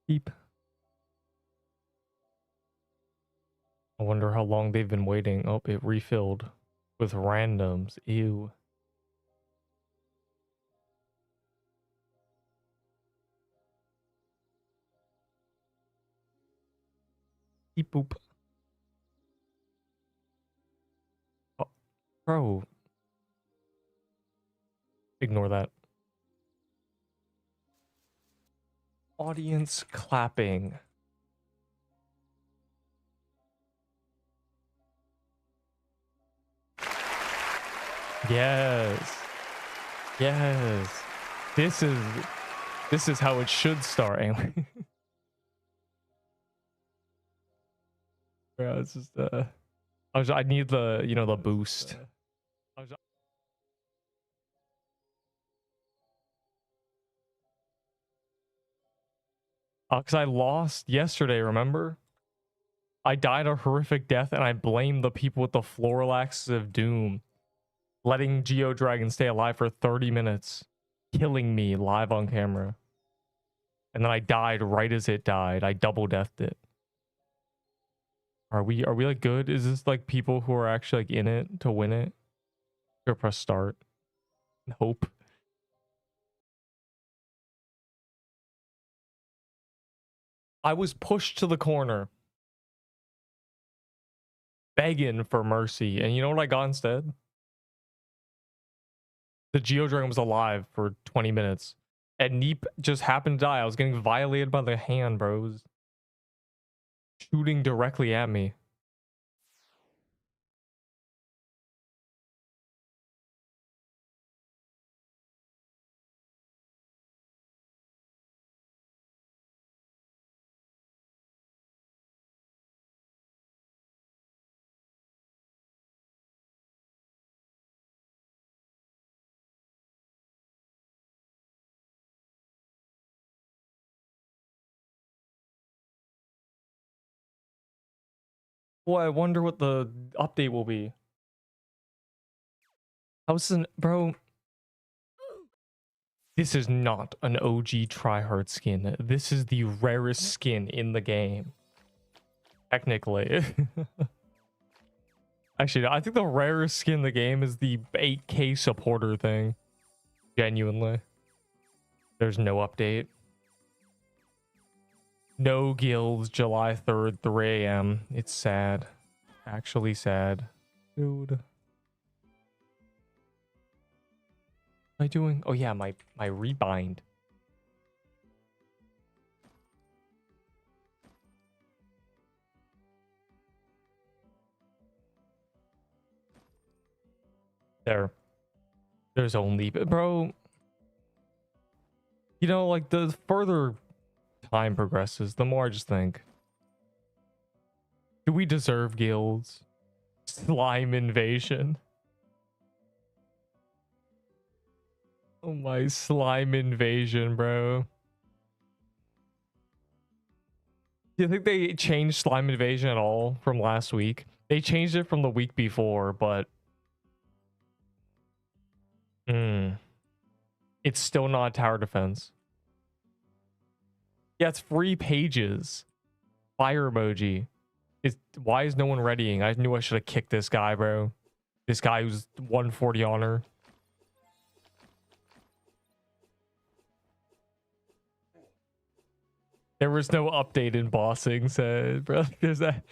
Beep. I wonder how long they've been waiting. Oh, it refilled with randoms. Ew. Beep boop. Oh, bro. Ignore that. Audience clapping. Yes. Yes. This is how it should start. Anyway. Yeah, it's just I need the, you know, the boost. Because I lost yesterday, remember? I died a horrific death and I blamed the people with the Florilaxes of Doom, letting Geo Dragon stay alive for 30 minutes, killing me live on camera. And then I died right as it died. I double deathed it. Are we like good? Is this like people who are actually like in it to win it? Go press start. Hope. I was pushed to the corner, begging for mercy, and you know what I got instead? The Geo Dragon was alive for 20 minutes, and Neep just happened to die. I was getting violated by the hand, bro. It was shooting directly at me. Boy, I wonder what the update will be. Bro, this is not an OG tryhard skin. This is the rarest skin in the game. Technically. Actually, I think the rarest skin in the game is the 8K supporter thing. Genuinely. There's no update. No guilds, July 3rd, 3 a.m. It's sad. Actually sad. Dude. What am I doing? Oh yeah, my rebind. There's only, bro. You know, like the further time progresses, the more I just think, do we deserve guilds? Slime invasion. Oh my, slime invasion, bro. Do you think they changed slime invasion at all from last week? They changed it from the week before, but it's still not tower defense. Yeah, it's free pages. Fire emoji. Why is no one readying? I knew I should have kicked this guy, bro. This guy who's 140 honor. There was no update in bossing, said, bro. There's that.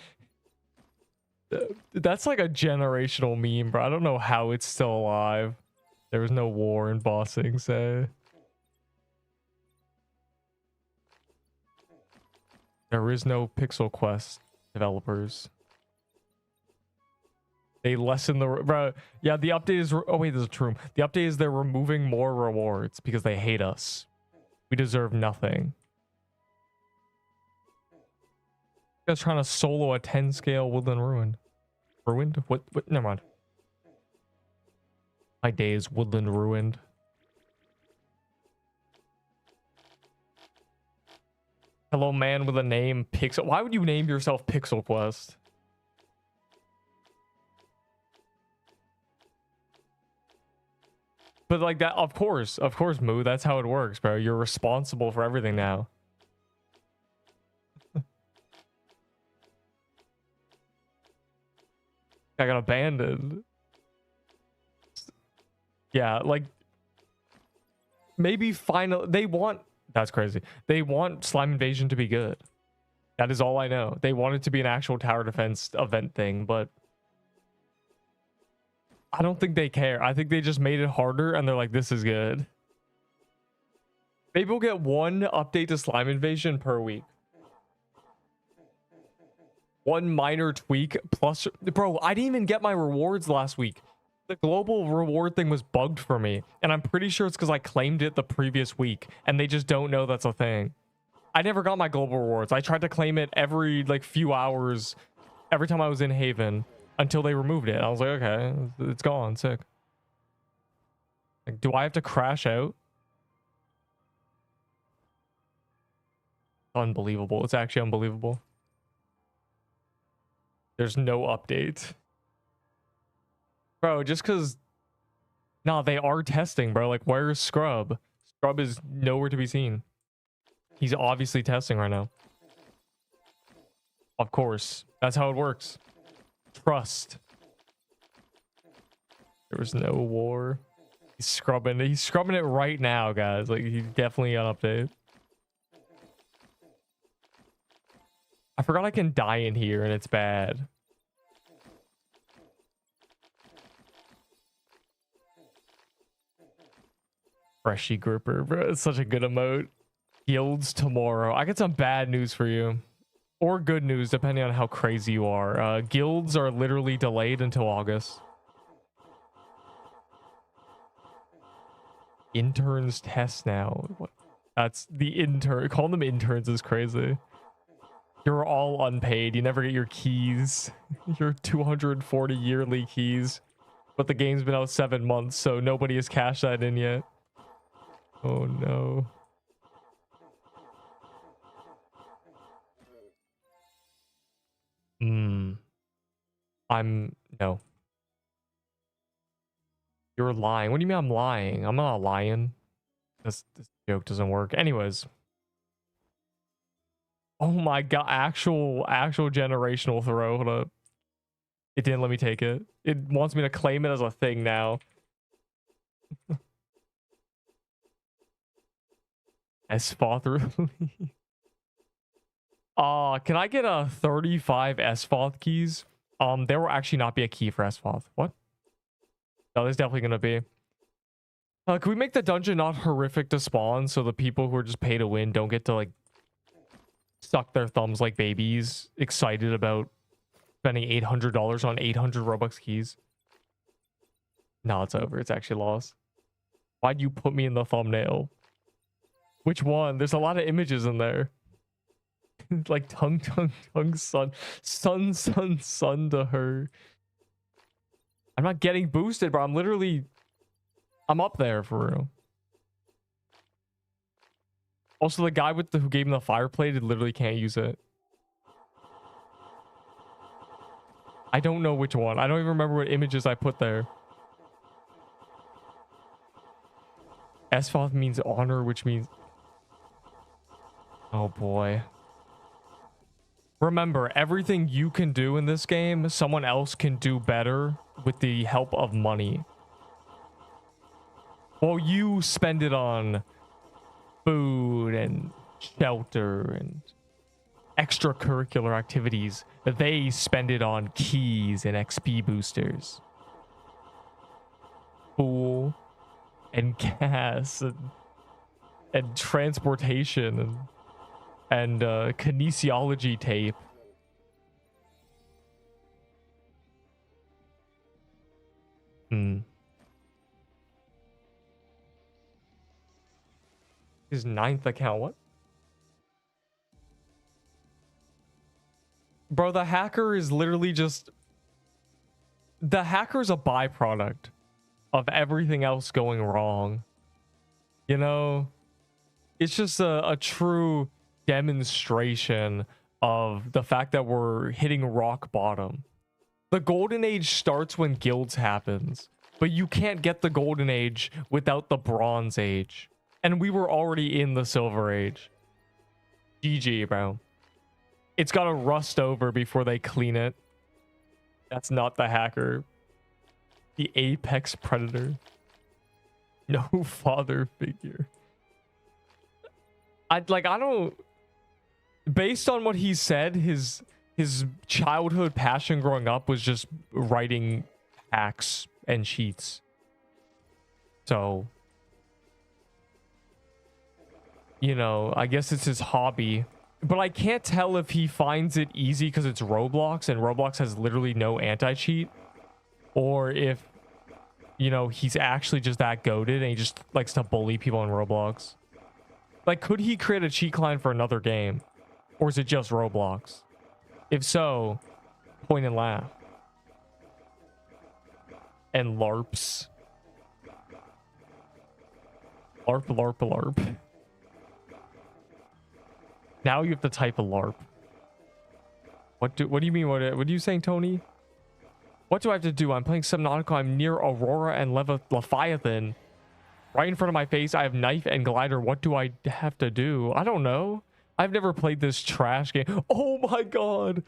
That's like a generational meme, bro. I don't know how it's still alive. There was no war in bossing, said. There is no Pixel Quest developers. They lessen the bro. Yeah, the update is. Oh wait, there's a true. The update is they're removing more rewards because they hate us. We deserve nothing. You guys trying to solo a 10 scale Woodland Ruin. Ruined? What? Never mind. My day is Woodland Ruined. Hello, man with a name, Pixel. Why would you name yourself Pixel Quest? But like that, of course, Moo. That's how it works, bro. You're responsible for everything now. I got abandoned. Yeah, like maybe final they want that's crazy. They want Slime Invasion to be good. That is all I know. They want it to be an actual tower defense event thing, but I don't think they care. I think they just made it harder and they're like, this is good. Maybe we'll get one update to Slime Invasion per week. One minor tweak plus... Bro, I didn't even get my rewards last week. The global reward thing was bugged for me. And I'm pretty sure it's because I claimed it the previous week. And they just don't know that's a thing. I never got my global rewards. I tried to claim it every like few hours. Every time I was in Haven. Until they removed it. I was like, okay, it's gone. Sick. Like, do I have to crash out? Unbelievable. It's actually unbelievable. There's no update. Bro, just because... Nah, they are testing, bro. Like, where's Scrub? Scrub is nowhere to be seen. He's obviously testing right now. Of course. That's how it works. Trust. There was no war. He's scrubbing it right now, guys. Like, he's definitely on update. I forgot I can die in here and it's bad. Freshy gripper, bro. It's such a good emote. Guilds tomorrow. I got some bad news for you. Or good news, depending on how crazy you are. Guilds are literally delayed until August. Interns test now. What? That's the intern. Calling them interns is crazy. You're all unpaid. You never get your keys. Your 240 yearly keys. But the game's been out 7 months, so nobody has cashed that in yet. Oh no. No. You're lying. What do you mean I'm lying? I'm not lying. This joke doesn't work. Anyways. Oh my god, actual generational throw. Hold up. It didn't let me take it. It wants me to claim it as a thing now. SFOTH really? Can I get a 35 SFOTH keys? There will actually not be a key for SFOTH. What? No, there's definitely gonna be. Can we make the dungeon not horrific to spawn so the people who are just pay to win don't get to like suck their thumbs like babies, excited about spending $800 on 800 Robux keys? No, it's over. It's actually lost. Why'd you put me in the thumbnail? Which one? There's a lot of images in there. Like tongue, son to her. I'm not getting boosted, bro. I'm up there for real. Also, the guy who gave him the fire plate literally can't use it. I don't know which one. I don't even remember what images I put there. SFOTH means honor, which means... Oh boy. Remember, everything you can do in this game, someone else can do better with the help of money. Well, you spend it on food and shelter and extracurricular activities. They spend it on keys and XP boosters. Fool and gas and transportation and kinesiology tape. His 9th account, what? Bro, the hacker is literally just... The hacker is a byproduct of everything else going wrong. You know? It's just a true demonstration of the fact that we're hitting rock bottom. The golden age starts when guilds happens, but you can't get the golden age without the bronze age. And we were already in the silver age. GG, bro. It's gotta rust over before they clean it. That's not the hacker. The apex predator. No father figure. I don't, based on what he said, his childhood passion growing up was just writing hacks and cheats. So, you know, I guess it's his hobby. But I can't tell if he finds it easy because it's Roblox and Roblox has literally no anti-cheat, or if, you know, he's actually just that goated and he just likes to bully people in Roblox. Like, could he create a cheat client for another game? Or is it just Roblox? If so, point and laugh. And LARPs. LARP, LARP, LARP. Now you have to type a LARP. What do you mean? What are you saying, Tony? What do I have to do? I'm playing Subnautica. I'm near Aurora and Leviathan. Right in front of my face, I have knife and glider. What do I have to do? I don't know. I've never played this trash game. Oh my god.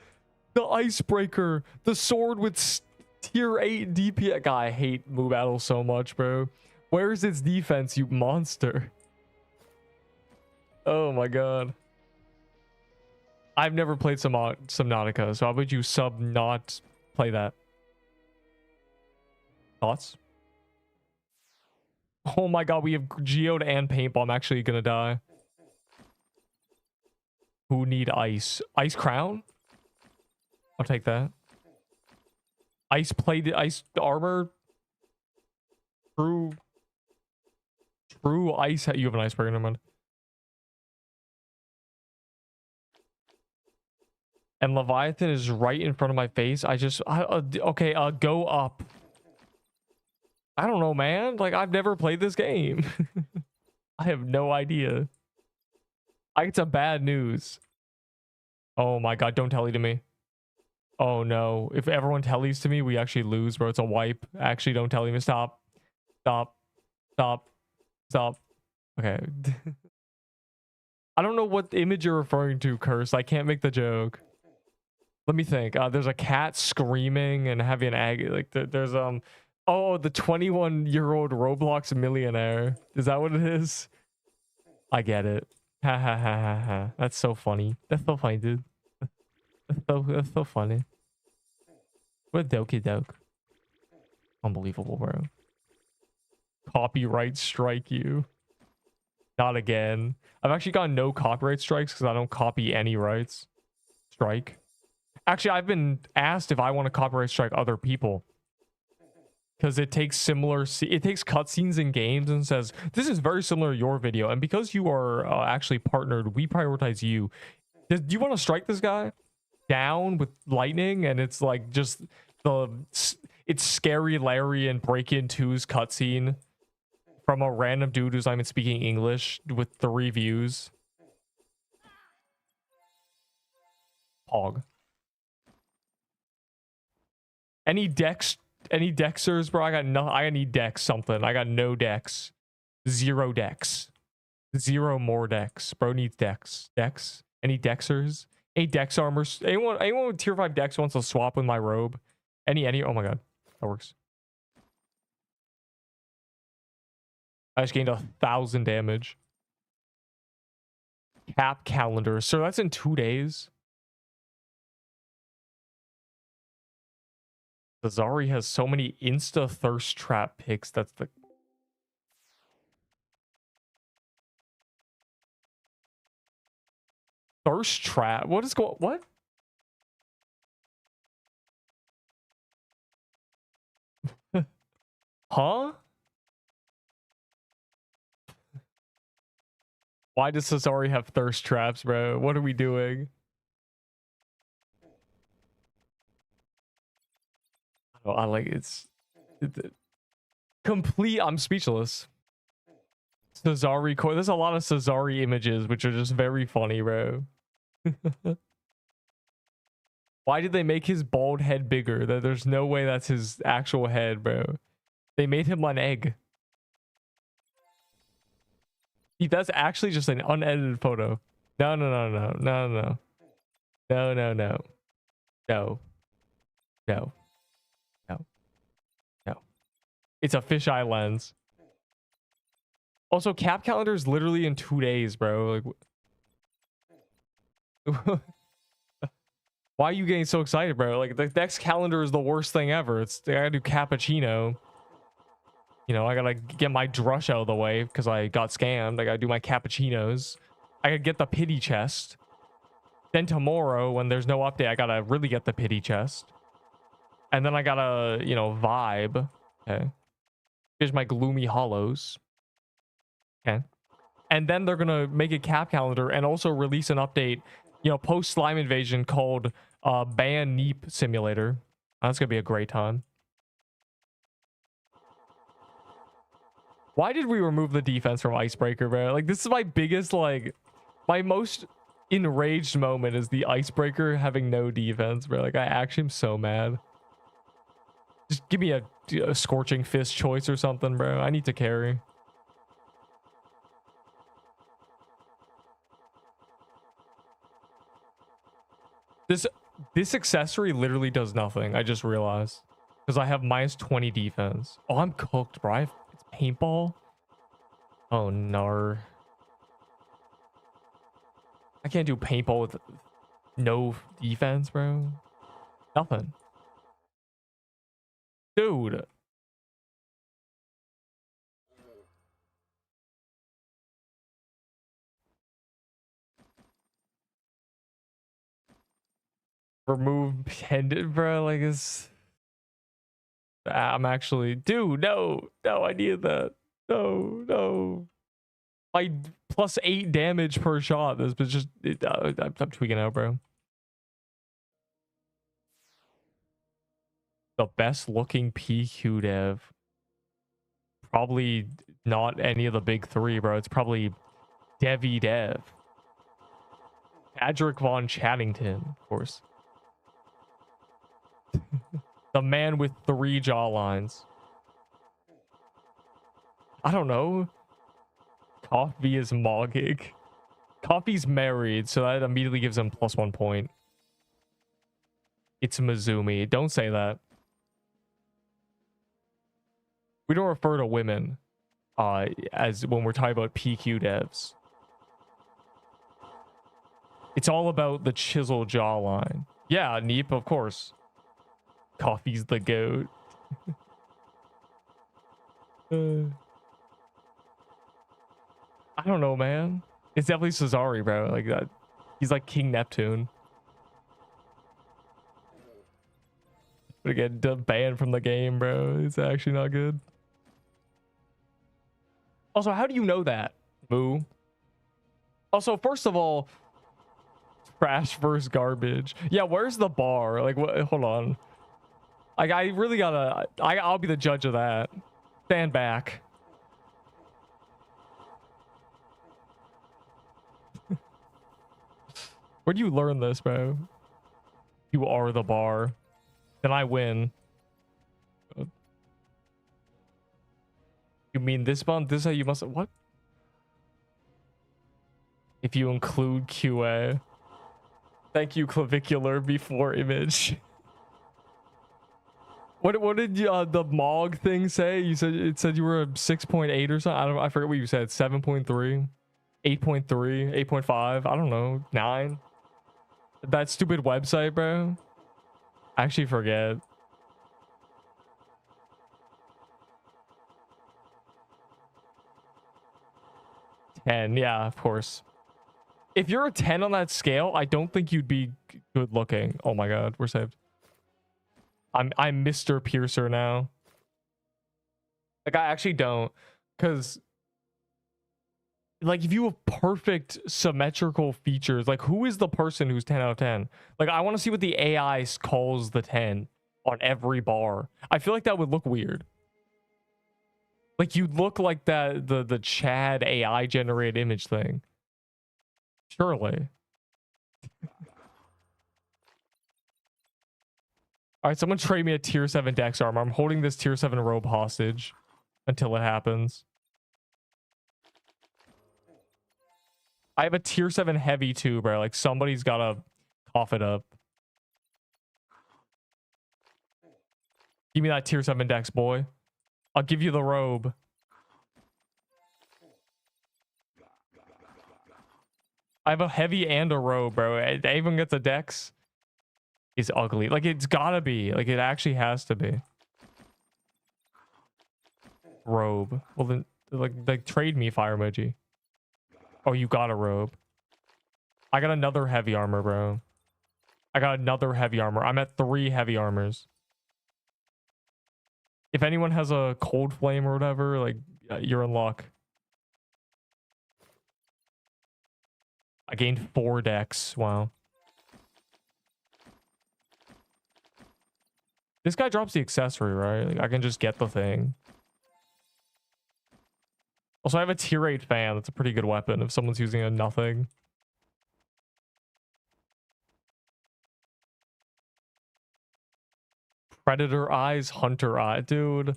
The icebreaker. The sword with tier 8 DPS. God, I hate Moo Battle so much, bro. Where's its defense, you monster? Oh my god. I've never played Subnautica, so how would you not play that? Thoughts? Oh my god, we have Geode and Paintball. I'm actually gonna die. Who need ice? Ice crown? I'll take that. Ice plate, ice armor. True ice. You have an icebreaker, never mind. And Leviathan is right in front of my face. Okay, go up. I don't know, man. Like, I've never played this game. I have no idea. I get some bad news. Oh my god, don't telly to me. Oh no. If everyone tellies to me, we actually lose, bro. It's a wipe. Actually, don't telly me. Stop. Stop. Stop. Stop. Okay. I don't know what image you're referring to, Curse. I can't make the joke. Let me think. There's a cat screaming and having an egg. Like, there's oh, the 21-year-old Roblox millionaire. Is that what it is? I get it. Ha ha ha ha ha. That's so funny. That's so funny, dude. That's so funny. What a dokey doke. Unbelievable, bro. Copyright strike you. Not again. I've actually gotten no copyright strikes because I don't copy any rights. Strike. Actually, I've been asked if I want to copyright strike other people. Because it takes cutscenes in games and says, this is very similar to your video. And because you are actually partnered, we prioritize you. Do you want to strike this guy down with lightning? And it's like just it's Scary Larry and Break-In 2's cutscene from a random dude who's not even speaking English with 3 views. Pog. Any dexers, bro? I got no. I need dex something. I got no dex. 0 dex. 0 more dex. Bro needs dex. Dex. Any dexers? Any dex armors? Anyone with tier 5 dex wants to swap with my robe? Any? Oh my god, that works. I just gained 1,000 damage. Cap calendar. So that's in 2 days. Zari has so many insta thirst trap picks. That's the thirst trap. What is going? What? Huh? Why does Cesari have thirst traps, bro? What are we doing? Oh, I like it's complete. I'm speechless. Cesari core. There's a lot of Cesari images, which are just very funny, bro. Why did they make his bald head bigger? There's no way that's his actual head, bro. They made him an egg. That's actually just an unedited photo. No. No. It's a fisheye lens. Also, cap calendar is literally in 2 days, bro. Like, why are you getting so excited, bro? Like, the next calendar is the worst thing ever. I gotta do cappuccino. You know, I gotta get my drush out of the way because I got scammed. I gotta do my cappuccinos. I gotta get the pity chest. Then tomorrow, when there's no update, I gotta really get the pity chest. And then I gotta, you know, vibe. Okay. Here's my gloomy hollows. Okay. And then they're gonna make a cap calendar and also release an update, you know, post slime invasion called Ban Neep Simulator. That's gonna be a great time. Why did we remove the defense from Icebreaker, bro? Like, this is my biggest, like, my most enraged moment is the Icebreaker having no defense, bro. Like, I actually am so mad. Just give me a Scorching Fist choice or something, bro. I need to carry. This accessory literally does nothing. I just realized. Because I have minus 20 defense. Oh, I'm cooked, bro. It's paintball. Oh, no. I can't do paintball with no defense, bro. Nothing. Dude. Remove pendant, bro. Like, it's... I'm actually... Dude, no. No, I needed that. No. My plus 8 damage per shot. This was just... I'm tweaking out, bro. The best looking PQ dev. Probably not any of the big 3, bro. It's probably Devi Dev. Patrick Von Chattington, of course. The man with 3 jawlines. I don't know. Coffee is Mogig. Coffee's married, so that immediately gives him plus 1 point. It's Mizumi. Don't say that. We don't refer to women as when we're talking about PQ devs. It's all about the chisel jawline. Yeah, Neep, of course. Coffee's the goat. I don't know, man. It's definitely Cesari, bro. Like that. He's like King Neptune. But again, banned from the game, bro. It's actually not good. Also, how do you know that, Boo? Also, first of all, trash versus garbage. Yeah, where's the bar? Like, what? Hold on. Like, I really gotta... I'll be the judge of that. Stand back. Where'd you learn this, bro? You are the bar. Then I win. You mean this one? This is how you must... What? If you include QA. Thank you, clavicular before image. What did you, the Mog thing say? You said it said you were a 6.8 or something. I forget what you said. 7.3, 8.3, 8.5. I don't know. 9. That stupid website, bro. I actually forget. And yeah, of course. If you're a 10 on that scale, I don't think you'd be good looking. Oh my god, we're saved. I'm Mr. Piercer now. Like, I actually don't, because like, if you have perfect symmetrical features, like, who is the person who's 10 out of 10? Like, I want to see what the AI calls the 10 on every bar. I feel like that would look weird. Like, you'd look like that the Chad AI generated image thing. Surely. All right, someone trade me a tier 7 Dex armor. I'm holding this tier 7 robe hostage until it happens. I have a tier 7 heavy too, bro. Like, somebody's gotta cough it up. Give me that tier 7 Dex, boy. I'll give you the robe. I have a heavy and a robe, bro. It even gets a dex. It's ugly. Like, it's gotta be. Like, it actually has to be. Robe. Well, then, like trade me fire emoji. Oh, you got a robe. I got another heavy armor, bro. I got another heavy armor. I'm at 3 heavy armors. If anyone has a cold flame or whatever, like, you're in luck. I gained 4 decks. Wow. This guy drops the accessory, right? Like, I can just get the thing. Also, I have a tier 8 fan. That's a pretty good weapon if someone's using a nothing. Predator eyes, hunter eye. Dude.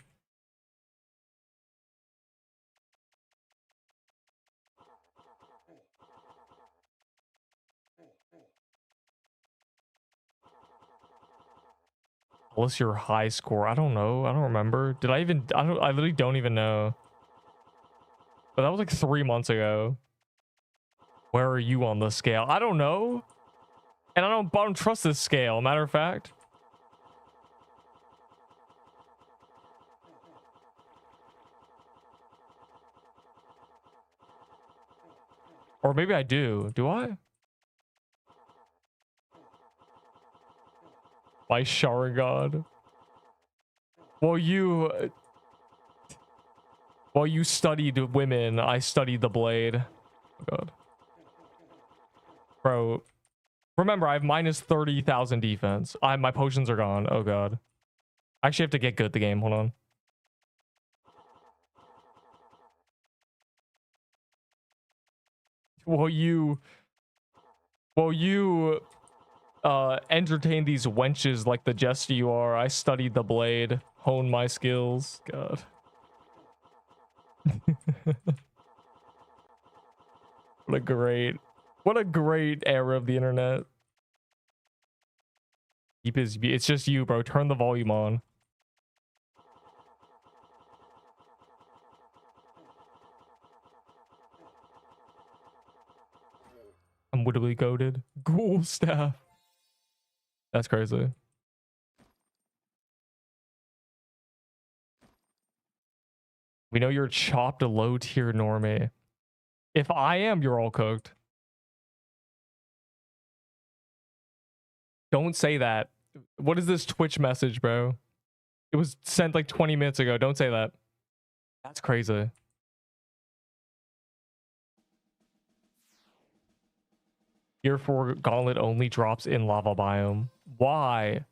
What's your high score? I don't know. I don't remember. Did I even... I literally don't even know. But that was like 3 months ago. Where are you on the scale? I don't know. And I don't trust this scale, matter of fact. Or maybe I do. Do I? My Sharingan. Well, you studied women, I studied the blade. Oh god. Bro. Remember, I have minus 30,000 defense. My potions are gone. Oh god. I actually have to get good at the game. Hold on. Well, you entertain these wenches like the jester you are. I studied the blade, honed my skills. God. What a great era of the internet. It's just you, bro. Turn the volume on. I'm wittily goated. Ghoul staff. That's crazy. We know you're chopped a low tier normie. If I am, you're all cooked. Don't say that. What is this Twitch message, bro? It was sent like 20 minutes ago. Don't say that. That's crazy. Tier 4 gauntlet only drops in lava biome. Why?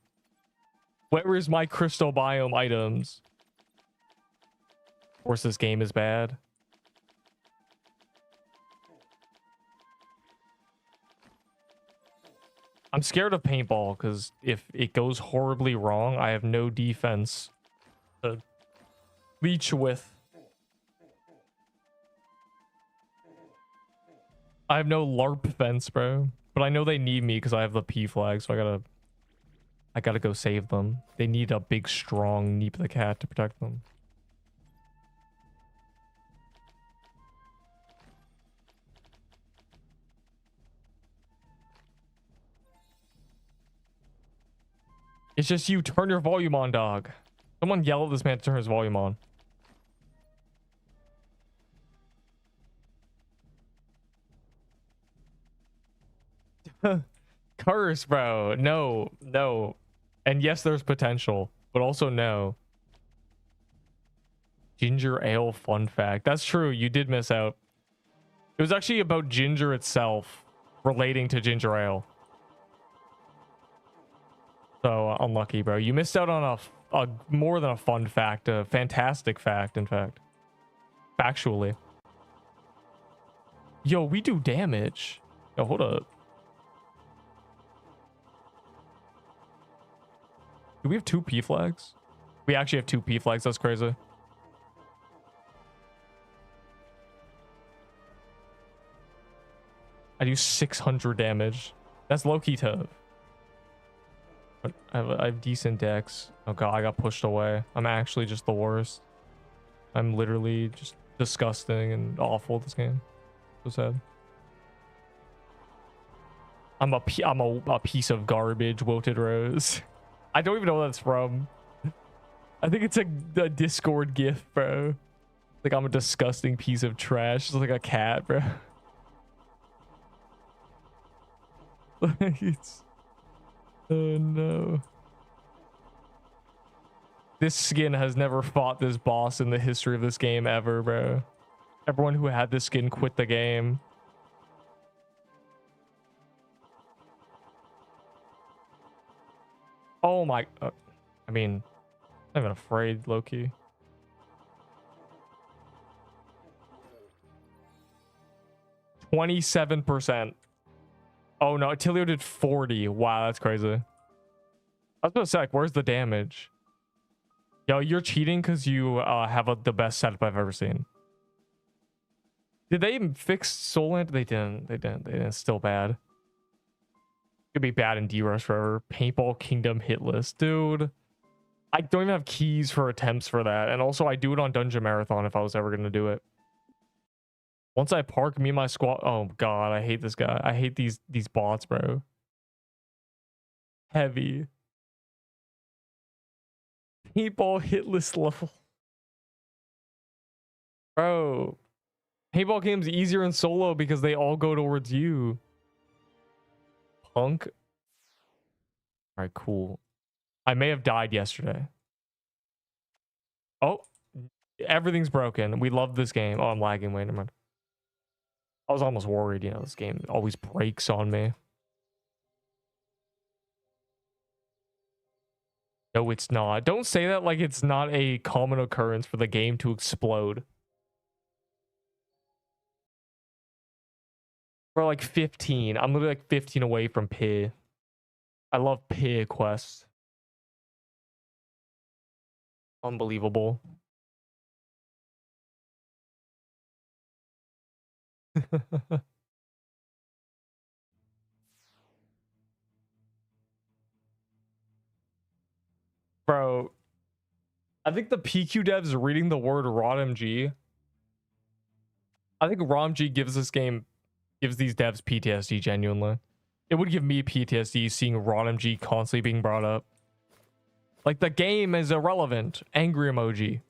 Where is my crystal biome items? Of course, this game is bad. I'm scared of paintball because if it goes horribly wrong, I have no defense to leech with. I have no LARP fence, bro. But I know they need me because I have the P flag, so I gotta go save them. They need a big, strong Neep the Cat to protect them. It's just you. Turn your volume on, dog. Someone yell at this man to turn his volume on. Curse, bro. No, no. And yes, there's potential, but also no. Ginger ale fun fact. That's true. You did miss out. It was actually about ginger itself relating to ginger ale. So unlucky, bro. You missed out on a more than a fun fact, a fantastic fact, in fact. Factually. Yo, we do damage. Yo, hold up. Do we have 2 P flags? We actually have 2 P flags. That's crazy. I do 600 damage. That's low-key tough. But I have decent decks. Oh god, I got pushed away. I'm actually just the worst. I'm literally just disgusting and awful at this game. So sad. I'm a piece of garbage, wilted rose. I don't even know what that's from. I think it's a Discord gif, bro. Like I'm a disgusting piece of trash. It's like a cat, bro. Like it's... Oh no. This skin has never fought this boss in the history of this game ever, bro. Everyone who had this skin quit the game. Oh my... I mean, I'm not even afraid, low-key. %27%. Oh no, Tilio did 40. Wow, that's crazy. I was gonna say, like, where's the damage? Yo, you're cheating because you have the best setup I've ever seen. Did they even fix Solant? They didn't. They didn't. It's still bad. Could be bad in D-Rush forever. Paintball Kingdom hit list. Dude, I don't even have keys for attempts for that. And also, I do it on Dungeon Marathon if I was ever going to do it. Once I park, me and my squad... Oh, God, I hate this guy. I hate these bots, bro. Heavy. Paintball hit list level. Bro. Paintball game's easier in solo because they all go towards you. Punk. All right, cool. I may have died yesterday. Oh, everything's broken. We love this game. Oh, I'm lagging. Wait a minute. I was almost worried, you know, this game always breaks on me. No, it's not. Don't say that like it's not a common occurrence for the game to explode. We're like 15. I'm literally like 15 away from P. I love P quests. Unbelievable. Bro, I think the PQ devs reading the word ROTMG. I think ROMG gives these devs PTSD genuinely. It would give me PTSD seeing ROTMG constantly being brought up. Like, the game is irrelevant. Angry emoji.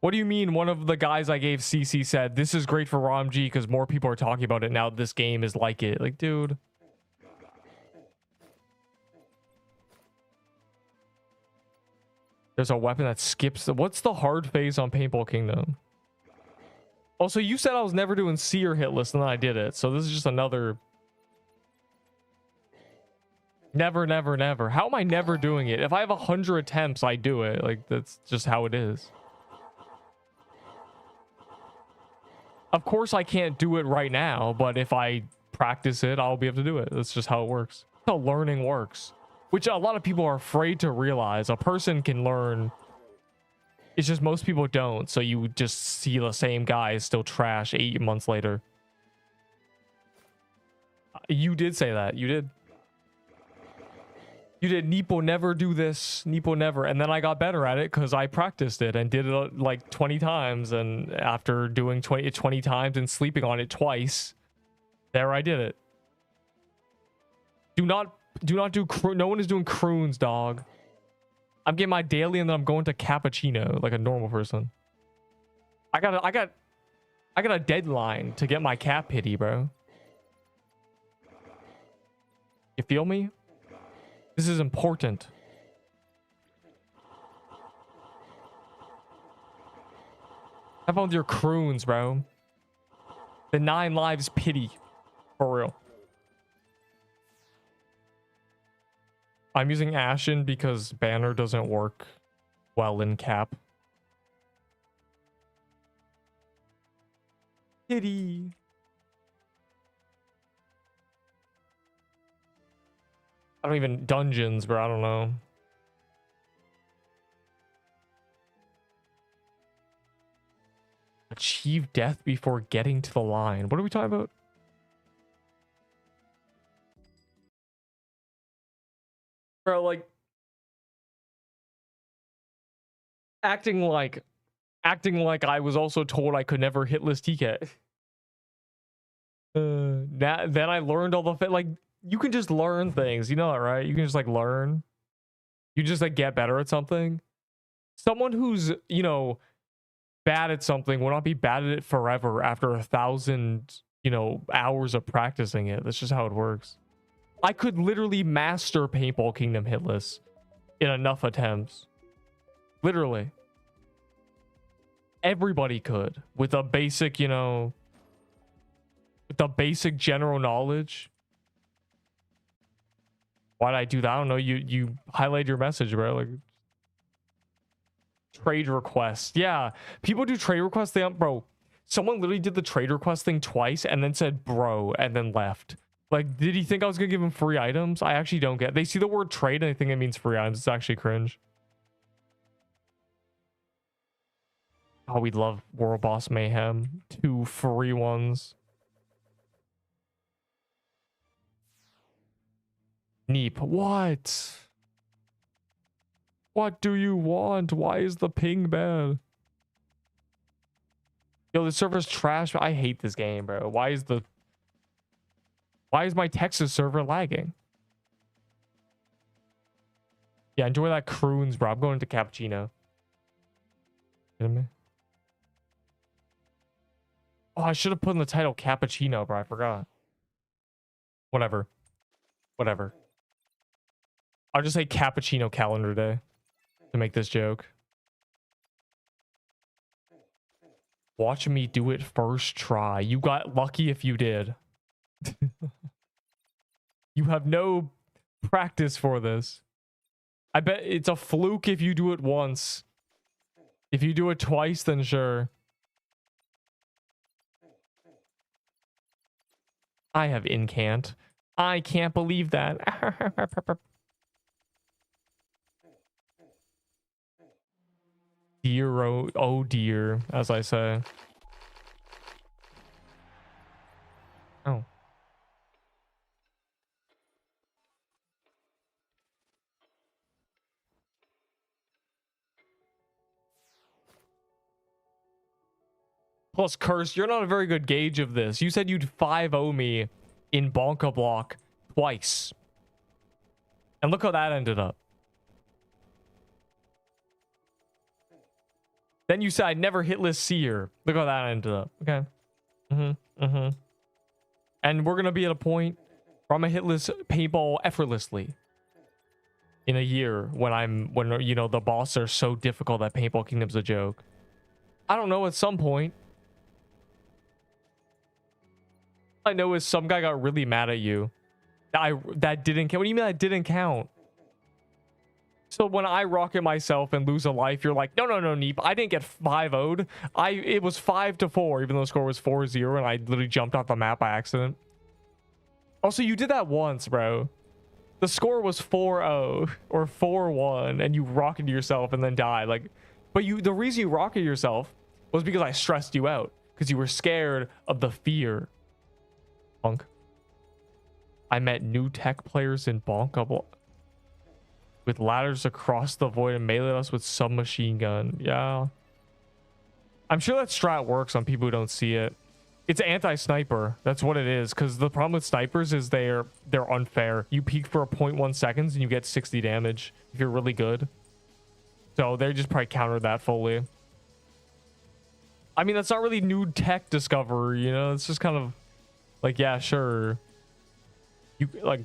What do you mean one of the guys I gave CC said, this is great for ROMG because more people are talking about it now. This game is like it. Like, dude. There's a weapon that skips. What's the hard phase on Paintball Kingdom? Also, you said I was never doing seer hit list and then I did it. So this is just another... Never, never, never. How am I never doing it? If I have 100 attempts, I do it. Like, that's just how it is. Of course, I can't do it right now, but if I practice it, I'll be able to do it. That's just how it works. That's how learning works. Which a lot of people are afraid to realize. A person can learn. It's just most people don't. So you just see the same guy is still trash 8 months later. You did say that. You did. You did. Neepo never do this. Neepo never. And then I got better at it because I practiced it and did it like 20 times. And after doing 20 times and sleeping on it twice, there I did it. Do not do no one is doing croons, dog. I'm getting my daily and then I'm going to cappuccino like a normal person. I got a deadline to get my cap pity, bro. You feel me? This is important. Have fun with your croons, bro. The 9 lives pity. For real. I'm using Ashen because banner doesn't work well in cap. Pity. I don't even dungeons, bro. I don't know. Achieve death before getting to the line. What are we talking about? Bro, like acting like Acting like I was also told I could never hitless TK. Then I learned all the like you can just learn things, you know that, right? You can just like learn. You just like get better at something. Someone who's, you know, bad at something will not be bad at it forever after 1,000, you know, hours of practicing it. That's just how it works. I could literally master Paintball Kingdom hitless in enough attempts. Literally. Everybody could with a basic, you know, with the basic general knowledge. Why'd I do that? I don't know. You highlight your message, bro. Like trade request. Yeah, people do trade requests. They don't, bro. Someone literally did the trade request thing twice and then said bro and then left. Like, did he think I was gonna give him free items? I actually don't get. They see the word trade and they think it means free items. It's actually cringe. Oh, we love World Boss Mayhem. 2 free ones. Neep. What? What do you want? Why is the ping bad? Yo, the server's trash. I hate this game, bro. Why is my Texas server lagging? Yeah, enjoy that croons, bro. I'm going to cappuccino. Kidding me? Oh, I should have put in the title cappuccino, bro. I forgot. Whatever. Whatever. I'll just say cappuccino calendar day to make this joke. Watch me do it first try. You got lucky if you did. You have no practice for this. I bet it's a fluke if you do it once. If you do it twice, then sure. I have incant. I can't believe that. Dear, oh dear, as I say. Oh. Plus, Curse, you're not a very good gauge of this. You said you'd 5-0 me in Bonka Block twice. And look how that ended up. Then you said I'd never hitless Seer. Look how that ended up. Okay. And we're going to be at a point where I'm a hitless paintball effortlessly. In a year when you know, the bosses are so difficult that Paintball Kingdom's a joke. I don't know, at some point. I know is some guy got really mad at you. That didn't count. What do you mean that didn't count? So when I rocket myself and lose a life, you're like, no, Neep. I didn't get 5-0'd. It was 5-4, even though the score was 4-0, and I literally jumped off the map by accident. Also, you did that once, bro. The score was 4-0 or 4-1, and you rocketed yourself and then died. Like, but the reason you rocketed yourself was because I stressed you out because you were scared of the fear. Punk. I met new tech players in Bonka with ladders across the void and meleeed us with submachine gun. Yeah. I'm sure that strat works on people who don't see it. It's anti-sniper. That's what it is. Because the problem with snipers is they're unfair. You peek for 0.1 seconds and you get 60 damage if you're really good. So they just probably countered that fully. I mean, that's not really new tech discovery, you know? It's just kind of like, yeah, sure. You like,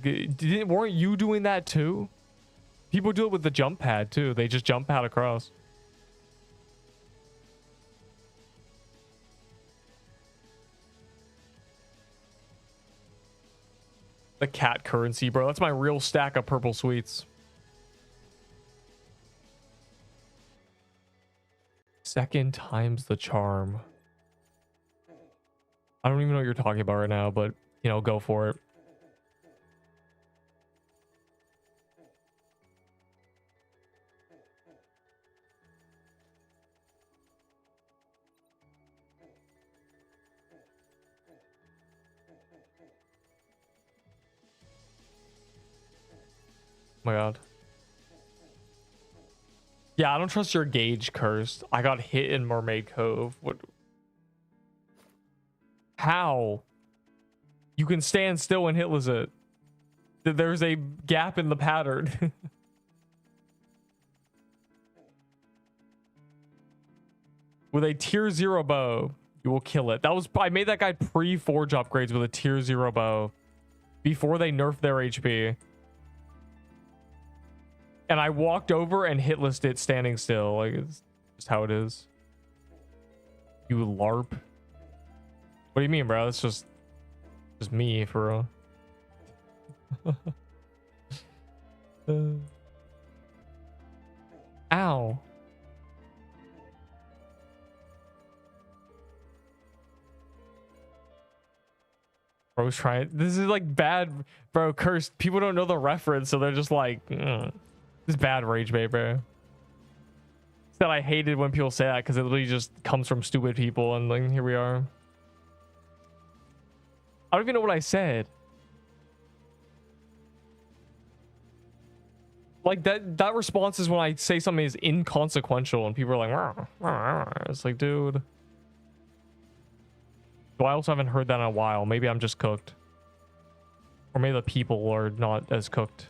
weren't you doing that too? People do it with the jump pad too. They just jump pad across. The cat currency, bro. That's my real stack of purple sweets. Second time's the charm. I don't even know what you're talking about right now, but, you know, go for it. Oh my god. Yeah, I don't trust your gauge, Cursed. I got hit in Mermaid Cove. What? How? You can stand still and hitless it. There's a gap in the pattern. With a tier 0 bow, you will kill it. That was, I made that guy pre-forge upgrades with a tier 0 bow before they nerfed their HP. And I walked over and hitlessed it standing still. Like, it's just how it is. You LARP. What do you mean, bro? It's just me for real. Ow. Bro's trying. This is like bad, bro. Cursed. People don't know the reference, so they're just like, this is bad rage bait, bro. That I hated when people say that because it literally just comes from stupid people, and like here we are. I don't even know what I said. Like that response is when I say something is inconsequential and people are like, "Rah, rah, rah." It's like, dude. So I also haven't heard that in a while. Maybe I'm just cooked. Or maybe the people are not as cooked.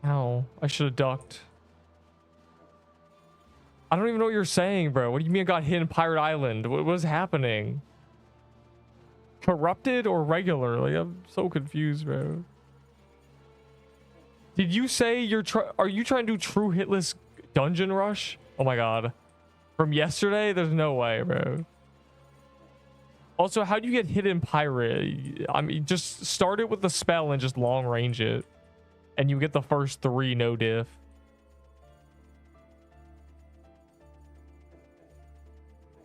Ow, I should have ducked. I don't even know what you're saying, bro. What do you mean I got hit in Pirate Island? What was happening? Corrupted or regular? Like, I'm so confused, bro. Did you say are you trying to do true hitless dungeon rush? Oh my god. From yesterday? There's no way, bro. Also, how do you get hit in pirate? I mean, just start it with the spell and just long range it. And you get the first 3 no diff.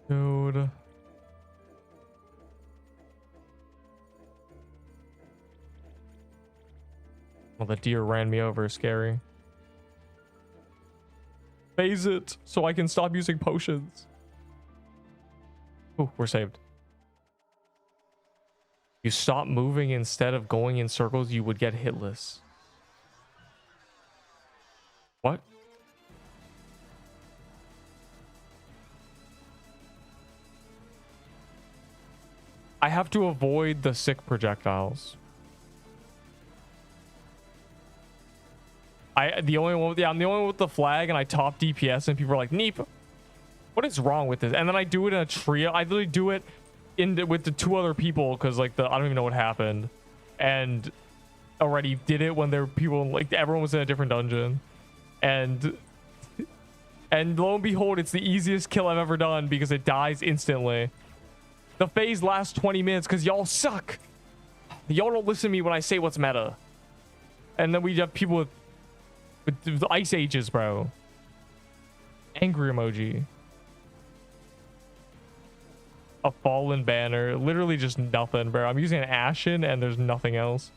Dude. Well, the deer ran me over. Scary. Phase it so I can stop using potions. Oh, we're saved. You stop moving instead of going in circles, you would get hitless. What? I have to avoid the sick projectiles. I'm the only one with the flag, and I top DPS, and people are like, "Neep, what is wrong with this?" And then I do it in a trio. I literally do it with the 2 other people because like I don't even know what happened, and already did it when there were people like everyone was in a different dungeon, and lo and behold, it's the easiest kill I've ever done because it dies instantly. The phase lasts 20 minutes because y'all suck. Y'all don't listen to me when I say what's meta. And then we have people with the ice ages, bro. Angry emoji. A fallen banner. Literally just nothing, bro. I'm using an ashen and there's nothing else.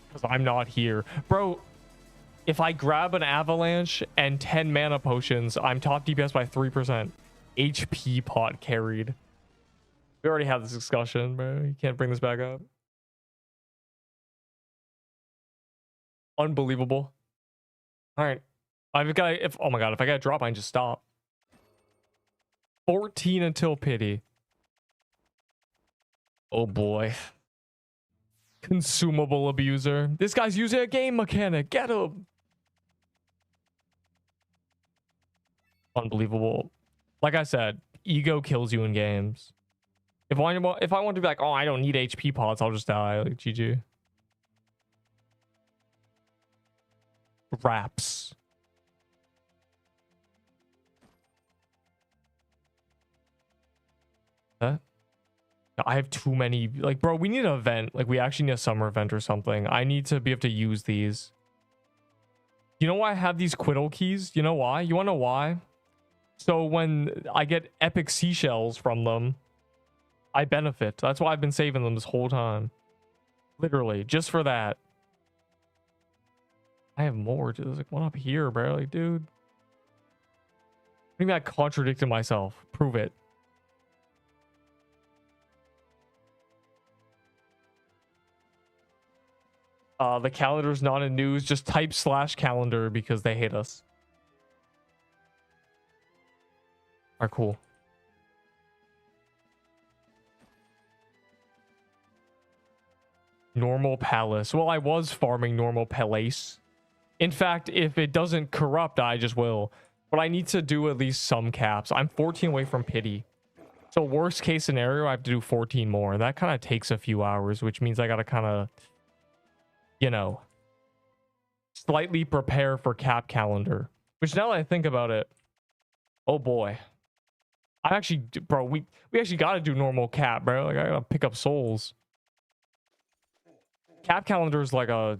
Because I'm not here. Bro, if I grab an avalanche and 10 mana potions, I'm top DPS by 3%. HP pot carried. We already had this discussion, bro. You can't bring this back up. Unbelievable. All right. I've got oh my god, if I get a drop, I can just stop. 14 until pity. Oh boy. Consumable abuser. This guy's using a game mechanic. Get him. Unbelievable. Like I said, ego kills you in games. If I want to be like, oh, I don't need HP pots, I'll just die. Like, GG. Raps. Huh? I have too many. Like, bro, we need an event. Like, we actually need a summer event or something. I need to be able to use these. You know why I have these Quiddle keys? You know why? You want to know why? So when I get epic seashells from them, I benefit. That's why I've been saving them this whole time. Literally, just for that. I have more. There's like one up here, bro. Like, dude. I think I contradicted myself. Prove it. The calendar's not in news. Just type /calendar because they hate us. Alright, cool. Normal palace. Well, I was farming normal palace. In fact, if it doesn't corrupt, I just will. But I need to do at least some caps. I'm 14 away from pity. So worst case scenario, I have to do 14 more. That kind of takes a few hours, which means I got to kind of, you know, slightly prepare for cap calendar. Which now that I think about it, oh boy. I actually, bro, we actually got to do normal cap, bro. Like, I got to pick up souls. Cap calendar is like a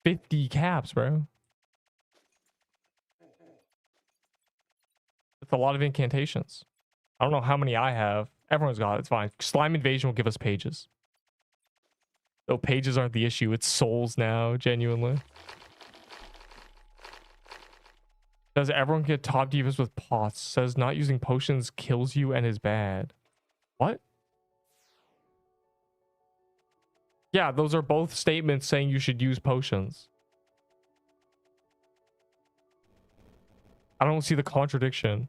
50 caps, bro. It's a lot of incantations. I don't know how many I have. Everyone's got it. It's fine. Slime invasion will give us pages. Though pages aren't the issue. It's souls now, genuinely. Does everyone get top divas with pots? Says not using potions kills you and is bad. What? Yeah, those are both statements saying you should use potions. I don't see the contradiction.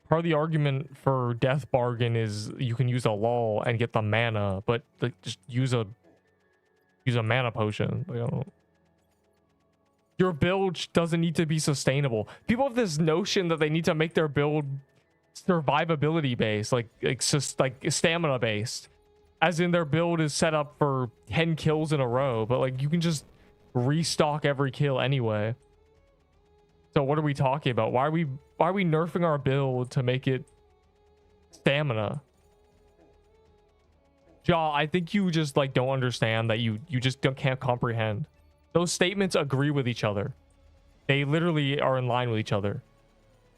Part of the argument for death bargain is you can use a lull and get the mana, but like, just use a mana potion. Like, I don't. Your build doesn't need to be sustainable. People have this notion that they need to make their build survivability based, like stamina based, as in their build is set up for 10 kills in a row, but like you can just restock every kill anyway. So what are we talking about? Why are we nerfing our build to make it stamina? Ja, I think you just like don't understand that you just can't comprehend. Those statements agree with each other. They literally are in line with each other.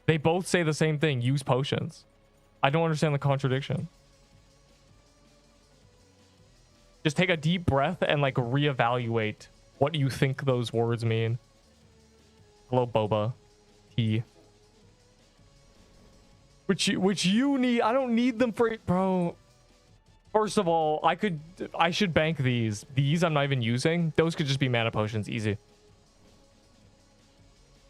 They both say the same thing, use potions. I don't understand the contradiction. Just take a deep breath and like reevaluate what you think those words mean. Hello, Boba. T. Which you need. I don't need them for it, bro. First of all, I should bank these. These I'm not even using. Those could just be mana potions, easy.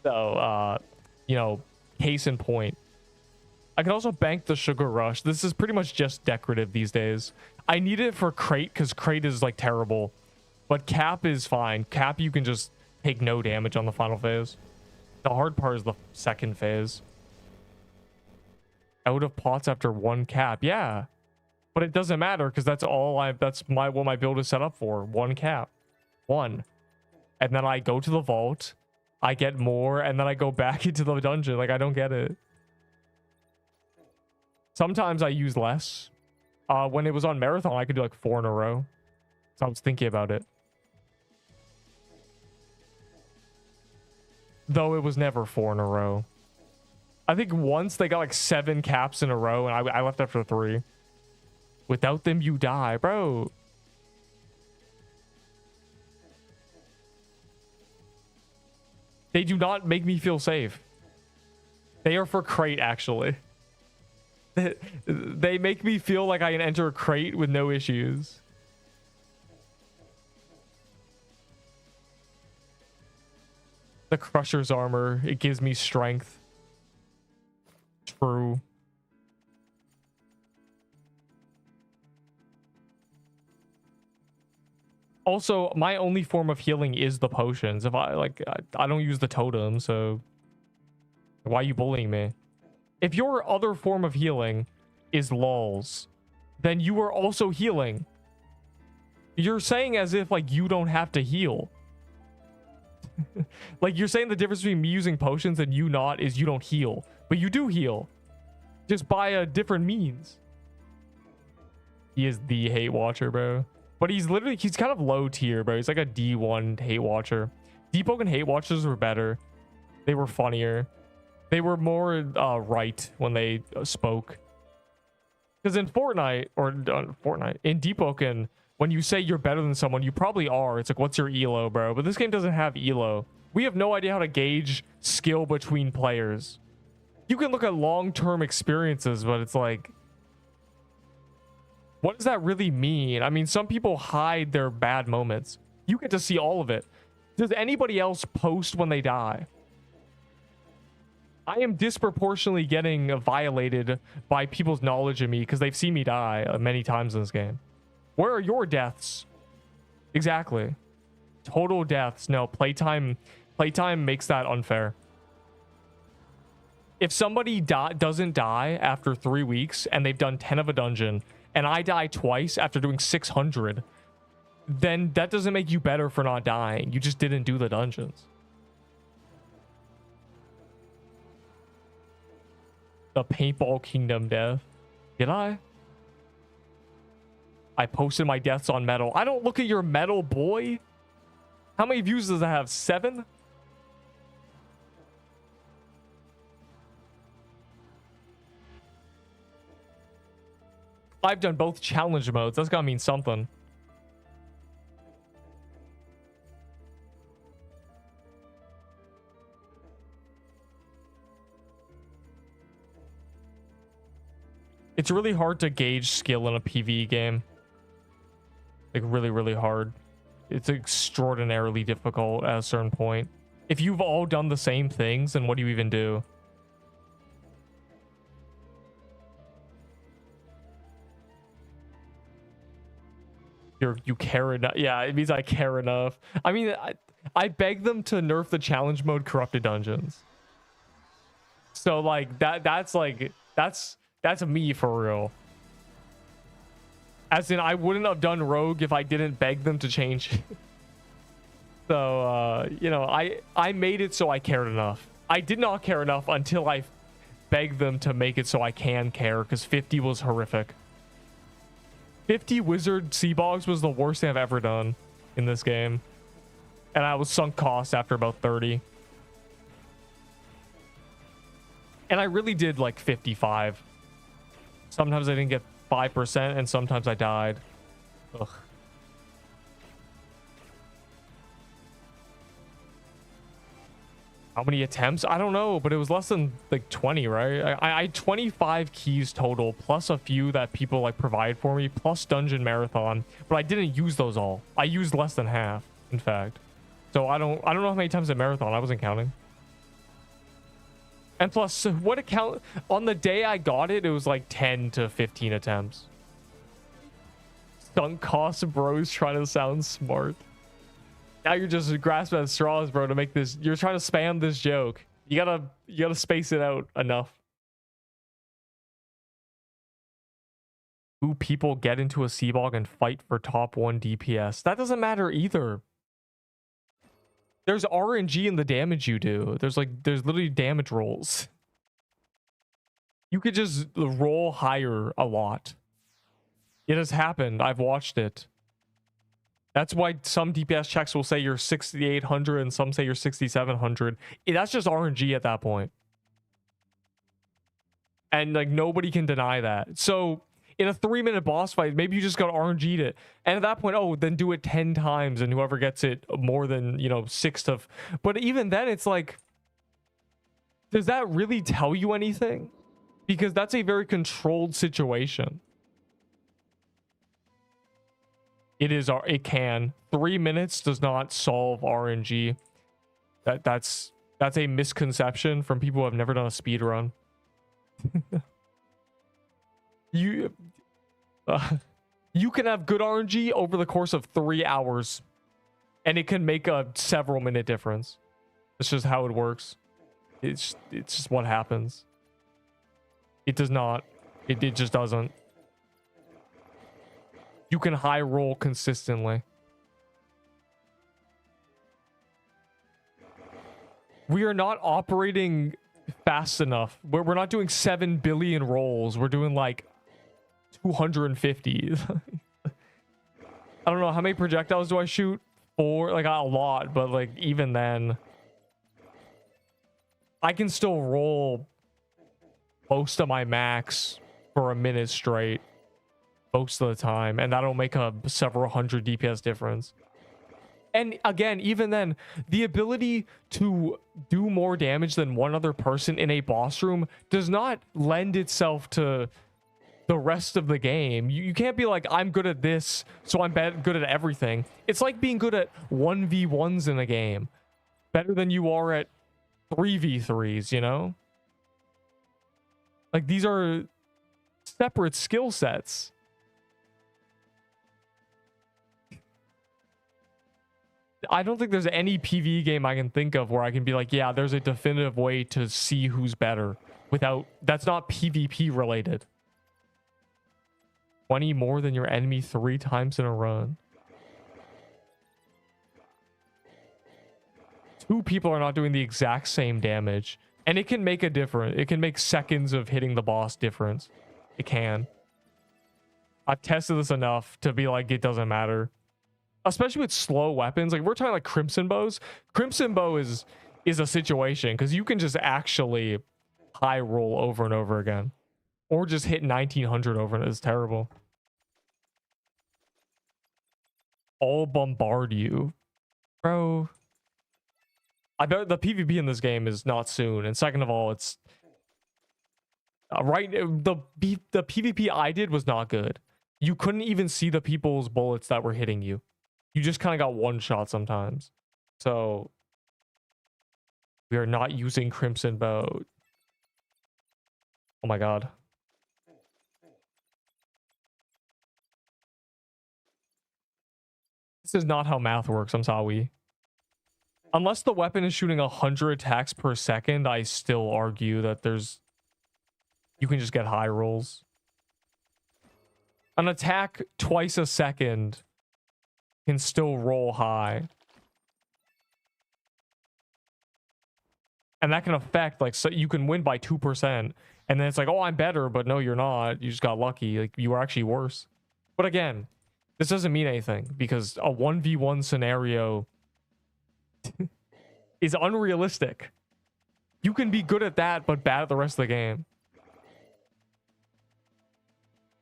So, you know, case in point. I could also bank the Sugar Rush. This is pretty much just decorative these days. I need it for Crate because Crate is like terrible. But Cap is fine. Cap, you can just take no damage on the final phase. The hard part is the second phase. Out of pots after one cap. Yeah. But it doesn't matter because that's all what my build is set up for. One cap. One. And then I go to the vault. I get more and then I go back into the dungeon. Like, I don't get it. Sometimes I use less. When it was on Marathon, I could do like 4 in a row. So I was thinking about it. Though it was never 4 in a row. I think once they got like 7 caps in a row and I left after 3. Without them, you die, bro. They do not make me feel safe. They are for Crate, actually. They make me feel like I can enter a Crate with no issues. The Crusher's armor, it gives me strength. True. Also, my only form of healing is the potions. If I don't use the totem, so why are you bullying me? If your other form of healing is lulls, then you are also healing. You're saying as if like you don't have to heal. Like, you're saying the difference between me using potions and you not is you don't heal, but you do heal, just by a different means. He is the hate watcher, bro. But he's kind of low tier, bro. He's like a D1 hate watcher. Deepwoken hate watchers were better. They were funnier. They were more right when they spoke. Because in Fortnite, or in Deepwoken, when you say you're better than someone, you probably are. It's like, what's your elo, bro? But this game doesn't have elo. We have no idea how to gauge skill between players. You can look at long-term experiences, but it's like, what does that really mean? I mean, some people hide their bad moments. You get to see all of it. Does anybody else post when they die? I am disproportionately getting violated by people's knowledge of me because they've seen me die many times in this game. Where are your deaths? Exactly. Total deaths. No, playtime makes that unfair. If somebody doesn't die after 3 weeks and they've done 10 of a dungeon, and I die twice after doing 600, then that doesn't make you better for not dying. You just didn't do the dungeons. The Paintball Kingdom death. Did I? I posted my deaths on Metal. I don't look at your Metal, boy. How many views does it have? 7? I've done both challenge modes. That's gotta mean something. It's really hard to gauge skill in a PvE game. Like, really, really hard. It's extraordinarily difficult at a certain point. If you've all done the same things, then what do you even do? You care enough. Yeah, it means I care enough. I mean, I beg them to nerf the challenge mode corrupted dungeons. So like that's me for real. As in, I wouldn't have done rogue if I didn't beg them to change. So you know, I made it so I cared enough. I did not care enough until I begged them to make it so I can care, because 50 was horrific. 50 wizard sea bogs was the worst thing I've ever done in this game. And I was sunk cost after about 30. And I really did like 55. Sometimes I didn't get 5% and sometimes I died. Ugh. How many attempts? I don't know, but it was less than like 20, right? I had 25 keys total, plus a few that people like provide for me, plus dungeon marathon, but I didn't use those all. I used less than half, in fact. So I don't know how many times at marathon. I wasn't counting. And plus, what account on the day I got it, it was like 10 to 15 attempts. Sunk cost bros trying to sound smart. Now you're just grasping at straws, bro, to make this. You're trying to spam this joke. You gotta space it out enough. Do people get into a Seabog and fight for top 1 DPS? That doesn't matter either. There's RNG in the damage you do. There's literally damage rolls. You could just roll higher a lot. It has happened. I've watched it. That's why some DPS checks will say you're 6,800 and some say you're 6,700. That's just RNG at that point. And like nobody can deny that. So in a 3-minute boss fight, maybe you just got RNG'd it. And at that point, oh, then do it 10 times and whoever gets it more than, you know, 6 of. But even then, it's like, does that really tell you anything? Because that's a very controlled situation. It can. 3 minutes does not solve RNG. That's a misconception from people who have never done a speed run. You can have good RNG over the course of 3 hours, and it can make a several minute difference. It's just how it works. It's just what happens. It does not. It just doesn't. You can high roll consistently. We are not operating fast enough. We're not doing 7 billion rolls. We're doing like 250. I don't know. How many projectiles do I shoot? 4? Like a lot, but like even then, I can still roll most of my max for a minute straight most of the time, and that'll make a several hundred DPS difference. And again, even then, the ability to do more damage than one other person in a boss room does not lend itself to the rest of the game. You can't be like, I'm good at this, so I'm good at everything. It's like being good at 1v1s in a game. Better than you are at 3v3s, you know? Like, these are separate skill sets. I don't think there's any PvE game I can think of where I can be like, yeah, there's a definitive way to see who's better without... That's not PvP related. 20 more than your enemy 3 times in a run. 2 people are not doing the exact same damage. And it can make a difference. It can make seconds of hitting the boss difference. It can. I've tested this enough to be like, it doesn't matter. Especially with slow weapons. Like, we're talking like Crimson Bows. Crimson Bow is a situation because you can just actually high roll over and over again. Or just hit 1900 over and it's terrible. All bombard you. Bro. I bet the PvP in this game is not soon. And second of all, it's... right, the PvP I did was not good. You couldn't even see the people's bullets that were hitting you. You just kind of got one shot sometimes. So we are not using Crimson Bow. Oh my god. This is not how math works, I'm sorry. Unless the weapon is shooting 100 attacks per second, I still argue that you can just get high rolls. An attack twice a second can still roll high. And that can affect, like, so you can win by 2%. And then it's like, oh, I'm better, but no, you're not. You just got lucky. Like, you were actually worse. But again, this doesn't mean anything because a 1v1 scenario is unrealistic. You can be good at that, but bad at the rest of the game.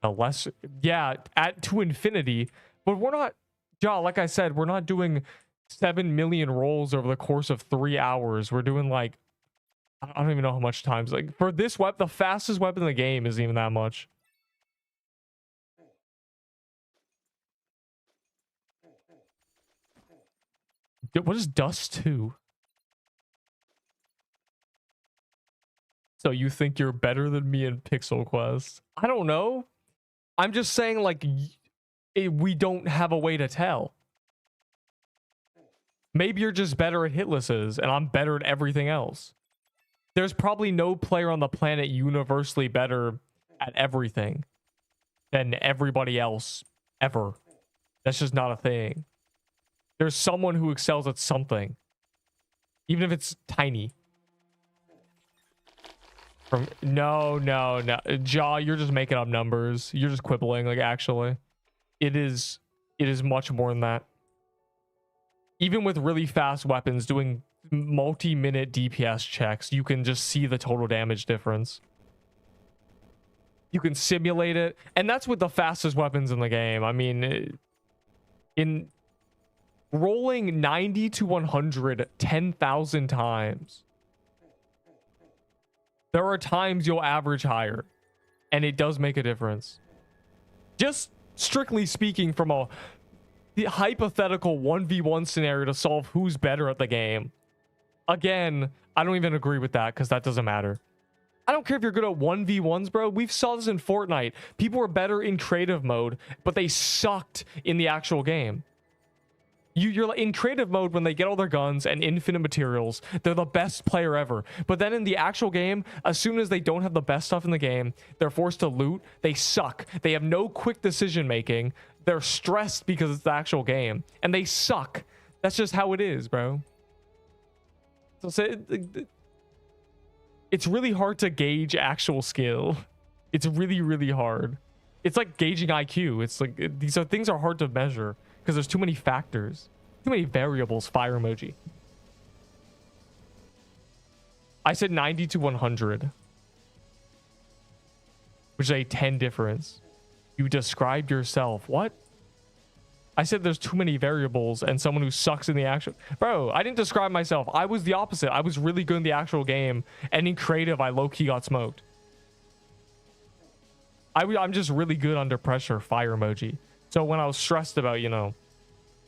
Unless, yeah, to infinity. But we're not, yeah, like I said, we're not doing 7 million rolls over the course of 3 hours. We're doing like, I don't even know how much times. Like, for this weapon, the fastest weapon in the game isn't even that much. What is Dust 2? So you think you're better than me in Pixel Quest? I don't know. I'm just saying, like, we don't have a way to tell. Maybe you're just better at hitlesses, and I'm better at everything else. There's probably no player on the planet universally better at everything than everybody else ever. That's just not a thing. There's someone who excels at something, even if it's tiny. No, Jaw, you're just making up numbers. You're just quibbling. Like, actually, it is much more than that. Even with really fast weapons doing multi-minute DPS checks, you can just see the total damage difference. You can simulate it, and that's with the fastest weapons in the game. I mean, in rolling 90 to 100 10,000 times, there are times you'll average higher, and it does make a difference. Just strictly speaking, from the hypothetical 1v1 scenario to solve who's better at the game. Again, I don't even agree with that because that doesn't matter. I don't care if you're good at 1v1s, bro. We've saw this in Fortnite. People were better in creative mode, but they sucked in the actual game. You're in creative mode when they get all their guns and infinite materials. They're the best player ever. But then in the actual game, as soon as they don't have the best stuff in the game, they're forced to loot. They suck. They have no quick decision making. They're stressed because it's the actual game. And they suck. That's just how it is, bro. So it's really hard to gauge actual skill. It's really, really hard. It's like gauging IQ. It's like these things are hard to measure because there's too many factors, too many variables. Fire emoji. I said 90 to 100. which is a 10 difference. You described yourself. What? I said there's too many variables and someone who sucks in the action. Bro, I didn't describe myself. I was the opposite. I was really good in the actual game, and in creative, I low-key got smoked. I'm just really good under pressure, fire emoji. So when I was stressed about, you know,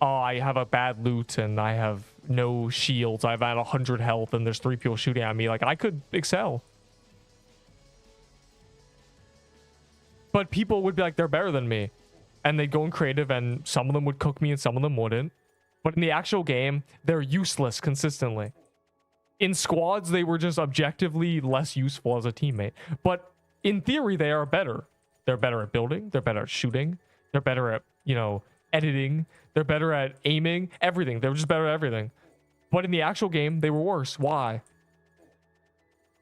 oh, I have a bad loot and I have no shields, I've had 100 health and there's 3 people shooting at me, like, I could excel. But people would be like, they're better than me. And they'd go in creative and some of them would cook me and some of them wouldn't. But in the actual game, they're useless consistently. In squads, they were just objectively less useful as a teammate. But in theory, they are better. They're better at building. They're better at shooting. They're better at, you know, editing. They're better at aiming. Everything. They're just better at everything. But in the actual game, they were worse. Why?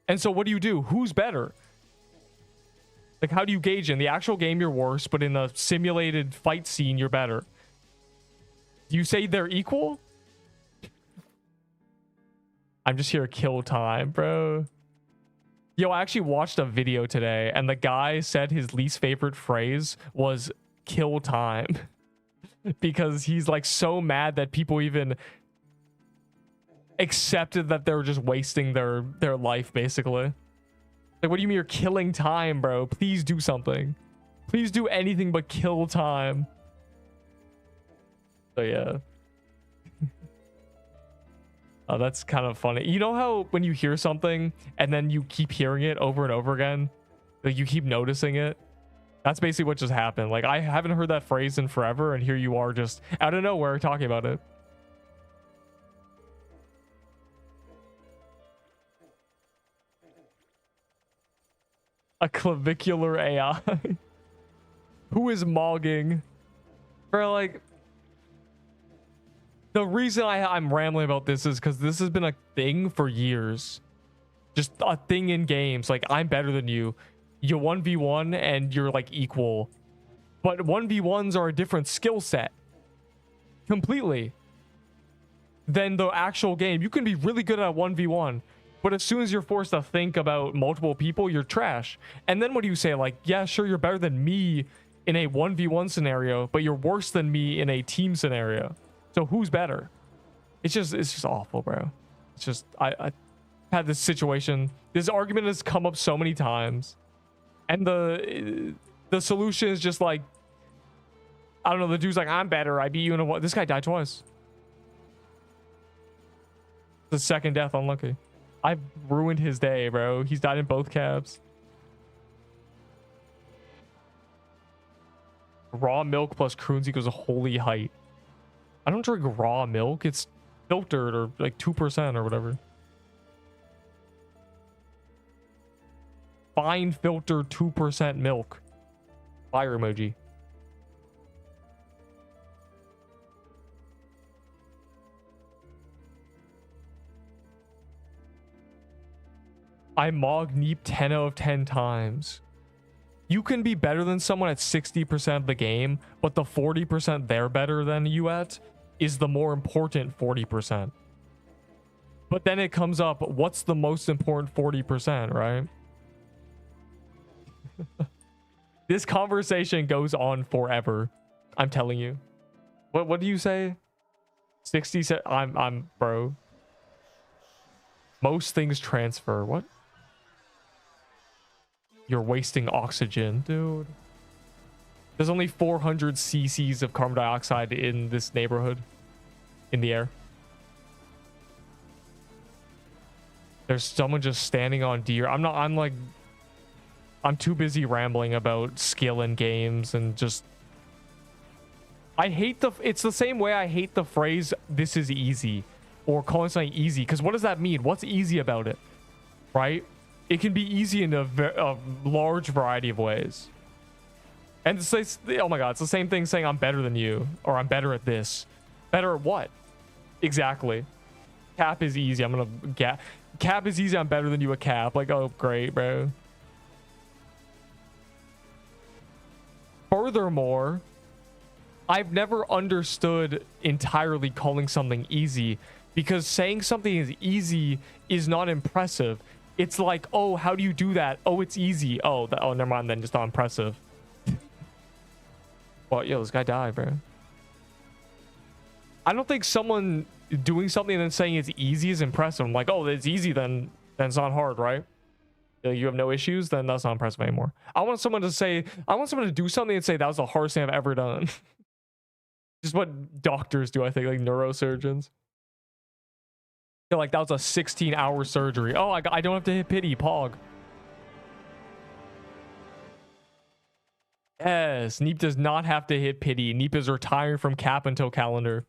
And so what do? Who's better? Like, how do you gauge? In the actual game, you're worse, but in the simulated fight scene, you're better. Do you say they're equal? I'm just here to kill time, bro. Yo, I actually watched a video today, and the guy said his least favorite phrase was kill time. Because he's, like, so mad that people even accepted that they're just wasting their life, basically. Like, what do you mean you're killing time, bro? Please do something. Please do anything but kill time. So, yeah. Oh, that's kind of funny. You know how when you hear something and then you keep hearing it over and over again? Like, you keep noticing it? That's basically what just happened. Like, I haven't heard that phrase in forever, and here you are just out of nowhere talking about it. A clavicular AI. Who is mogging? Bro, like, the reason I'm rambling about this is because this has been a thing for years. Just a thing in games. Like, I'm better than you. You 1v1 and you're, like, equal. But 1v1s are a different skill set. Completely. Than the actual game. You can be really good at 1v1. But as soon as you're forced to think about multiple people, you're trash. And then what do you say? Like, yeah, sure, you're better than me in a 1v1 scenario, but you're worse than me in a team scenario. So who's better? It's just awful, bro. It's just, I had this situation. This argument has come up so many times. And the solution is just like, I don't know, the dude's like, I'm better. I beat you in a one. This guy died twice. The second death, unlucky. I've ruined his day, bro. He's died in both cabs. Raw milk plus croons equals a holy height. I don't drink raw milk. It's filtered or like 2% or whatever. Fine filter 2% milk. Fire emoji. I mog Neep 10 out of 10 times. You can be better than someone at 60% of the game, but the 40% they're better than you at is the more important 40%. But then it comes up, what's the most important 40%, right? This conversation goes on forever. I'm telling you. What do you say? 60? I'm bro. Most things transfer. What? You're wasting oxygen, dude. There's only 400 cc's of carbon dioxide in this neighborhood. In the air. There's someone just standing on deer. I'm too busy rambling about skill in games and just... I hate it's the same way I hate the phrase, this is easy. Or calling something easy. Because what does that mean? What's easy about it? Right? It can be easy in a large variety of ways. And it's like, oh my god, it's the same thing saying I'm better than you. Or I'm better at this. Better at what? Exactly. Cap is easy. I'm gonna... Cap is easy. I'm better than you at cap. Like, oh, great, bro. Furthermore, I've never understood entirely calling something easy, because saying something is easy is not impressive. It's like, oh, how do you do that? Oh, it's easy. Oh, oh, never mind then. Just not impressive. Well, yo, this guy died, bro. I don't think someone doing something and then saying it's easy is impressive. I'm like, oh, it's easy, then it's not hard, right? You have no issues, then that's not impressive anymore. I want someone to do something and say that was the hardest thing I've ever done. Just what doctors do, I think, like neurosurgeons. Feel like that was a 16-hour surgery. Oh, I don't have to hit pity, Pog. Yes, Neep does not have to hit pity. Neep is retiring from cap until calendar.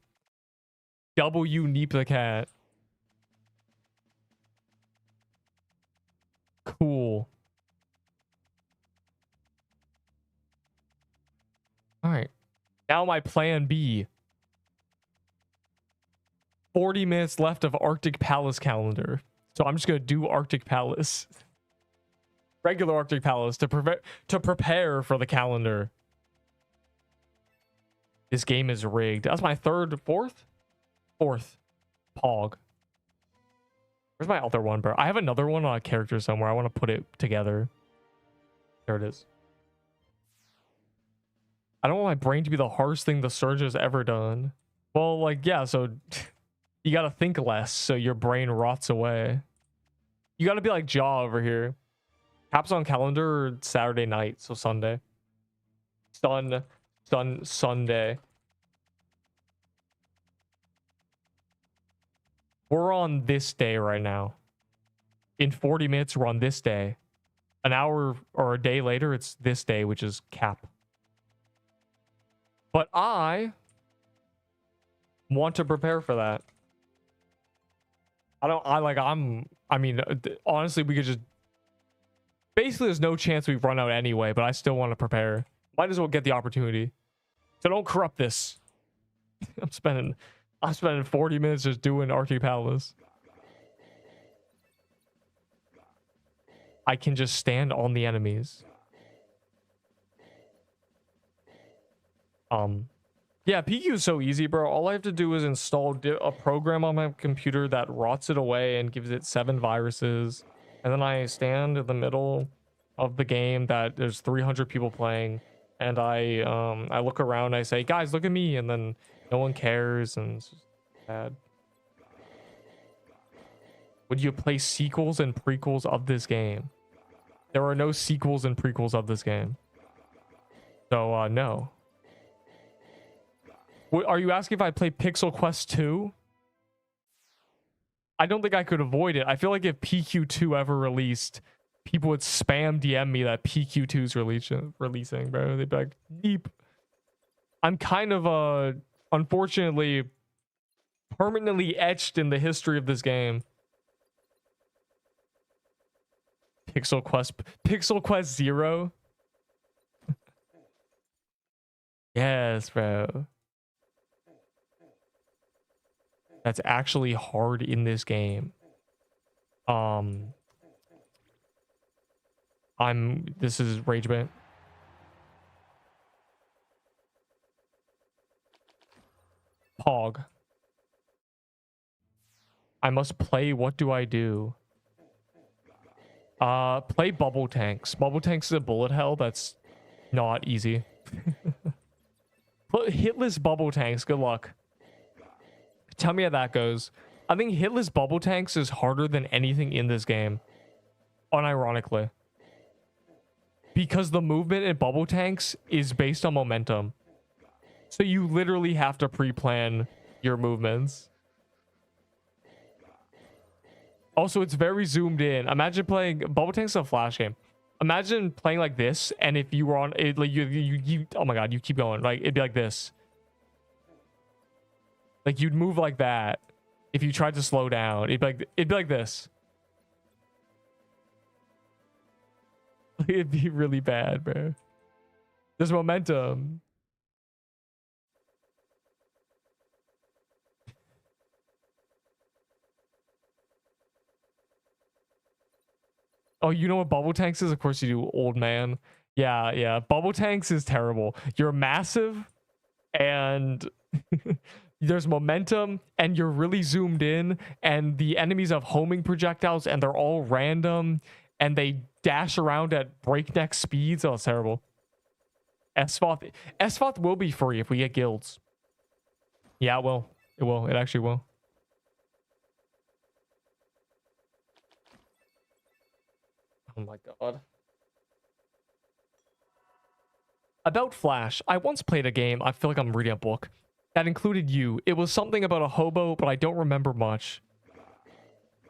W Neep the cat. Cool. All right. Now my plan B. 40 minutes left of Arctic Palace calendar. So I'm just going to do Arctic Palace. Regular Arctic Palace to prepare for the calendar. This game is rigged. That's my fourth Pog. Where's my other one, bro? I have another one on a character somewhere. I want to put it together. There it is. I don't want my brain to be the hardest thing the surgeon has ever done. Well, like, yeah, so you got to think less so your brain rots away. You got to be like Jaw over here. Caps on calendar Saturday night, so Sunday. Sunday. We're on this day right now. In 40 minutes, we're on this day. An hour or a day later, it's this day, which is cap. But I want to prepare for that. I mean, honestly, we could just... Basically, there's no chance we run out anyway, but I still want to prepare. Might as well get the opportunity. So don't corrupt this. I'm spending 40 minutes just doing Arctic Palace. I can just stand on the enemies. Yeah, PQ is so easy, bro. All I have to do is install a program on my computer that rots it away and gives it 7 viruses. And then I stand in the middle of the game that there's 300 people playing. And I look around and I say, guys, look at me. And then no one cares. And it's just bad. Would you play sequels and prequels of this game? There are no sequels and prequels of this game. So, no. Are you asking if I play Pixel Quest 2? I don't think I could avoid it. I feel like if PQ2 ever released, people would spam DM me that PQ2's releasing, bro. They'd be like, deep. I'm kind of, unfortunately, permanently etched in the history of this game. Pixel Quest 0? Yes, bro. That's actually hard in this game. This is Rage Bait. Pog. I must play. What do I do? Play Bubble Tanks. Bubble Tanks is a bullet hell that's not easy. Put hitless Bubble Tanks. Good luck. Tell me how that goes. I think hitless Bubble Tanks is harder than anything in this game. Unironically. Because the movement in Bubble Tanks is based on momentum. So you literally have to pre-plan your movements. Also, it's very zoomed in. Imagine playing... Bubble Tanks is a flash game. Imagine playing like this, and if you were on... It, like you oh my god, you keep going. Like, it'd be like this. Like, you'd move like that. If you tried to slow down, it'd be like this. It'd be really bad, bro. There's momentum. Oh, you know what Bubble Tanks is? Of course you do, old man. Yeah. Bubble Tanks is terrible. You're massive, and there's momentum and you're really zoomed in, and the enemies have homing projectiles and they're all random and they dash around at breakneck speeds. Oh, it's terrible. SFOF will be free if we get guilds. Yeah, it will. It will. It actually will. Oh my god. About Flash, I once played a game, I feel like I'm reading a book, that included you. It was something about a hobo, but I don't remember much.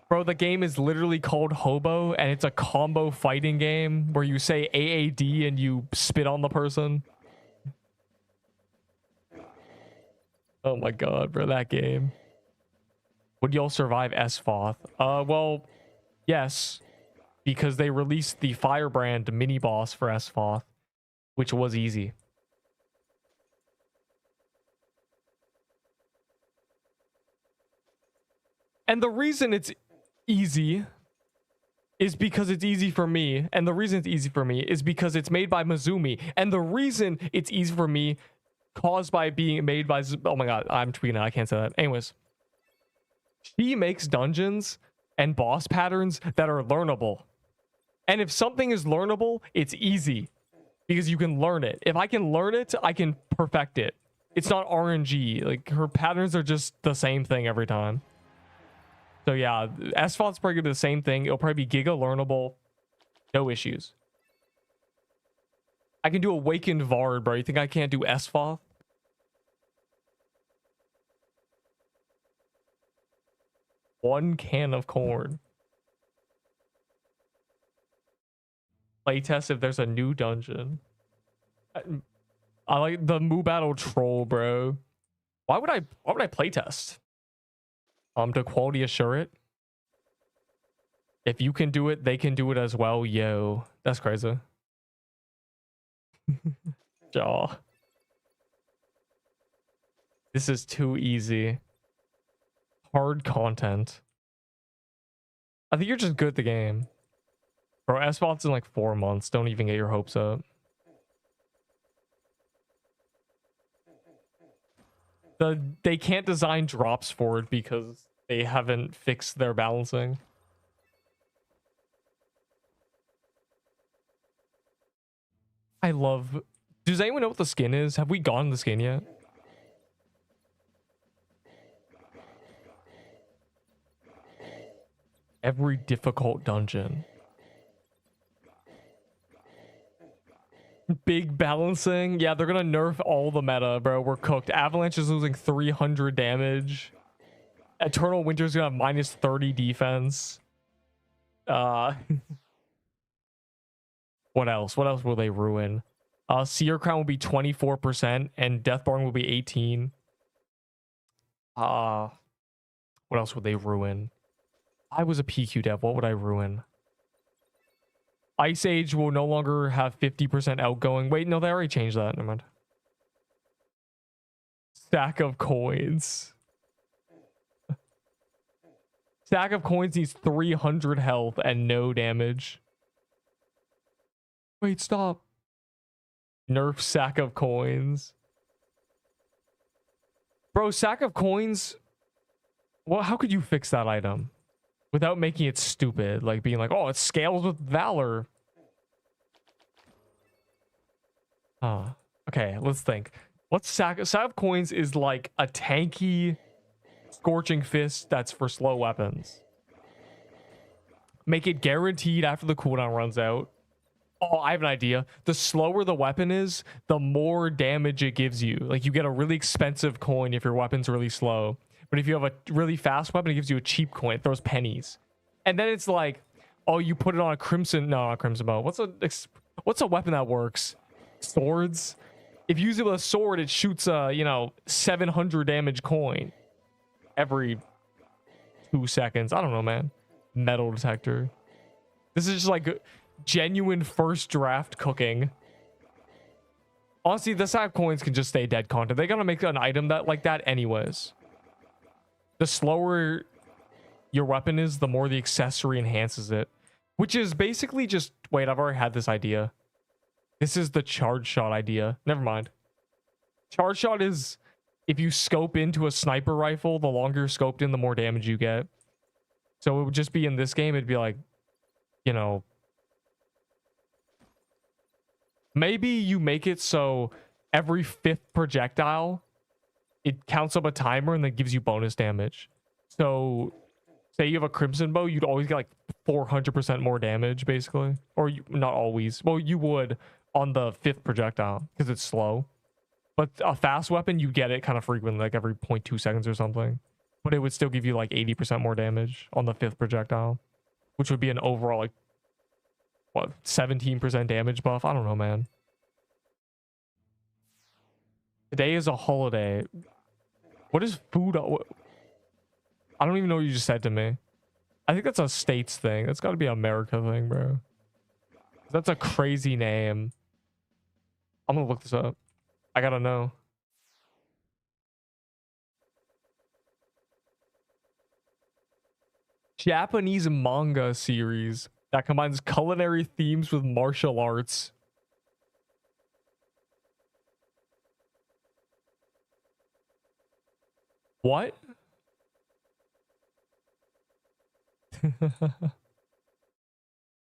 Bro, the game is literally called Hobo, and it's a combo fighting game where you say AAD and you spit on the person. Oh my god, bro, that game. Would y'all survive SFOF? Well, yes, because they released the Firebrand mini boss for SFOF, which was easy. And the reason it's easy is because it's easy for me. And the reason it's easy for me is because it's made by Mizumi. And the reason it's easy for me, caused by being made by... Oh my god, I'm tweeting. I can't say that. Anyways. She makes dungeons and boss patterns that are learnable. And if something is learnable, it's easy. Because you can learn it. If I can learn it, I can perfect it. It's not RNG. Like, her patterns are just the same thing every time. So yeah, SFOF's probably gonna be the same thing. It'll probably be Giga learnable. No issues. I can do Awakened Vard, bro. You think I can't do SFOF? One can of corn. Playtest if there's a new dungeon. I like the Moo Battle Troll, bro. Why would I playtest? To quality assure it. If you can do it, they can do it as well. Yo, that's crazy. Jaw. This is too easy. Hard content. I think you're just good at the game. Bro, SFOF's in like 4 months. Don't even get your hopes up. They can't design drops for it because they haven't fixed their balancing. I love... Does anyone know what the skin is? Have we gotten the skin yet? Every difficult dungeon. Big balancing. Yeah, they're gonna nerf all the meta, bro. We're cooked. Avalanche is losing 300 damage. Eternal Winter's gonna have minus 30 defense. What else? What else will they ruin? Seer Crown will be 24% and Deathborn will be 18. What else would they ruin? I was a PQ dev. What would I ruin? Ice Age will no longer have 50% outgoing. Wait, no, they already changed that. Never mind. Stack of coins. Stack of coins needs 300 health and no damage. Wait, stop. Nerf sack of coins. Bro, sack of coins. Well, how could you fix that item without making it stupid? Like being like, oh, it scales with Valor. Okay, let's think. What's sack of coins is like a tanky Scorching Fist that's for slow weapons. Make it guaranteed after the cooldown runs out. Oh, I have an idea. The slower the weapon is, the more damage it gives you. Like, you get a really expensive coin if your weapon's really slow. But if you have a really fast weapon, it gives you a cheap coin. It throws pennies. And then it's like, oh, you put it on a crimson... No, not crimson bow. What's a weapon that works? Swords? If you use it with a sword, it shoots a, 700 damage coin. Every 2 seconds. I don't know, man. Metal detector. This is just like genuine first draft cooking. Honestly, the sack coins can just stay dead content. They gotta make an item that like that anyways. The slower your weapon is, the more the accessory enhances it. Which is basically just... Wait, I've already had this idea. This is the charge shot idea. Never mind. Charge shot is if you scope into a sniper rifle, the longer you're scoped in, the more damage you get. So it would just be in this game, it'd be like, you know, maybe you make it so every 5th projectile, it counts up a timer and then gives you bonus damage. So say you have a crimson bow, you'd always get like 400% more damage, basically. Or not always. Well, you would on the 5th projectile because it's slow. But a fast weapon, you get it kind of frequently, like every 0.2 seconds or something. But it would still give you like 80% more damage on the 5th projectile, which would be an overall like, what, 17% damage buff? I don't know, man. Today is a holiday. What is food? I don't even know what you just said to me. I think that's a states thing. That's got to be an America thing, bro. That's a crazy name. I'm gonna look this up. I gotta know. Japanese manga series that combines culinary themes with martial arts. What?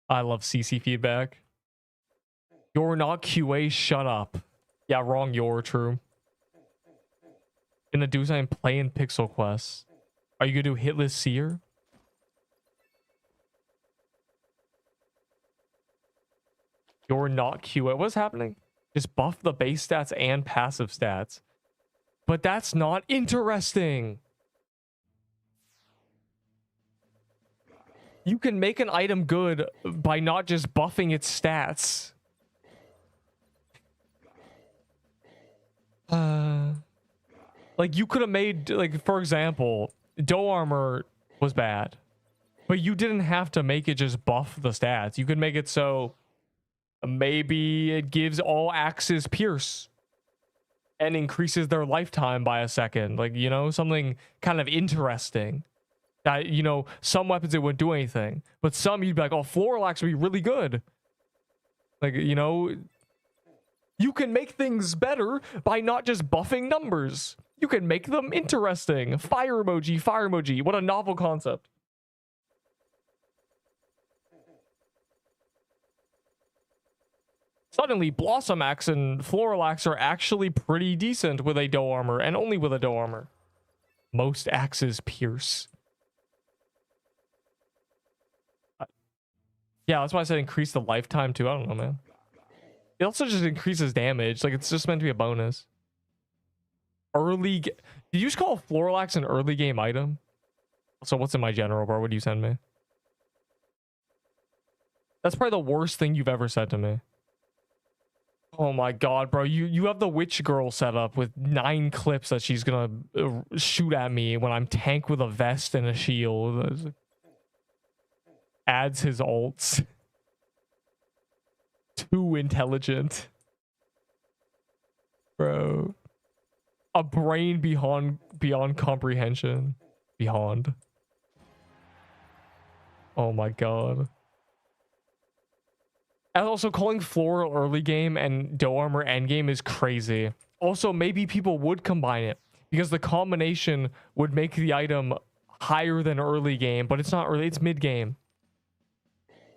I love CC feedback. You're not QA, shut up. Yeah, wrong, you're true. Gonna do something playing Pixel Quest. Are you gonna do Hitless Seer? You're not QA. What's happening? Just buff the base stats and passive stats. But that's not interesting. You can make an item good by not just buffing its stats. Like you could have made, like, for example, Doe Armor was bad, but you didn't have to make it just buff the stats. You could make it so maybe it gives all axes pierce and increases their lifetime by a second. Like, you know, something kind of interesting. That, you know, some weapons it wouldn't do anything, but some you'd be like, oh, Floral Axe would be really good. Like, you know, you can make things better by not just buffing numbers. You can make them interesting. Fire emoji, fire emoji. What a novel concept. Suddenly, Blossom Axe and Floral Axe are actually pretty decent with a Doe Armor, and only with a Doe Armor. Most axes pierce. Yeah, that's why I said increase the lifetime too. I don't know, man. It also just increases damage. Like, it's just meant to be a bonus. Did you just call Floral Axe an early game item? So what's in my general, bro? What do you send me? That's probably the worst thing you've ever said to me. Oh my god, bro. You have the witch girl set up with 9 clips that she's gonna shoot at me when I'm tank with a vest and a shield. Adds his ults. Too intelligent. Bro. A brain beyond comprehension. Beyond. Oh my god. And also, calling Floral early game and Doe Armor end game is crazy. Also, maybe people would combine it because the combination would make the item higher than early game, but it's not early, it's mid game.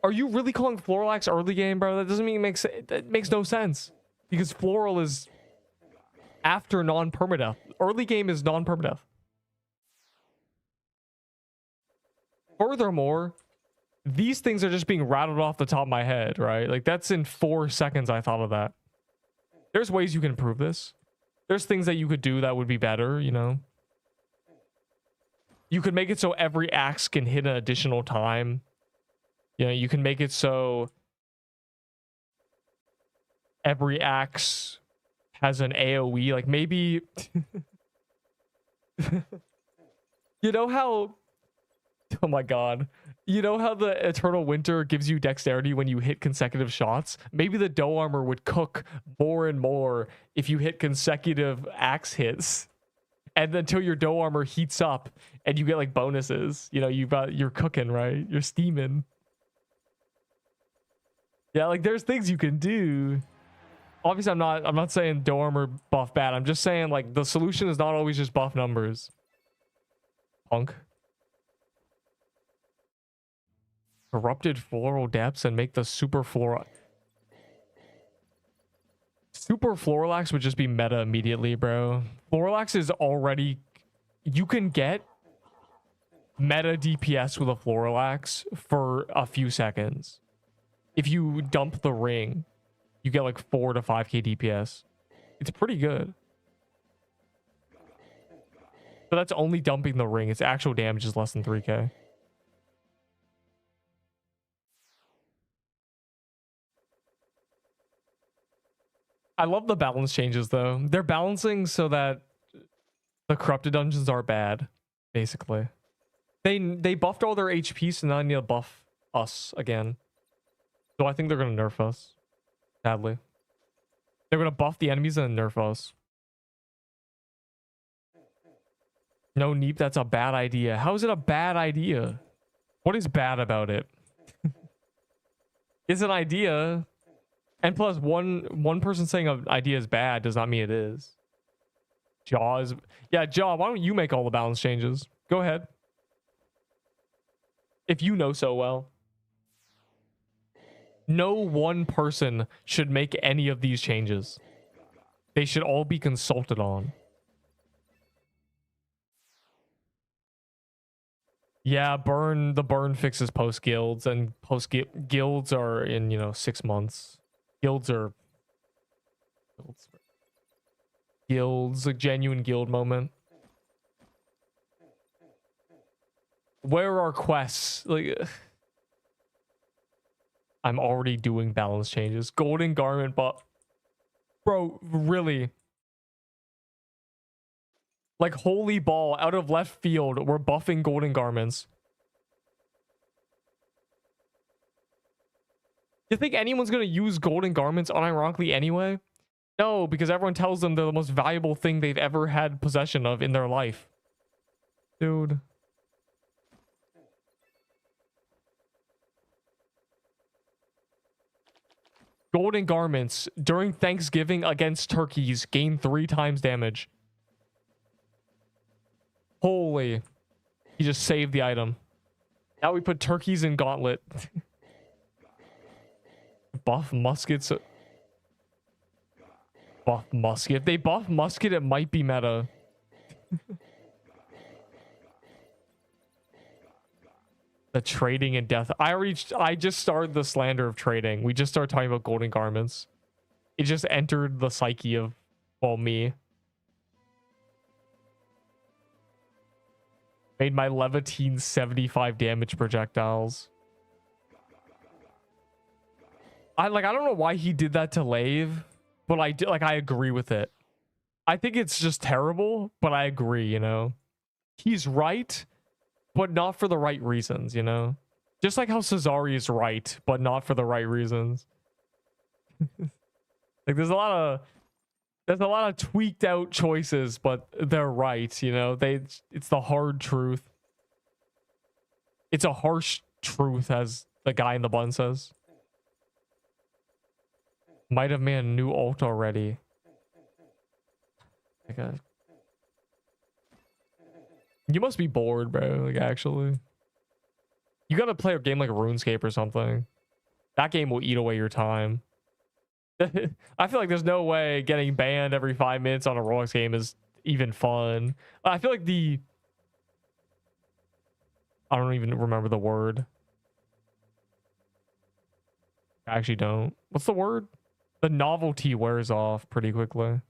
Are you really calling Floral Axe early game, bro? That doesn't mean that makes no sense. Because Floral is after non-permadeath. Early game is non-permadeath. Furthermore, these things are just being rattled off the top of my head, right? Like, that's in 4 seconds I thought of that. There's ways you can improve this. There's things that you could do that would be better, you know? You could make it so every axe can hit an additional time. You know, you can make it so every axe has an AoE. Like, maybe... You know how... Oh my god. You know how the Eternal Winter gives you dexterity when you hit consecutive shots? Maybe the Doe Armor would cook more and more if you hit consecutive axe hits. And until your Doe Armor heats up and you get like bonuses. You know, you're cooking, right? You're steaming. Yeah, like there's things you can do. Obviously, I'm not saying dorm or buff bad. I'm just saying like the solution is not always just buff numbers. Punk. Corrupted floral depths and make the super floral. Super Floralax would just be meta immediately, bro. Floralax is already... You can get meta DPS with a Floralax for a few seconds. If you dump the ring, you get like 4 to 5k DPS. It's pretty good. But that's only dumping the ring. Its actual damage is less than 3k. I love the balance changes though. They're balancing so that the corrupted dungeons are bad, basically. They buffed all their HP, so now they need to buff us again. So I think they're gonna nerf us. Sadly. They're gonna buff the enemies and nerf us. No Neep, that's a bad idea. How is it a bad idea? What is bad about it? It's an idea. And plus, one person saying an idea is bad does not mean it is. Jaw is... Yeah, Jaw, why don't you make all the balance changes? Go ahead. If you know so well. No one person should make any of these changes. They should all be consulted on. Yeah, the burn fixes post guilds, and post guilds are in, you know, 6 months. Guilds, a genuine guild moment. Where are quests? Like, I'm already doing balance changes. Golden garment, but bro, really? Like, holy ball, out of left field, we're buffing golden garments. You think anyone's gonna use golden garments unironically anyway? No, because everyone tells them they're the most valuable thing they've ever had possession of in their life. Dude. Golden garments during Thanksgiving against turkeys gain 3 times damage. Holy. He just saved the item. Now we put turkeys in gauntlet. Buff muskets. Buff musket. If they buff musket, it might be meta. The trading and death. I just started the slander of trading. We just started talking about golden garments. It just entered the psyche of, well, me. Made my Levitine 75 damage projectiles. I don't know why he did that to Lave, but I agree with it. I think it's just terrible, but I agree, you know. He's right, but not for the right reasons, you know. Just like how Cesari is right, but not for the right reasons. Like there's a lot of tweaked out choices, but they're right, you know. It's the hard truth. It's a harsh truth, as the guy in the bun says. Might have made a new ult already. Okay. You must be bored, bro. Like, actually. You gotta play a game like RuneScape or something. That game will eat away your time. I feel like there's no way getting banned every 5 minutes on a Roblox game is even fun. I feel like I don't even remember the word. I actually don't. What's the word? The novelty wears off pretty quickly.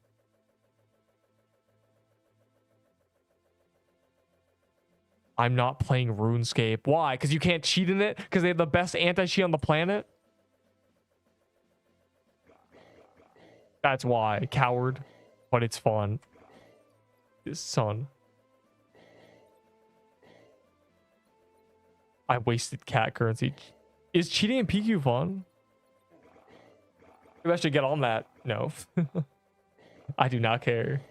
I'm not playing RuneScape. Why? Because you can't cheat in it? Because they have the best anti-cheat on the planet? That's why. Coward. But it's fun. Son. I wasted cat currency. Is cheating in PQ fun? Maybe I should get on that. No. I do not care.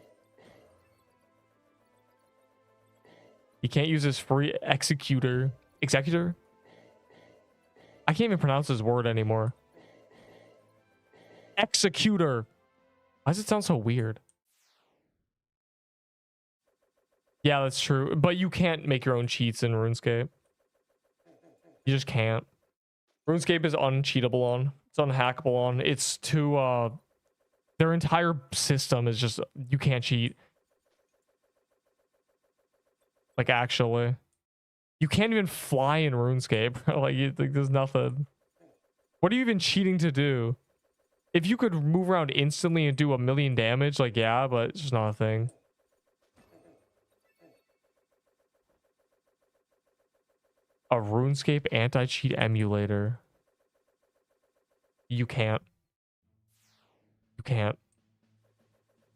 You can't use his free executor. Executor? I can't even pronounce his word anymore. Executor. Why does it sound so weird? Yeah, that's true. But you can't make your own cheats in RuneScape. You just can't. RuneScape is uncheatable on. It's unhackable on. It's too their entire system is just you can't cheat. Like actually. You can't even fly in RuneScape. Like there's nothing. What are you even cheating to do? If you could move around instantly and do 1,000,000 damage, like yeah, but it's just not a thing. A RuneScape anti-cheat emulator. You can't. You can't.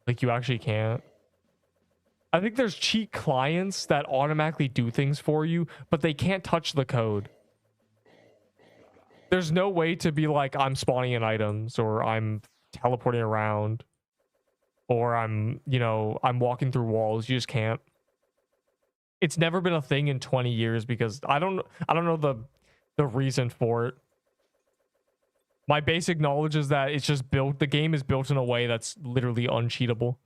Like you actually can't. I think there's cheat clients that automatically do things for you, but they can't touch the code. There's no way to be like, I'm spawning in items, or I'm teleporting around, or I'm, you know, I'm walking through walls. You just can't. It's never been a thing in 20 years because I don't know the reason for it. My basic knowledge is that it's just built, the game is built in a way that's literally uncheatable.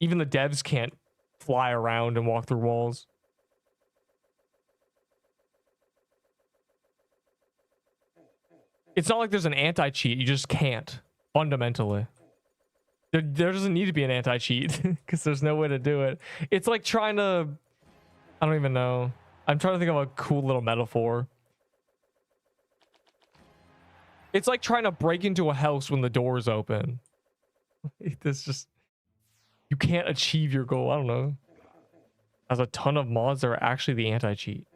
Even the devs can't fly around and walk through walls. It's not like there's an anti-cheat. You just can't, fundamentally. There doesn't need to be an anti-cheat because there's no way to do it. It's like trying to... I don't even know. I'm trying to think of a cool little metaphor. It's like trying to break into a house when the door is open. It's just... You can't achieve your goal. I don't know. There's a ton of mods that are actually the anti-cheat.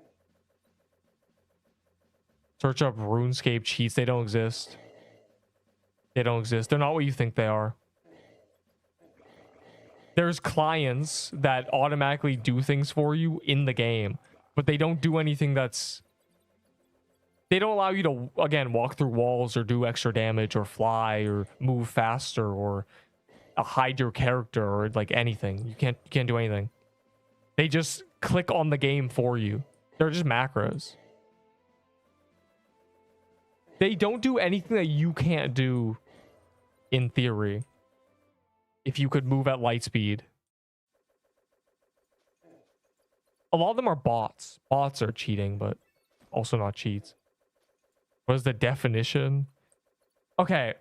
Search up RuneScape cheats. They don't exist. They don't exist. They're not what you think they are. There's clients that automatically do things for you in the game, but they don't do anything that's... They don't allow you to, again, walk through walls or do extra damage or fly or move faster or hide your character or like anything. You can't do anything. They just click on the game for you. They're just macros. They don't do anything that you can't do in theory. If you could move at light speed. A lot of them are bots. Bots are cheating, but also not cheats. What is the definition? Okay.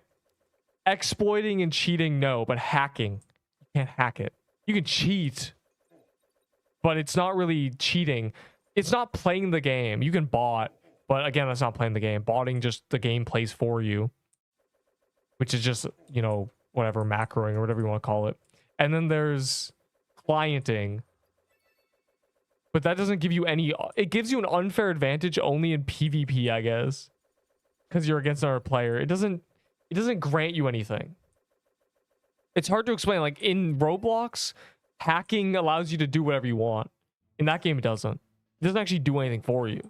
Exploiting and cheating, no, but hacking. You can't hack it. You can cheat, but it's not really cheating. It's not playing the game. You can bot, but again, that's not playing the game. Botting just the game plays for you, which is just, you know, whatever, macroing or whatever you want to call it. And then there's clienting, but that doesn't give you any... It gives you an unfair advantage only in PvP, I guess, because you're against another player. It doesn't grant you anything. It's hard to explain. Like in Roblox, hacking allows you to do whatever you want. In that game, it doesn't. It doesn't actually do anything for you.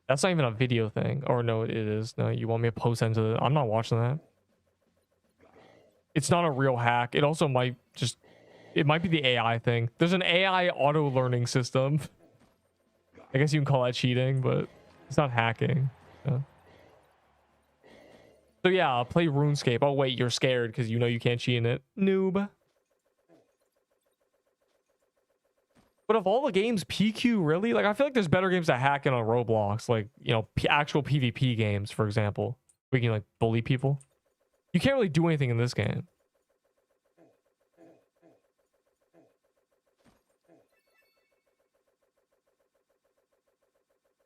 That's not even a video thing. Or no, it is. No, you want me to post into the... I'm not watching that. It's not a real hack. It also might just... It might be the AI thing. There's an AI auto-learning system. I guess you can call that cheating, but it's not hacking. Yeah. So yeah, play RuneScape. Oh wait, you're scared because you know you can't cheat in it. Noob. But of all the games, PQ, really? Like, I feel like there's better games to hack in on Roblox. Like, you know, actual PvP games, for example. We can, like, bully people. You can't really do anything in this game.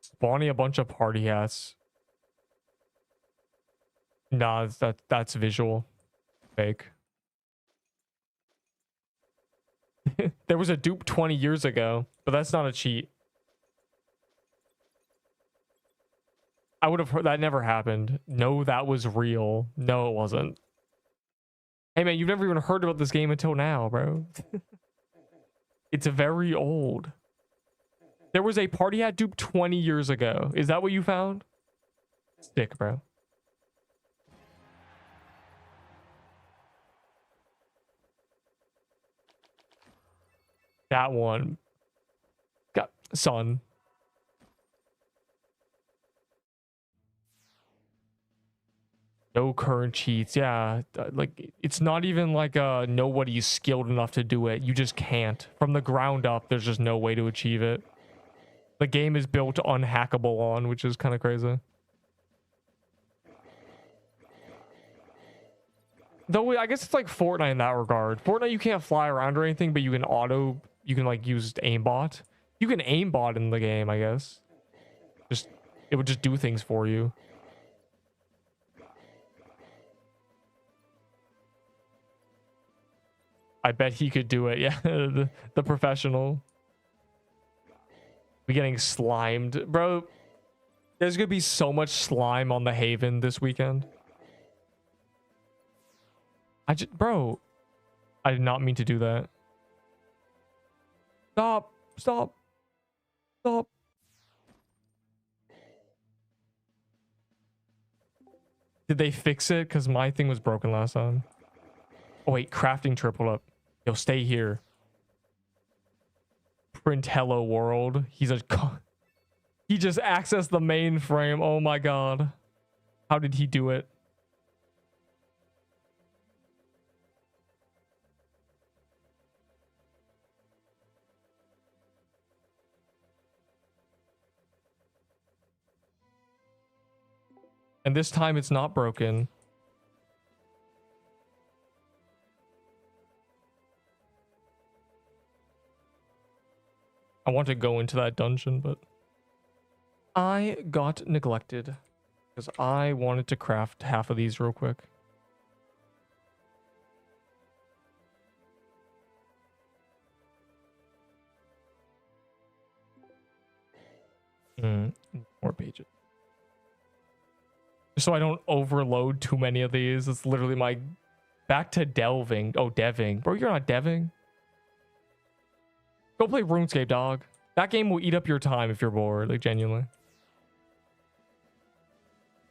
Spawning a bunch of party hats. Nah, that's visual. Fake. There was a dupe 20 years ago, but that's not a cheat. I would have heard that never happened. No, that was real. No, it wasn't. Hey man, you've never even heard about this game until now, bro. It's very old. There was a party hat dupe 20 years ago. Is that what you found? Sick, bro. That one. Got son. No current cheats. Yeah, like it's not even like nobody's skilled enough to do it. You just can't. From the ground up, there's just no way to achieve it. The game is built unhackable on, which is kind of crazy. Though I guess it's like Fortnite in that regard. Fortnite, you can't fly around or anything, but you can like use aimbot. You can aimbot in the game, I guess. It would just do things for you. I bet he could do it. Yeah, the professional. We getting slimed, bro. There's gonna be so much slime on the Haven this weekend. Bro, I did not mean to do that. Stop, stop, stop. Did they fix it? Because my thing was broken last time. Oh wait, crafting triple up. Yo, stay here. Print hello world. He just accessed the mainframe. Oh my god. How did he do it? And this time it's not broken. I want to go into that dungeon, but I got neglected because I wanted to craft half of these real quick. More pages. So I don't overload too many of these. It's literally my back to delving. Oh, deving. Bro, you're not deving. Go play RuneScape, dog. That game will eat up your time if you're bored, like genuinely.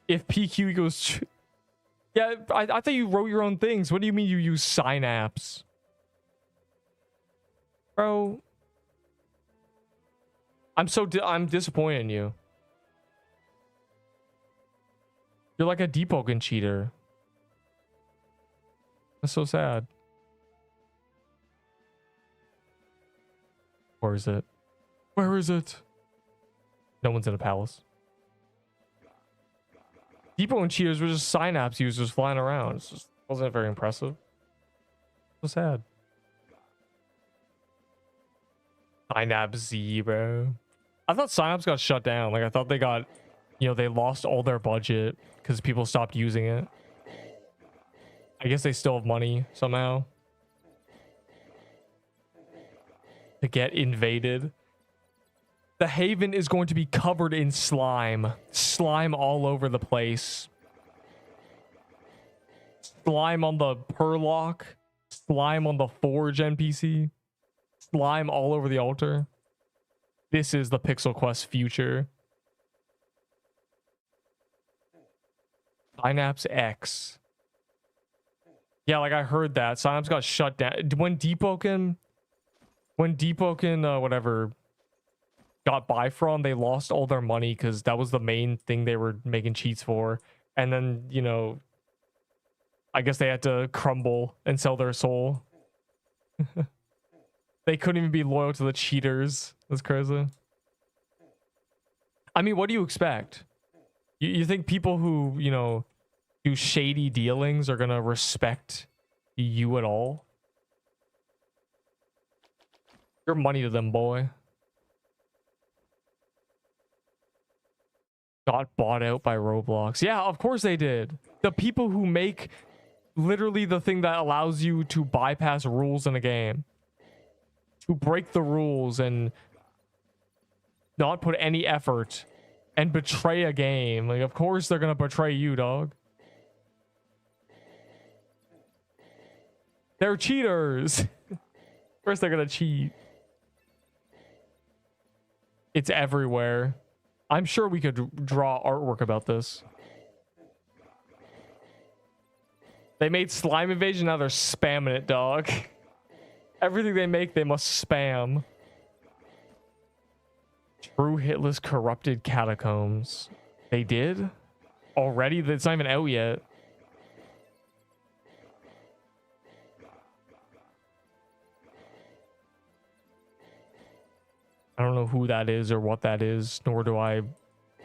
If PQ equals... Yeah, I thought you wrote your own things. What do you mean you use Synapse? Bro. I'm disappointed in you. You're like a Deepwoken cheater. That's so sad. Where is it? Where is it? No one's in a palace. Deepwoken cheaters were just Synapse users flying around. It just wasn't very impressive. So sad. Synapse Z, bro. I thought Synapse got shut down. Like, I thought they got... You know, they lost all their budget because people stopped using it. I guess they still have money somehow. To get invaded. The Haven is going to be covered in slime. Slime all over the place. Slime on the Perlock. Slime on the Forge NPC. Slime all over the altar. This is the Pixel Quest future. Synapse X. Yeah, like I heard that. Synapse got shut down. When Deepwoken, whatever, got Bifron, they lost all their money because that was the main thing they were making cheats for. And then, you know, I guess they had to crumble and sell their soul. They couldn't even be loyal to the cheaters. That's crazy. I mean, what do you expect? You think people who, you know, do shady dealings are going to respect you at all? Your money to them, boy. Got bought out by Roblox. Yeah, of course they did. The people who make literally the thing that allows you to bypass rules in a game. To break the rules and not put any effort and betray a game. Like, of course they're gonna betray you, dog. They're cheaters. First they're gonna cheat. It's everywhere. I'm sure we could draw artwork about this. They made Slime Invasion, now they're spamming it, dog. Everything they make, they must spam. True Hitless Corrupted Catacombs. They did? Already? It's not even out yet. I don't know who that is or what that is, nor do I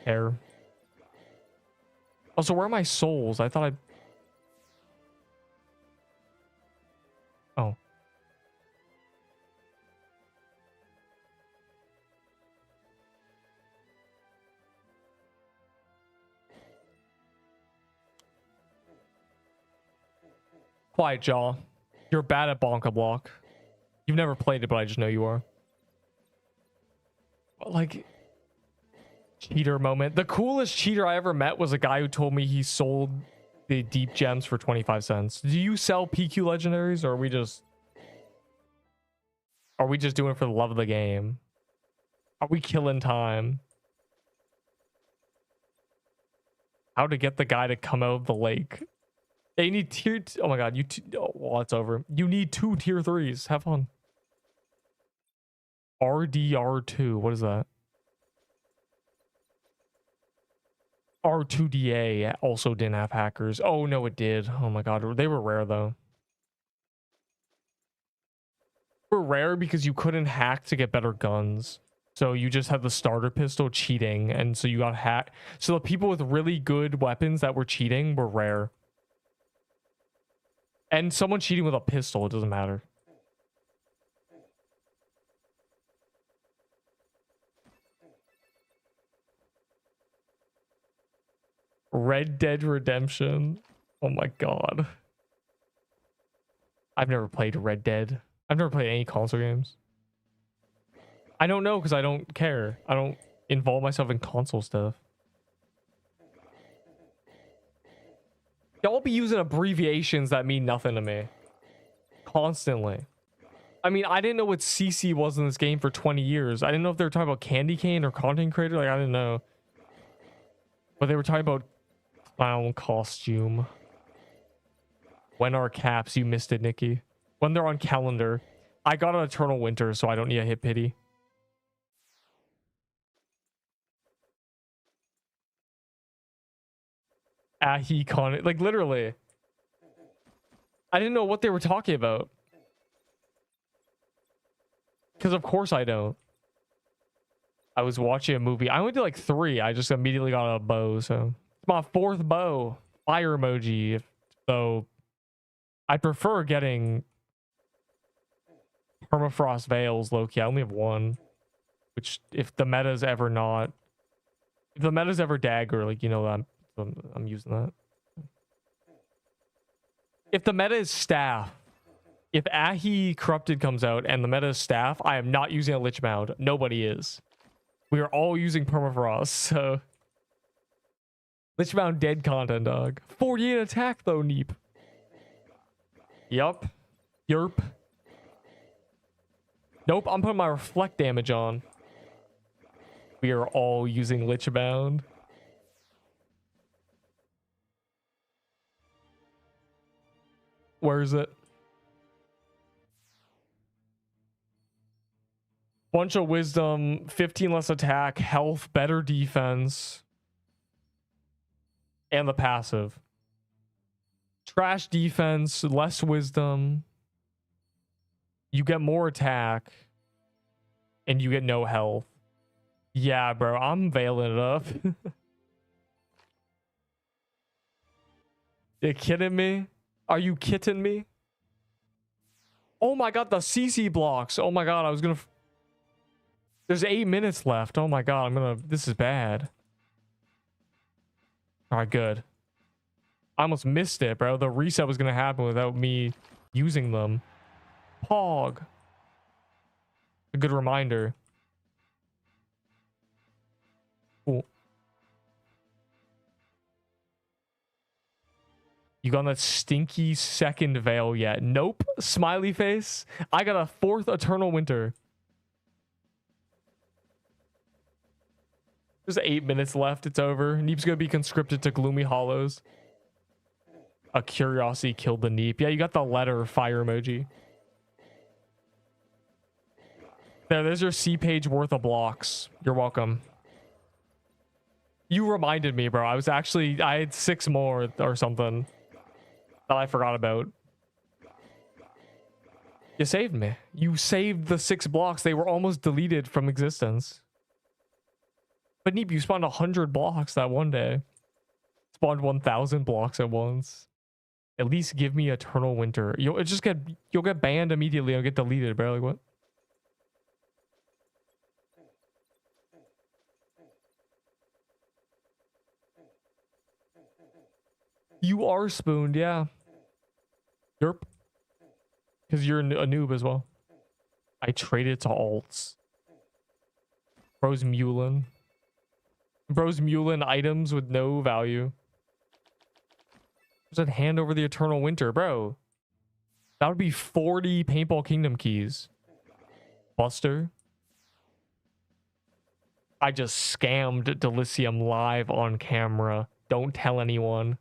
care. Also, where are my souls? I thought oh. Quiet Jaw. You're bad at Bonka Block. You've never played it, but I just know you are. Like, cheater moment. The coolest cheater I ever met was a guy who told me he sold the deep gems for 25 cents. Do you sell PQ legendaries, or are we just doing it for the love of the game? Are we killing time? How to get the guy to come out of the lake? Yeah, you need tier. Oh my god, oh, well, it's over. You need 2 tier 3s. Have fun. RDR2. What is that? R2DA also didn't have hackers. Oh no, it did. Oh my god, they were rare though. They were rare because you couldn't hack to get better guns. So you just had the starter pistol cheating, and so you got hacked. So the people with really good weapons that were cheating were rare. And someone cheating with a pistol, it doesn't matter. Red Dead Redemption. Oh my god. I've never played Red Dead. I've never played any console games. I don't know because I don't care. I don't involve myself in console stuff. Y'all be using abbreviations that mean nothing to me. Constantly. I mean, I didn't know what CC was in this game for 20 years. I didn't know if they were talking about candy cane or content creator. Like, I didn't know. But they were talking about clown costume. When are caps? You missed it, Nikki. When they're on calendar. I got an Eternal Winter, so I don't need a hit pity. Like, literally. I didn't know what they were talking about. Because of course I don't. I was watching a movie. I only did like 3. I just immediately got a bow, so. It's my 4th bow. Fire emoji. So, I prefer getting permafrost veils, low-key. I only have 1. Which, if the meta's ever not... If the meta's ever dagger, like, you know, I'm using that. If the meta is staff, if Ahi Corrupted comes out and the meta is staff, I am not using a Lich Mound. Nobody is. We are all using permafrost, so... Lich Mound dead content, dog. 48 attack, though, Neep. Yup. Yerp. Nope, I'm putting my reflect damage on. We are all using Lich Mound. Where is it? Bunch of wisdom, 15 less attack, health, better defense, and the passive. Trash defense, less wisdom. You get more attack, and you get no health. Yeah, bro, I'm veiling it up. You kidding me? Are you kidding me? Oh my god, the CC blocks. Oh my god, I was gonna... There's 8 minutes left. Oh my god, I'm gonna... This is bad. Alright, good. I almost missed it, bro. The reset was gonna happen without me using them. Pog. A good reminder. Cool. You got that stinky 2nd veil yet? Nope. Smiley face. I got a 4th Eternal Winter. There's 8 minutes left. It's over. Neep's gonna be conscripted to Gloomy Hollows. A curiosity killed the Neep. Yeah, you got the letter fire emoji. There's your C page worth of blocks. You're welcome. You reminded me, bro. I had 6 more or something that I forgot about. You saved me. You saved the 6 blocks. They were almost deleted from existence. But Neep, you spawned 100 blocks that one day. Spawned 1,000 blocks at once. At least give me Eternal Winter. You'll get banned immediately. You'll get deleted, bro. Like what? You are spooned, yeah. Derp. Because you're a noob as well. I traded to alts. Bro's Mulin. Bro's Mulin items with no value. Just hand over the Eternal Winter, bro. That would be 40 Paintball Kingdom keys. Buster. I just scammed Delicium live on camera. Don't tell anyone.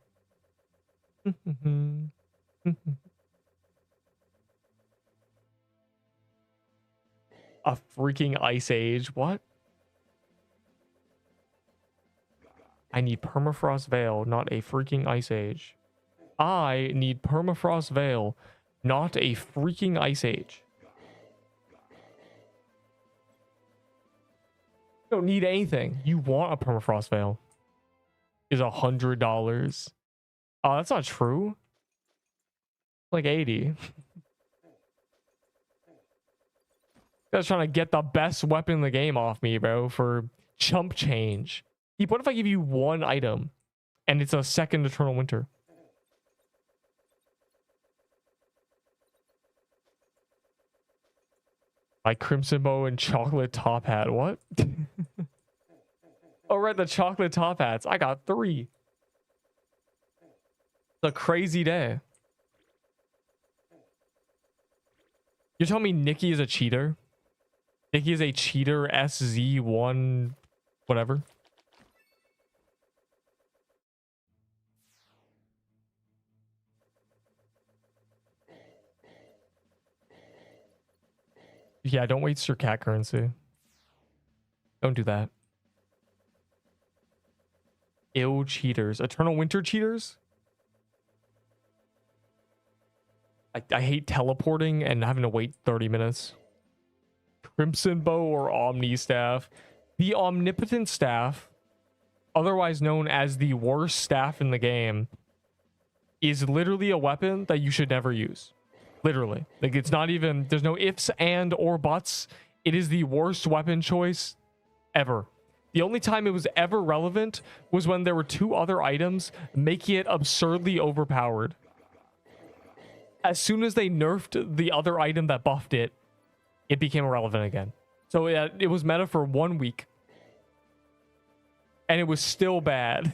A freaking Ice Age. What? I need Permafrost Veil, not a freaking Ice Age. I need Permafrost Veil, not a freaking Ice Age. You don't need anything. You want a Permafrost Veil. Is $100. Oh, that's not true. Like 80. That's trying to get the best weapon in the game off me, bro, for chump change. What if I give you one item and it's a second Eternal Winter? My Crimson Bow and chocolate top hat. What? Oh, right, the chocolate top hats. I got 3. It's a crazy day. You're telling me Nikki is a cheater? Nikki is a cheater, SZ1, whatever. Yeah, don't waste your cat currency. Don't do that. Ill cheaters. Eternal Winter cheaters? I hate teleporting and having to wait 30 minutes. Crimson Bow or Omni Staff. The Omnipotent Staff, otherwise known as the worst staff in the game, is literally a weapon that you should never use. Literally. Like, it's not even, there's no ifs and or buts. It is the worst weapon choice ever. The only time it was ever relevant was when there were 2 other items making it absurdly overpowered. As soon as they nerfed the other item that buffed it, it became irrelevant again. So it was meta for 1 week. And it was still bad.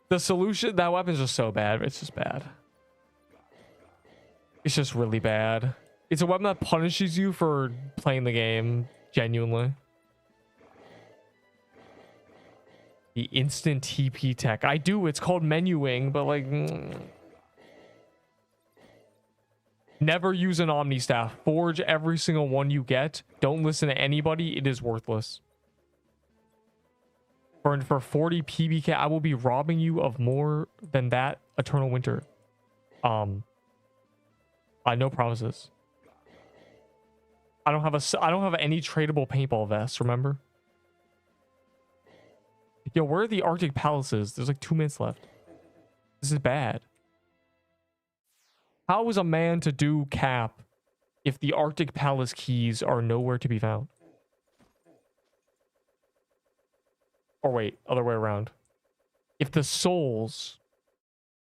The solution, that weapon's just so bad. It's just bad. It's just really bad. It's a weapon that punishes you for playing the game genuinely. The instant TP tech. I do. It's called menuing, but like... Never use an Omni Staff. Forge every single one you get. Don't listen to anybody. It is worthless. For 40 PBK, I will be robbing you of more than that Eternal Winter. No promises. I don't have any tradable paintball vests, remember? Yo, where are the Arctic Palaces? There's like 2 minutes left. This is bad. How is a man to do cap if the Arctic Palace keys are nowhere to be found? Or wait, other way around. If the souls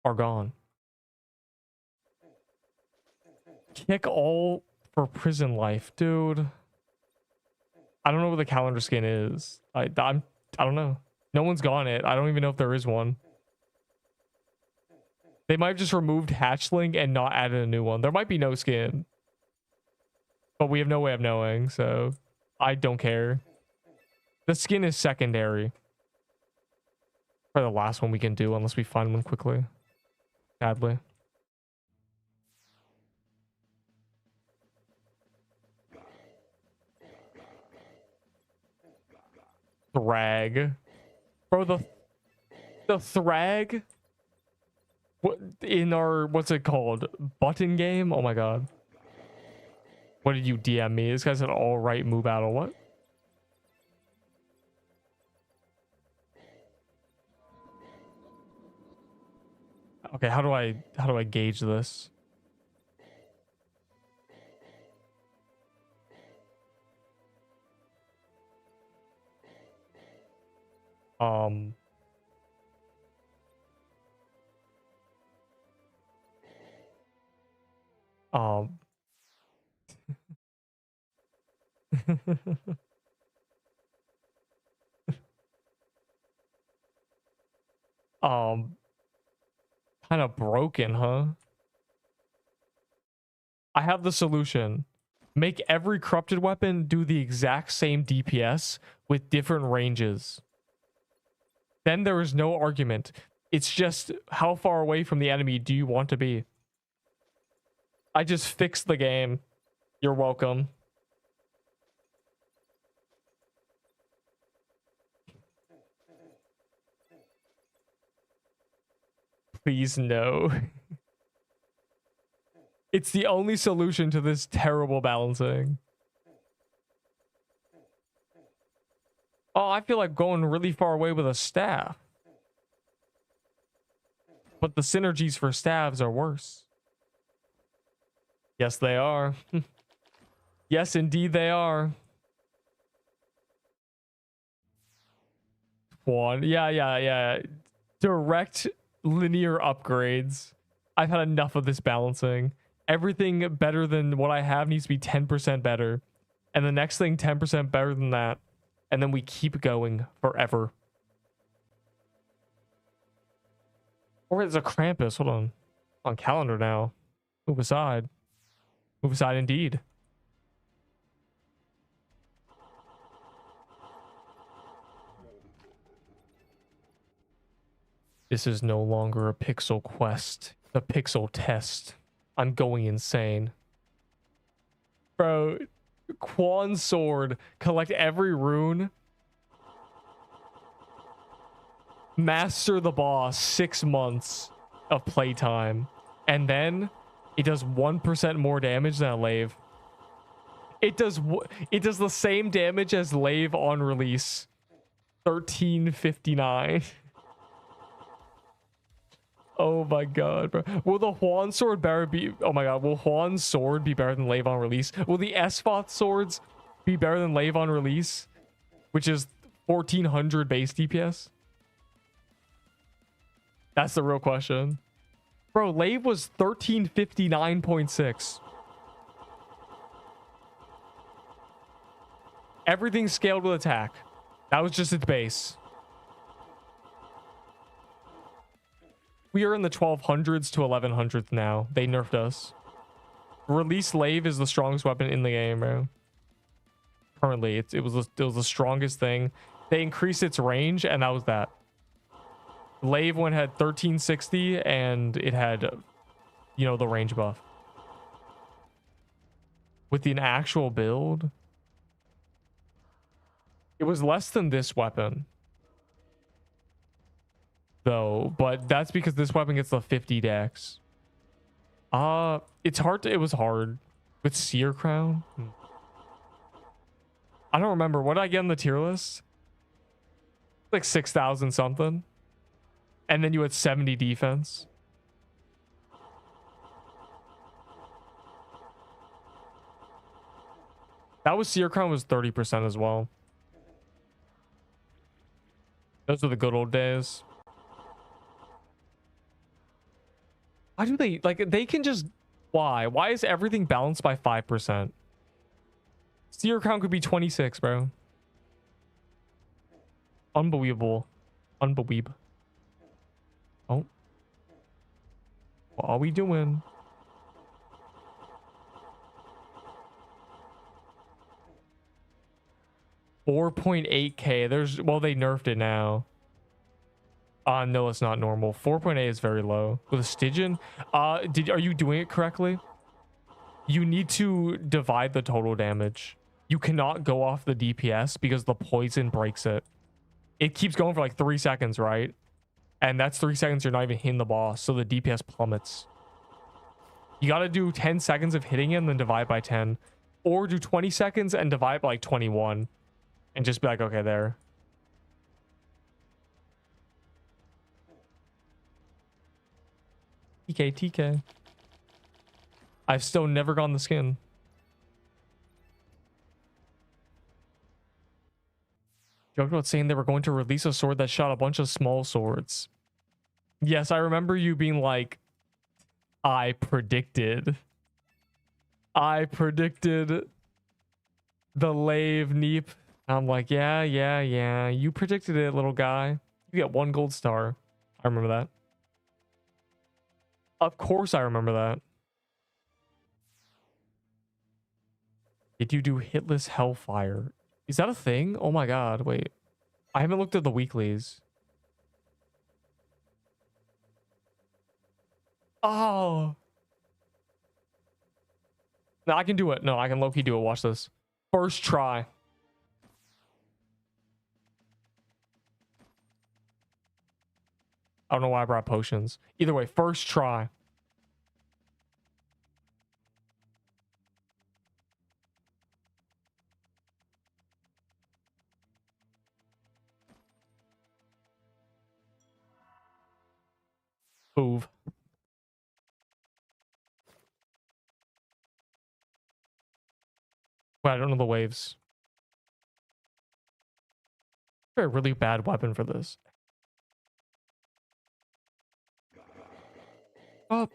are gone. Kick all for prison life, dude. I don't know what the calendar skin is. I don't know. No one's got it. I don't even know if there is one. They might have just removed Hatchling and not added a new one. There might be no skin. But we have no way of knowing, so I don't care. The skin is secondary. For the last one we can do, unless we find one quickly. Sadly. Thrag. Bro, the Thrag What in our, what's it called, button game? Oh my god. What did you DM me? This guy said all right, move out of what? Okay, how do I gauge this? Um um kind of broken, huh? I have the solution. Make every corrupted weapon do the exact same DPS with different ranges. Then there is no argument. It's just how far away from the enemy do you want to be? I just fixed the game. You're welcome. Please no. It's the only solution to this terrible balancing. Oh, I feel like going really far away with a staff. But the synergies for staves are worse. Yes, they are. Yes, indeed they are. One. Yeah. Direct linear upgrades. I've had enough of this balancing. Everything better than what I have needs to be 10% better. And the next thing 10% better than that. And then we keep going forever. Or it's a Krampus. Hold on. On calendar now. Move aside. Move aside indeed. This is no longer a pixel quest. The pixel test. I'm going insane. Bro, Quan Sword. Collect every rune. Master the boss. 6 months of playtime. And then it does 1% more damage than a Lave. It does the same damage as Lave on release. 1359. Oh my god, bro. Will the Huan sword better be... Oh my god, will Huan's sword be better than Lave on release? Will the Esfoth swords be better than Lave on release? Which is 1400 base DPS? That's the real question. Bro, Lave was 1359.6. Everything scaled with attack. That was just its base. We are in the 1200s to 1100s now. They nerfed us. Release Lave is the strongest weapon in the game, bro. Currently, it was the strongest thing. They increased its range, and that was that. Lave one had 1360, and it had, you know, the range buff. With an actual build, it was less than this weapon. Though, but that's because this weapon gets the 50 dex. It's hard to, it was hard with Seer Crown. I don't remember what did I get in the tier list, like 6,000 something, and then you had 70 defense. That was Seer Crown was 30% as well. Those were the good old days. Why do they, like, they can just, why? Why is everything balanced by 5%? Seer count could be 26, bro. Unbelievable. Unbelievable. Oh. What are we doing? $4.8K. There's, well, they nerfed it now. No, it's not normal. 4.8 is very low. With a Stygian, are you doing it correctly? You need to divide the total damage. You cannot go off the DPS because the poison breaks it. It keeps going for like 3 seconds, right? And that's 3 seconds you're not even hitting the boss, so the DPS plummets. You got to do 10 seconds of hitting it and then divide by 10. Or do 20 seconds and divide by like 21. And just be like, okay, there. TK. I've still never gotten the skin. Joked about saying they were going to release a sword that shot a bunch of small swords. Yes, I remember you being like, I predicted the lave Neep. I'm like, yeah. You predicted it, little guy. You get 1 gold star. I remember that. Of course I remember that. Did you do hitless hellfire? Is that a thing? Oh my god, wait. I haven't looked at the weeklies. Oh. No, I can do it. No, I can low-key do it. Watch this. First try. I don't know why I brought potions. Either way, first try. Move. Wait, I don't know the waves. A really bad weapon for this. Oh.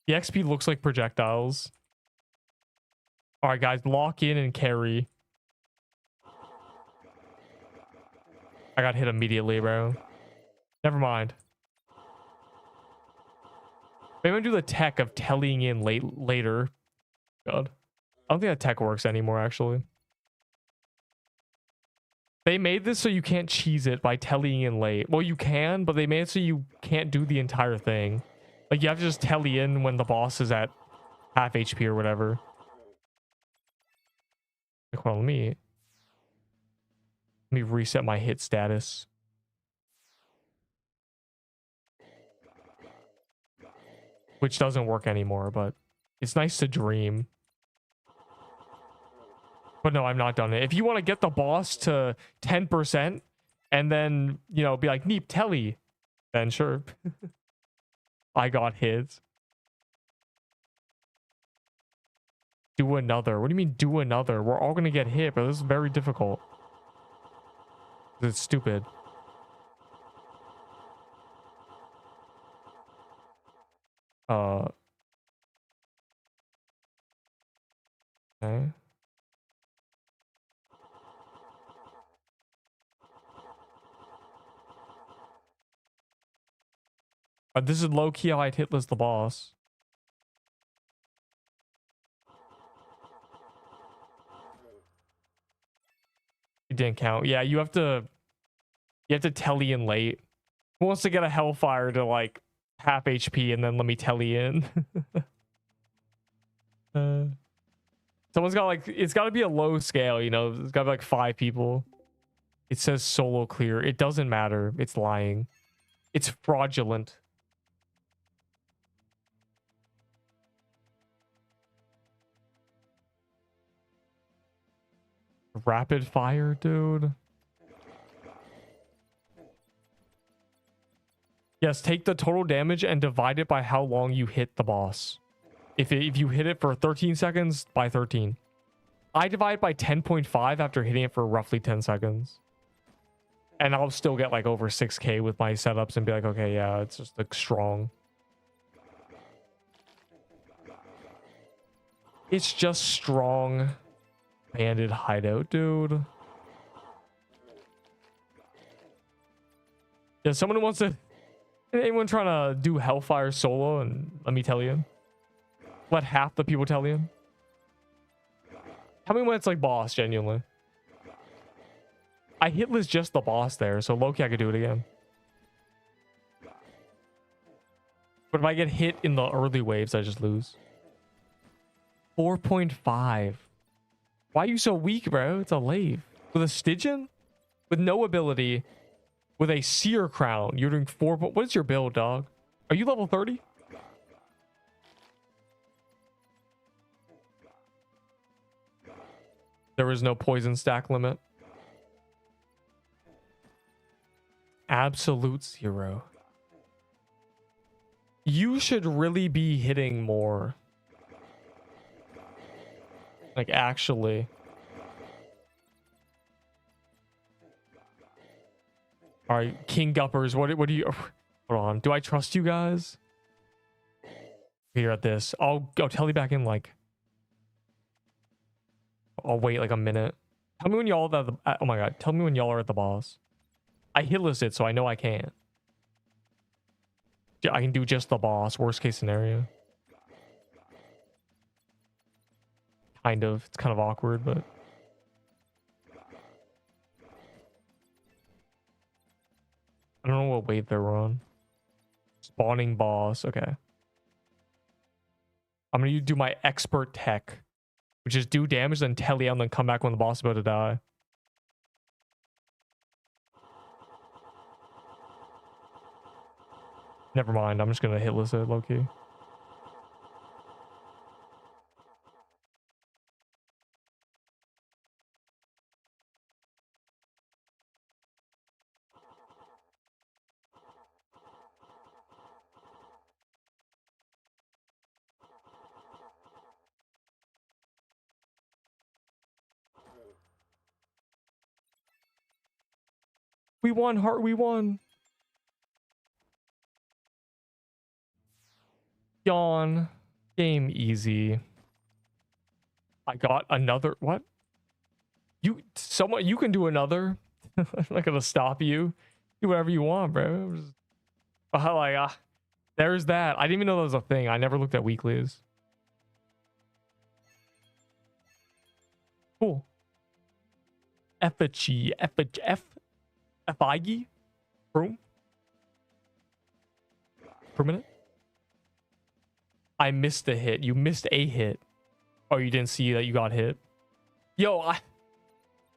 The XP looks like projectiles. All right, guys, lock in and carry. I got hit immediately, bro. Never mind. Maybe I'm gonna do the tech of tellying in later. God. I don't think that tech works anymore, actually. They made this so you can't cheese it by tellying in late. Well, you can, but they made it so you can't do the entire thing. Like, you have to just telly in when the boss is at half HP or whatever. Like, well, let me reset my hit status. Which doesn't work anymore, but it's nice to dream. But no, I'm not done it. If you want to get the boss to 10% and then, you know, be like, Neep, telly, then sure. I got hit. Do another. What do you mean do another? We're all going to get hit, but this is very difficult. It's stupid. Okay. This is low-key how I'd hitless the boss. It didn't count. Yeah, you have to telly in late. Who wants to get a hellfire to like half HP and then let me telly in? Someone's got like, it's got to be a low scale, you know. It's got to be like 5 people. It says solo clear. It doesn't matter. It's lying. It's fraudulent. Rapid fire, dude. Yes, take the total damage and divide it by how long you hit the boss. If you hit it for 13 seconds, by 13. I divide by 10.5 after hitting it for roughly 10 seconds. And I'll still get like over 6k with my setups and be like, okay, yeah, it's just like strong. It's just strong. Banded hideout, dude. Yeah, someone who wants to... Anyone trying to do Hellfire solo and let me tell you? Let half the people tell you? Tell me when it's like boss, genuinely. I hitless just the boss there, so low-key I could do it again. But if I get hit in the early waves, I just lose. 4.5. Why are you so weak, bro? It's a lave. With a Stygian? with no ability, with a seer crown. You're doing 4. What is your build, dog? Are you level 30? There is no poison stack limit. Absolute 0. You should really be hitting more. Like, actually. All right, King Guppers, what do you... Hold on, do I trust you guys? Here at this. I'll tell you back in, like... I'll wait, like, a minute. Tell me when y'all... Oh my god, tell me when y'all are at the boss. I hit listed, so I know I can't. I can do just the boss, worst case scenario. Kind of. It's kind of awkward, but... I don't know what wave they're on. Spawning boss. Okay. I'm going to do my expert tech, which is do damage, then telly out, and then come back when the boss is about to die. Never mind. I'm just going to hit list it low-key. We won, Heart. We won. Yawn. Game easy. I got another. What? You can do another. I'm not gonna stop you. Do whatever you want, bro. There's that. I didn't even know that was a thing. I never looked at weeklies. Cool. Effigy. Effigy? Room? Per minute? I missed a hit. You missed a hit. Oh, you didn't see that you got hit? Yo,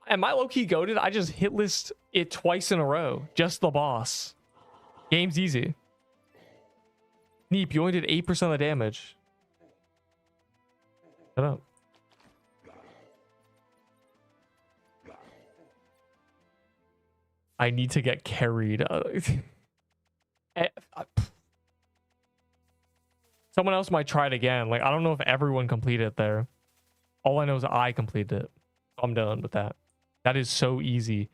am I low-key goated? I just hit list it twice in a row. Just the boss. Game's easy. Neep, you only did 8% of the damage. Shut up. I need to get carried. Someone else might try it again. Like, I don't know if everyone completed it there. All I know is I completed it. I'm done with that. That is so easy.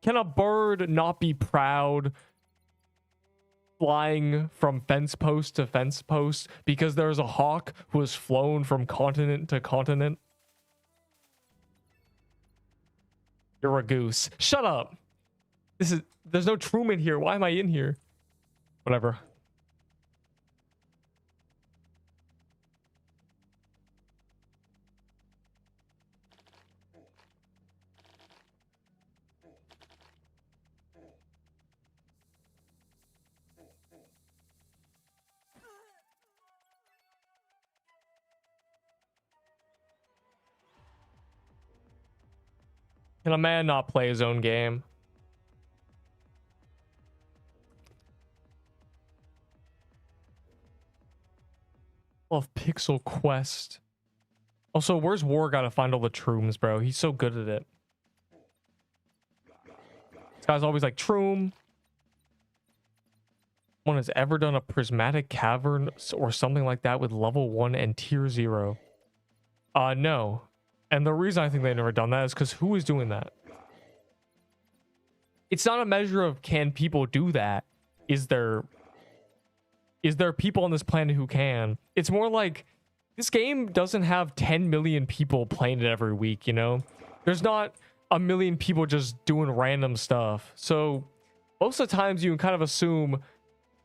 Can a bird not be proud flying from fence post to fence post because there's a hawk who has flown from continent to continent? You're a goose. Shut up. There's no Truman here. Why am I in here? Whatever. Can a man not play his own game? Love Pixel Quest. Also, where's War gotta find all the Trooms, bro? He's so good at it. This guy's always like, Troom. One has ever done a prismatic cavern or something like that with level 1 and tier 0. No. And the reason I think they've never done that is because who is doing that? It's not a measure of can people do that. Is there people on this planet who can? It's more like this game doesn't have 10 million people playing it every week, you know? There's not a million people just doing random stuff. So most of the times you can kind of assume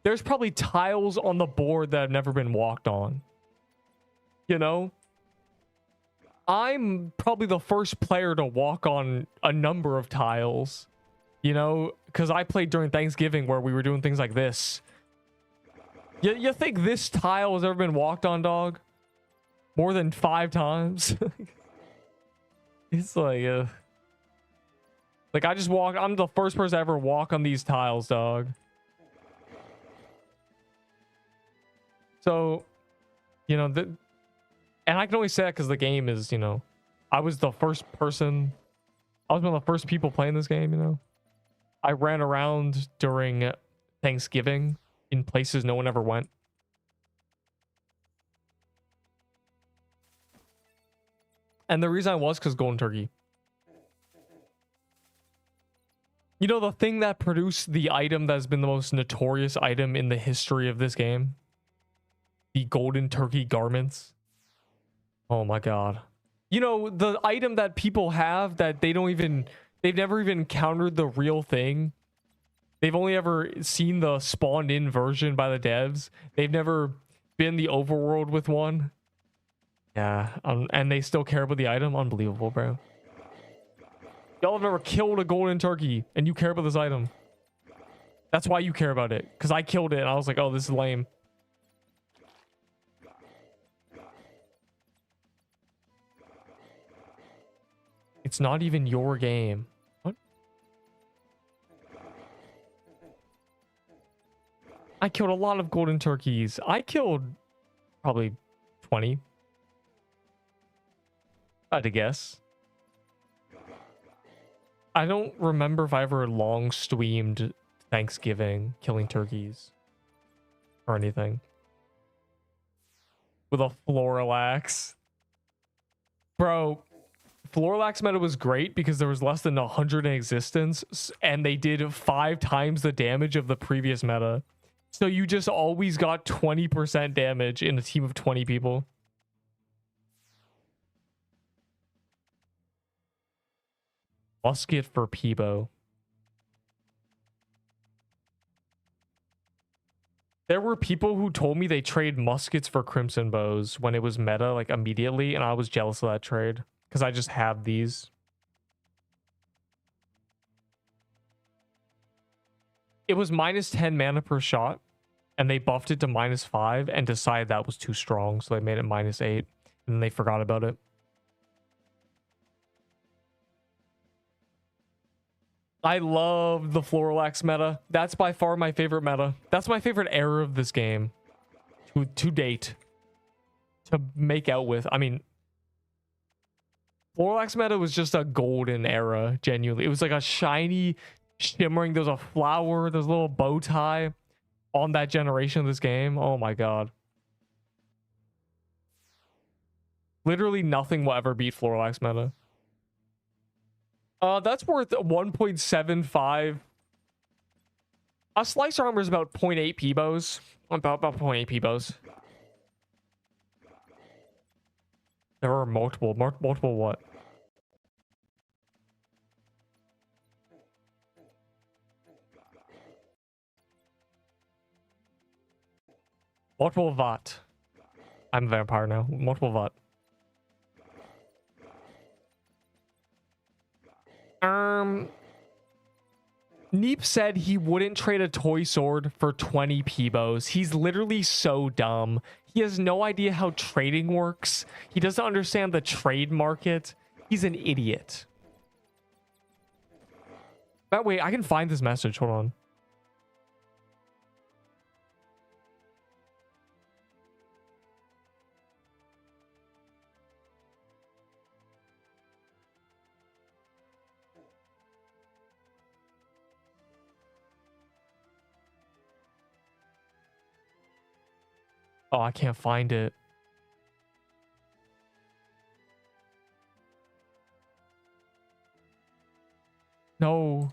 there's probably tiles on the board that have never been walked on. You know? I'm probably the first player to walk on a number of tiles, you know, because I played during Thanksgiving where we were doing things like this. You think this tile has ever been walked on, dog? More than 5 times? It's like, Like, I just walk. I'm the first person to ever walk on these tiles, dog. So, you know, and I can only say that because the game is, you know, I was the first person. I was one of the first people playing this game, you know. I ran around during Thanksgiving in places no one ever went. And the reason I was because Golden Turkey. You know, the thing that produced the item that's been the most notorious item in the history of this game? The Golden Turkey garments. Oh my god. You know, the item that people have that they've never even encountered the real thing. They've only ever seen the spawned in version by the devs. They've never been the overworld with one. Yeah, and they still care about the item. Unbelievable, bro. Y'all have never killed a golden turkey and you care about this item. That's why you care about it. Because I killed it and I was like, oh, this is lame. It's not even your game. What? I killed a lot of golden turkeys. I killed probably 20. I had to guess. I don't remember if I ever long streamed Thanksgiving killing turkeys or anything with a floral axe. Bro, floral axe meta was great because there was less than 100 in existence and they did 5 times the damage of the previous meta. So you just always got 20% damage in a team of 20 people. Musket for Peebo. There were people who told me they trade muskets for crimson bows when it was meta, like immediately, and I was jealous of that trade because I just have these. It was minus 10 mana per shot, and they buffed it to minus 5 and decided that was too strong, so they made it minus 8, and then they forgot about it. I love the floral axe meta. That's by far my favorite meta. That's my favorite era of this game to date. To make out with. I mean, floral axe meta was just a golden era, genuinely. It was like a shiny, shimmering. There's a flower. There's a little bow tie on that generation of this game. Oh my god. Literally nothing will ever beat floral axe meta. That's worth 1.75. A slice armor is about 0.8 Peebos. About 0.8 Peebos. There are multiple what? Multiple Vat. I'm a vampire now. Multiple Vat. Neep said he wouldn't trade a toy sword for 20 Peebos. He's literally so dumb. He has no idea how trading works. He doesn't understand the trade market. He's an idiot. That way, I can find this message. Hold on. Oh, I can't find it. No.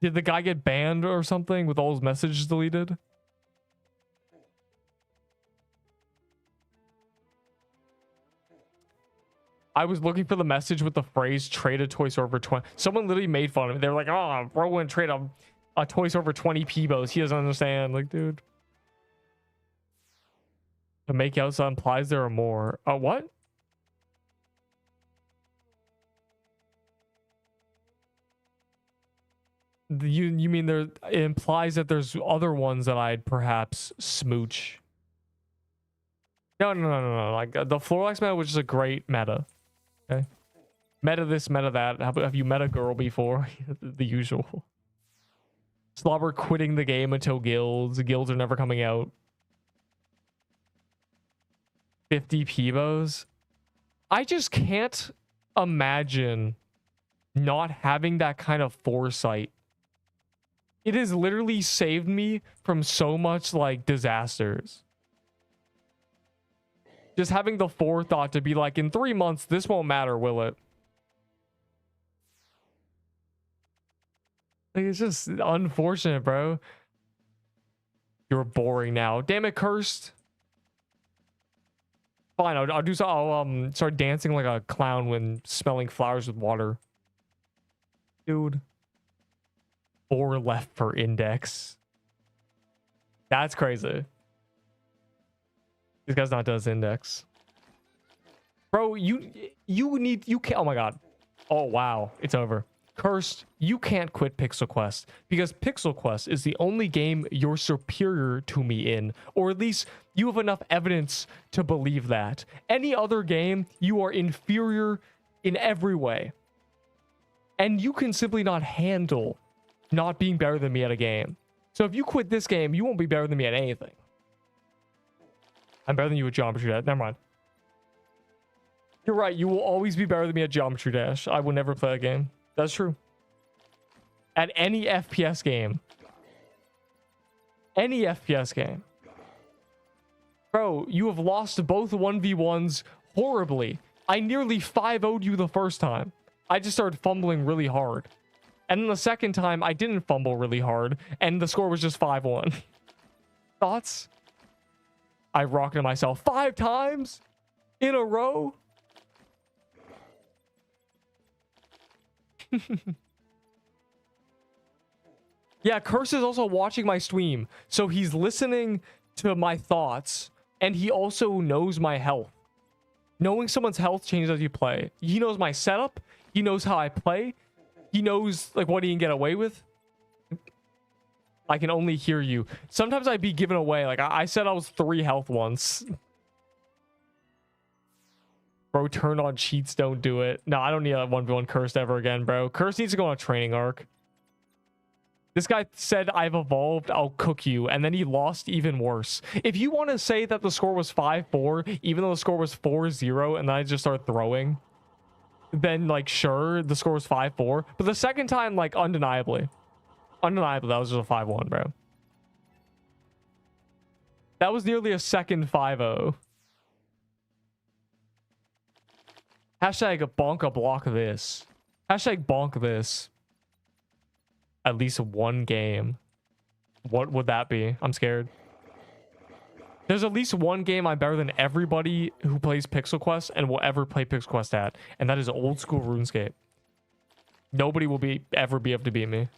Did the guy get banned or something with all his messages deleted? I was looking for the message with the phrase trade a toy sword for 20. Someone literally made fun of me. They were like, oh, bro wouldn't trade a toy sword for 20 Peebos. He doesn't understand. Like, dude. To make out so implies there are more. What? You mean there it implies that there's other ones that I'd perhaps smooch? No. Like the Florax meta, which is a great meta. Okay. Meta this, meta that. Have you met a girl before? The usual. Slobber quitting the game until guilds. Guilds are never coming out. 50 Peebos. I just can't imagine not having that kind of foresight. It has literally saved me from so much like disasters. Just having the forethought to be like, in 3 months, this won't matter, will it? Like, it's just unfortunate, bro. You're boring now. Damn it, cursed. Fine, I'll do so. I'll start dancing like a clown when smelling flowers with water. Dude. 4 left for index. That's crazy. This guy's not does index. Bro, you can't. Oh my god. Oh wow, it's over. Cursed, you can't quit Pixel Quest because Pixel Quest is the only game you're superior to me in, or at least you have enough evidence to believe that. Any other game, you are inferior in every way. And you can simply not handle not being better than me at a game. So if you quit this game, you won't be better than me at anything. I'm better than you at Geometry Dash. Never mind. You're right. You will always be better than me at Geometry Dash. I will never play a game. That's true. At any FPS game. Any FPS game. Bro, you have lost both 1v1s horribly. I nearly 5-0'd you the first time. I just started fumbling really hard. And then the second time, I didn't fumble really hard. And the score was just 5-1. Thoughts? I rocketed myself 5 times in a row. Yeah, Curse is also watching my stream, so he's listening to my thoughts, and he also knows my health. Knowing someone's health changes as you play. He knows my setup. He knows how I play. He knows like what he can get away with. I can only hear you. Sometimes I'd be given away. Like I said I was 3 health once. Bro, turn on cheats, don't do it. No, I don't need a 1v1 Cursed ever again, bro. Cursed needs to go on a training arc. This guy said, I've evolved, I'll cook you. And then he lost even worse. If you want to say that the score was 5-4, even though the score was 4-0, and then I just start throwing, then, like, sure, the score was 5-4. But the second time, like, undeniably, that was just a 5-1, bro. That was nearly a second 5-0. Hashtag bonk a block this. Hashtag bonk this. At least one game. What would that be? I'm scared. There's at least one game I'm better than everybody who plays Pixel Quest and will ever play Pixel Quest at. And that is old school RuneScape. Nobody will ever be able to beat me.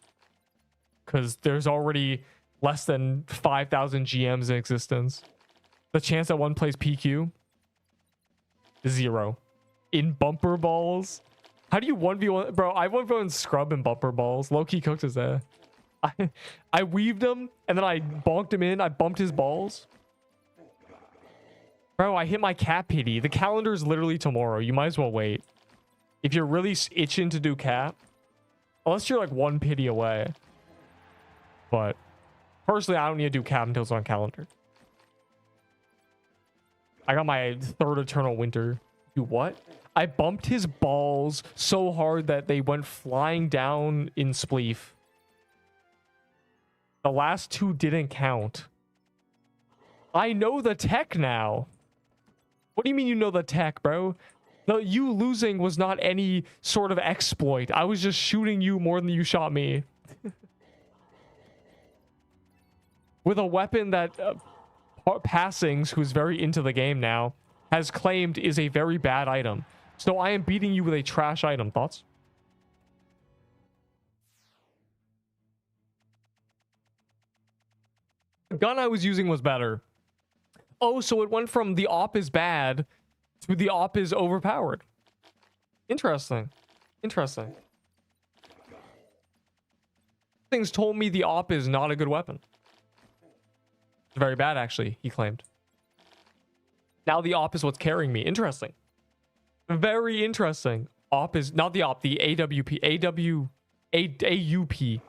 Because there's already less than 5,000 GMs in existence. The chance that one plays PQ? 0. In bumper balls? How do you 1v1? Bro, I 1v1 scrub in bumper balls. Low-key cooked his ass. I weaved him, and then I bonked him in. I bumped his balls. Bro, I hit my cap pity. The calendar is literally tomorrow. You might as well wait. If you're really itching to do cap. Unless you're like 1 pity away. But personally, I don't need to do cap until it's on calendar. I got my 3rd Eternal Winter. Do what? I bumped his balls so hard that they went flying down in spleef. The last 2 didn't count. I know the tech now. What do you mean you know the tech, bro? No, you losing was not any sort of exploit. I was just shooting you more than you shot me. With a weapon that Passings, who's very into the game now, has claimed is a very bad item. So I am beating you with a trash item. Thoughts? The gun I was using was better. Oh, so it went from the op is bad to the op is overpowered. Interesting. Interesting. Things told me the op is not a good weapon. It's very bad, actually, he claimed. Now the op is what's carrying me. Interesting. Very interesting. Op is not the op, the AWP, AUP, AUG,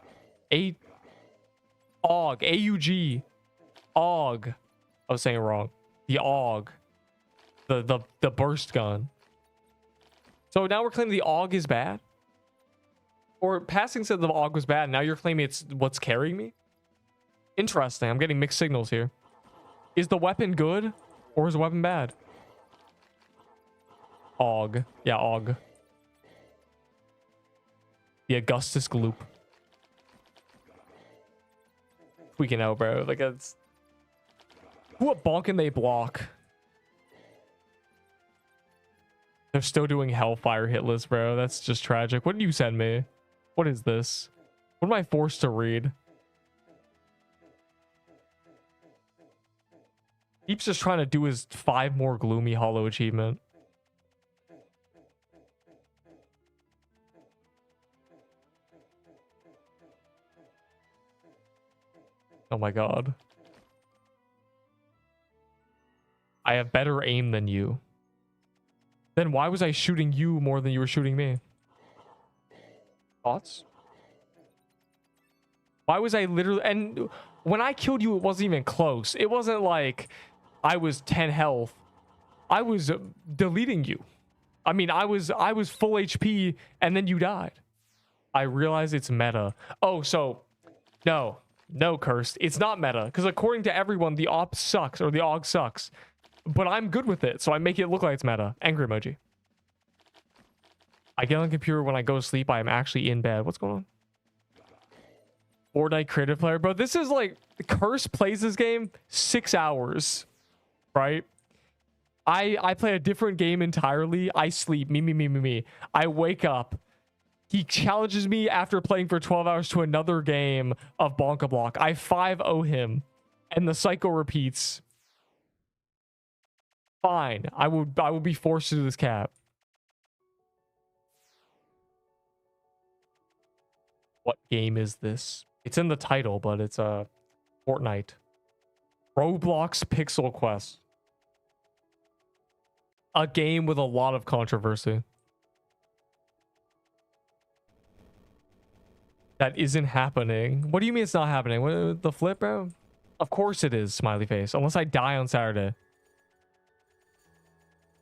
AUG, AUG. I was saying it wrong. The AUG, the burst gun. So now we're claiming the AUG is bad? Or passing said the AUG was bad, now you're claiming it's what's carrying me? Interesting. I'm getting mixed signals here. Is the weapon good or is the weapon bad? AUG. Yeah, AUG. The Augustus Gloop. Tweaking out, bro. Like, it's... What bonk can they block? They're still doing Hellfire hit list, bro. That's just tragic. What did you send me? What is this? What am I forced to read? Deep's just trying to do his 5 more Gloomy Hollow achievement. Oh my god. I have better aim than you. Then why was I shooting you more than you were shooting me? Thoughts? Why was I literally... And when I killed you, it wasn't even close. It wasn't like I was 10 health. I was deleting you. I mean, I was full HP and then you died. I realize it's meta. Oh, so... No, Cursed. It's not meta. Because according to everyone, the op sucks. Or the AUG sucks. But I'm good with it. So I make it look like it's meta. Angry emoji. I get on the computer when I go to sleep. I am actually in bed. What's going on? Fortnite creative player. Bro, this is like... Curse plays this game 6 hours. Right? I play a different game entirely. I sleep. Me. I wake up. He challenges me after playing for 12 hours to another game of Bonka Block. I 5-0 him. And the cycle repeats. Fine. I will be forced to do this cap. What game is this? It's in the title, but it's Fortnite. Roblox Pixel Quest. A game with a lot of controversy. That isn't happening. What do you mean it's not happening? What, the flip, bro? Of course it is, smiley face. Unless I die on Saturday.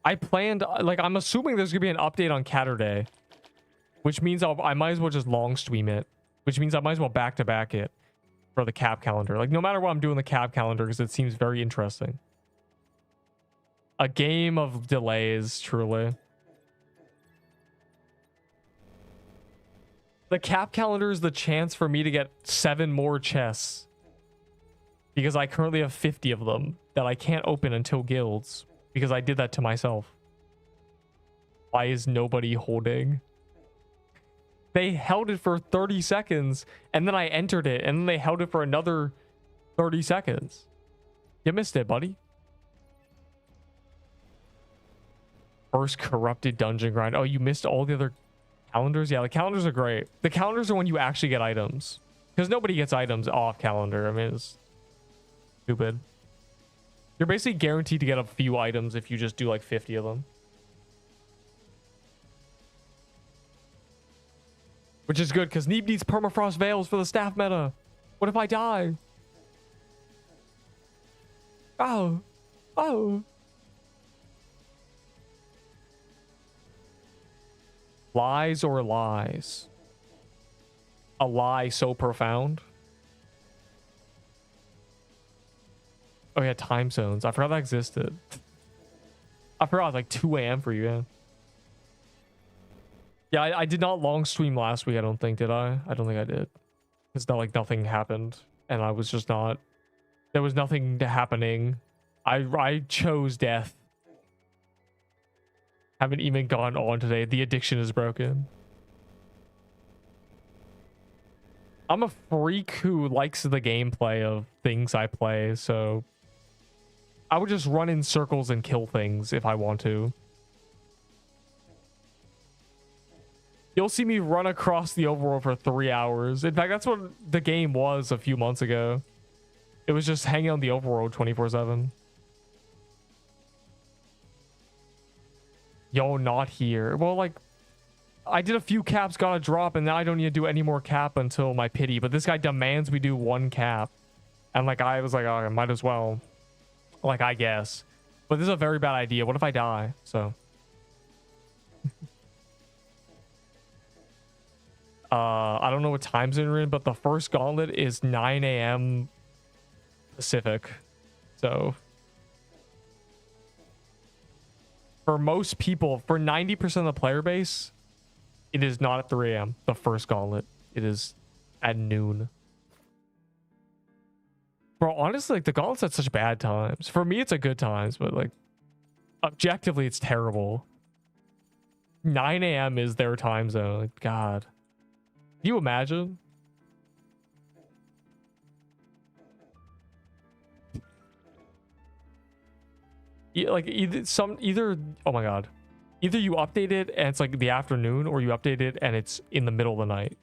I planned... Like, I'm assuming there's going to be an update on Catterday. Which means I might as well just long stream it. Which means I might as well back-to-back it. For the cap calendar. Like, no matter what, I'm doing the cap calendar because it seems very interesting. A game of delays, truly. The cap calendar is the chance for me to get 7 more chests. Because I currently have 50 of them that I can't open until guilds. Because I did that to myself. Why is nobody holding? They held it for 30 seconds and then I entered it and then they held it for another 30 seconds. You missed it, buddy. First corrupted dungeon grind. Oh, you missed all the other calendars? Yeah, the calendars are great. The calendars are when you actually get items. Because nobody gets items off calendar. I mean, it's stupid. You're basically guaranteed to get a few items if you just do like 50 of them. Which is good because Neeb needs permafrost veils for the staff meta. What if I die? Oh. Lies or lies? A lie so profound? Oh yeah, time zones. I forgot that existed. I forgot it was like 2 a.m. for you, yeah. Yeah, I did not long stream last week, I don't think, did I? I don't think I did. It's not like nothing happened. And I was just not... There was nothing happening. I chose death. Haven't even gone on today. The addiction is broken. I'm a freak who likes the gameplay of things I play, so... I would just run in circles and kill things if I want to. You'll see me run across the overworld for 3 hours. In fact, that's what the game was a few months ago. It was just hanging on the overworld 24/7. Yo, not here. Well, like, I did a few caps, got a drop, and now I don't need to do any more cap until my pity. But this guy demands we do 1 cap. And like I was like, oh, I might as well. Like, I guess. But this is a very bad idea. What if I die? So. I don't know what time zone we're in, but the first gauntlet is 9 a.m. Pacific. So. For most people, for 90% of the player base, it is not at 3 a.m. The first gauntlet. It is at noon. Bro, honestly, like, the gauntlet's at such bad times. For me, it's a good times, but, like, objectively, it's terrible. 9 a.m. is their time zone. Like, God. Can you imagine? Like, either, oh my God. Either you update it and it's like the afternoon, or you update it and it's in the middle of the night.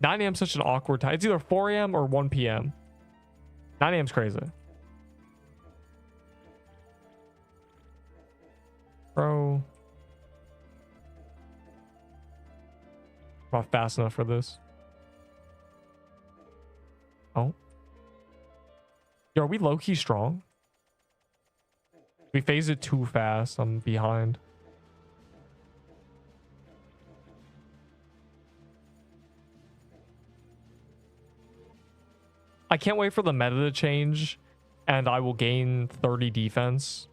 9 a.m. is such an awkward time. It's either 4 a.m. or 1 p.m. 9 a.m. is crazy. Bro. Not fast enough for this. Oh. Yo, are we low-key strong? We phased it too fast. I'm behind. I can't wait for the meta to change, and I will gain 30 defense.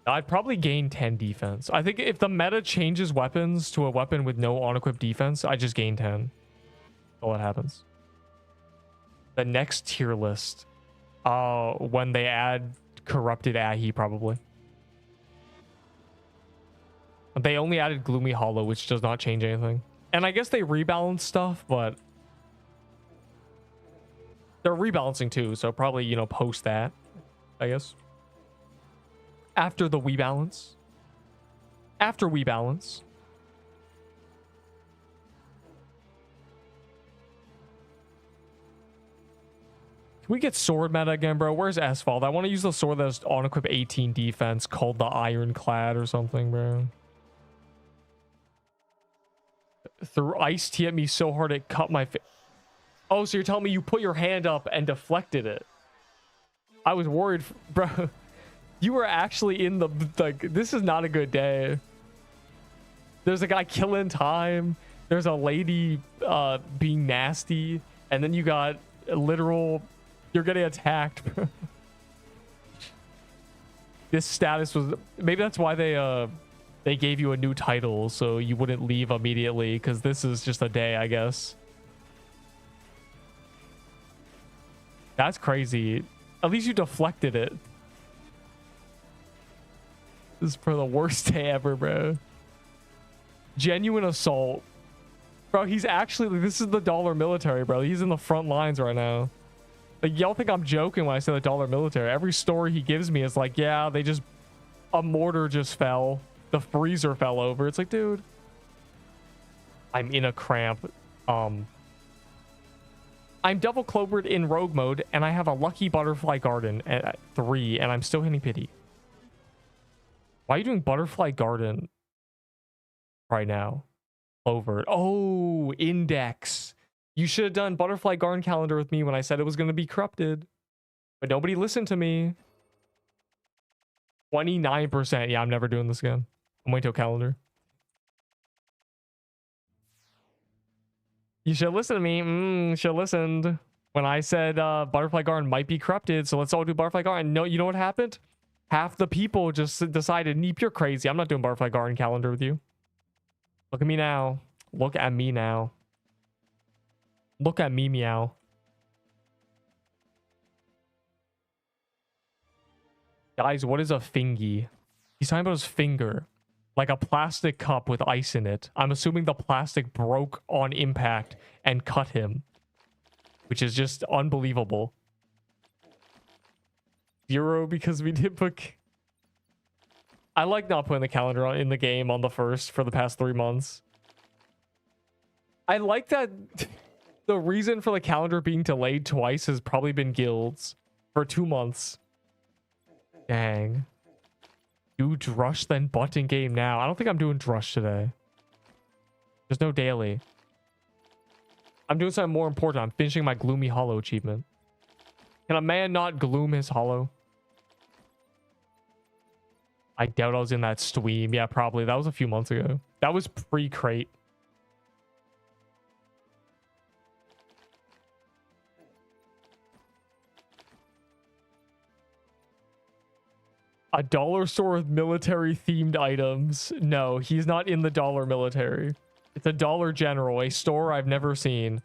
I'd probably gain 10 defense. I think if the meta changes weapons to a weapon with no on-equip defense, I just gain 10. All that happens. The next tier list, when they add corrupted Ahi, probably. They only added Gloomy Hollow, which does not change anything. And I guess they rebalance stuff, but they're rebalancing too, so probably, you know, post that, I guess. After the rebalance. After rebalance. Can we get sword meta again, bro? Where's Asphalt? I want to use the sword that's on equip 18 defense called the Ironclad or something, bro. Threw iced tea at me so hard it cut my face. Oh, so you're telling me you put your hand up and deflected it? I was worried, bro. You were actually in the, like, this is not a good day. There's a guy killing time. There's a lady being nasty. And then you got a literal, you're getting attacked, bro. This status was, maybe that's why they gave you a new title, so you wouldn't leave immediately, because this is just a day, I guess. That's crazy. At least you deflected it. This is for the worst day ever, bro. Genuine assault. Bro, he's actually, this is the dollar military, bro. He's in the front lines right now. Like, y'all think I'm joking when I say the dollar military. Every story he gives me is like, yeah, they just, a mortar just fell. The freezer fell over. It's like, dude, I'm in a cramp. I'm double clovered in rogue mode, and I have a lucky butterfly garden at 3, and I'm still hitting pity. Why are you doing butterfly garden right now? Clovered. Oh, index. You should have done butterfly garden calendar with me when I said it was going to be corrupted, but nobody listened to me. 29%. Yeah, I'm never doing this again. I'm waiting till calendar. You should listen to me. Should have listened when I said butterfly garden might be corrupted, so let's all do butterfly garden. No, you know what happened? Half the people just decided, Neep, you're crazy. I'm not doing butterfly garden calendar with you. Look at me now. Look at me now. Look at me, meow. Guys, what is a fingy? He's talking about his finger. Like a plastic cup with ice in it. I'm assuming the plastic broke on impact and cut him. Which is just unbelievable. 0 because we did put... I like not putting the calendar on in the game on the first for the past 3 months. I like that the reason for the calendar being delayed twice has probably been guilds for 2 months. Dang. Do drush then button game now. I don't think I'm doing drush today. There's no daily. I'm doing something more important. I'm finishing my gloomy hollow achievement. Can a man not gloom his hollow? I doubt I was in that stream. Yeah, probably. That was a few months ago. That was pre-crate. A dollar store with military themed items. No, he's not in the dollar military. It's a Dollar General, a store I've never seen.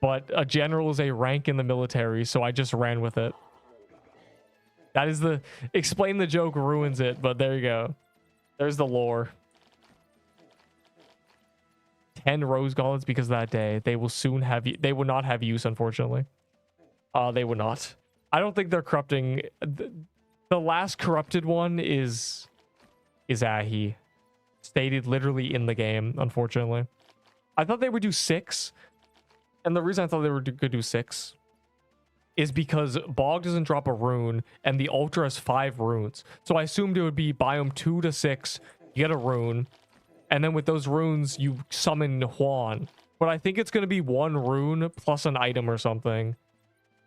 But a general is a rank in the military, so I just ran with it. That is the... Explain the joke ruins it, but there you go. There's the lore. 10 rose gauntlets because of that day. They will soon have... They will not have use, unfortunately. They would not. I don't think they're corrupting... The last corrupted one is Ahi. Stated literally in the game, unfortunately. I thought they would do 6. And the reason I thought they were going to do 6 is because Bog doesn't drop a rune and the Ultra has 5 runes. So I assumed it would be biome 2 to 6, you get a rune. And then with those runes, you summon Huan. But I think it's going to be 1 rune plus an item or something.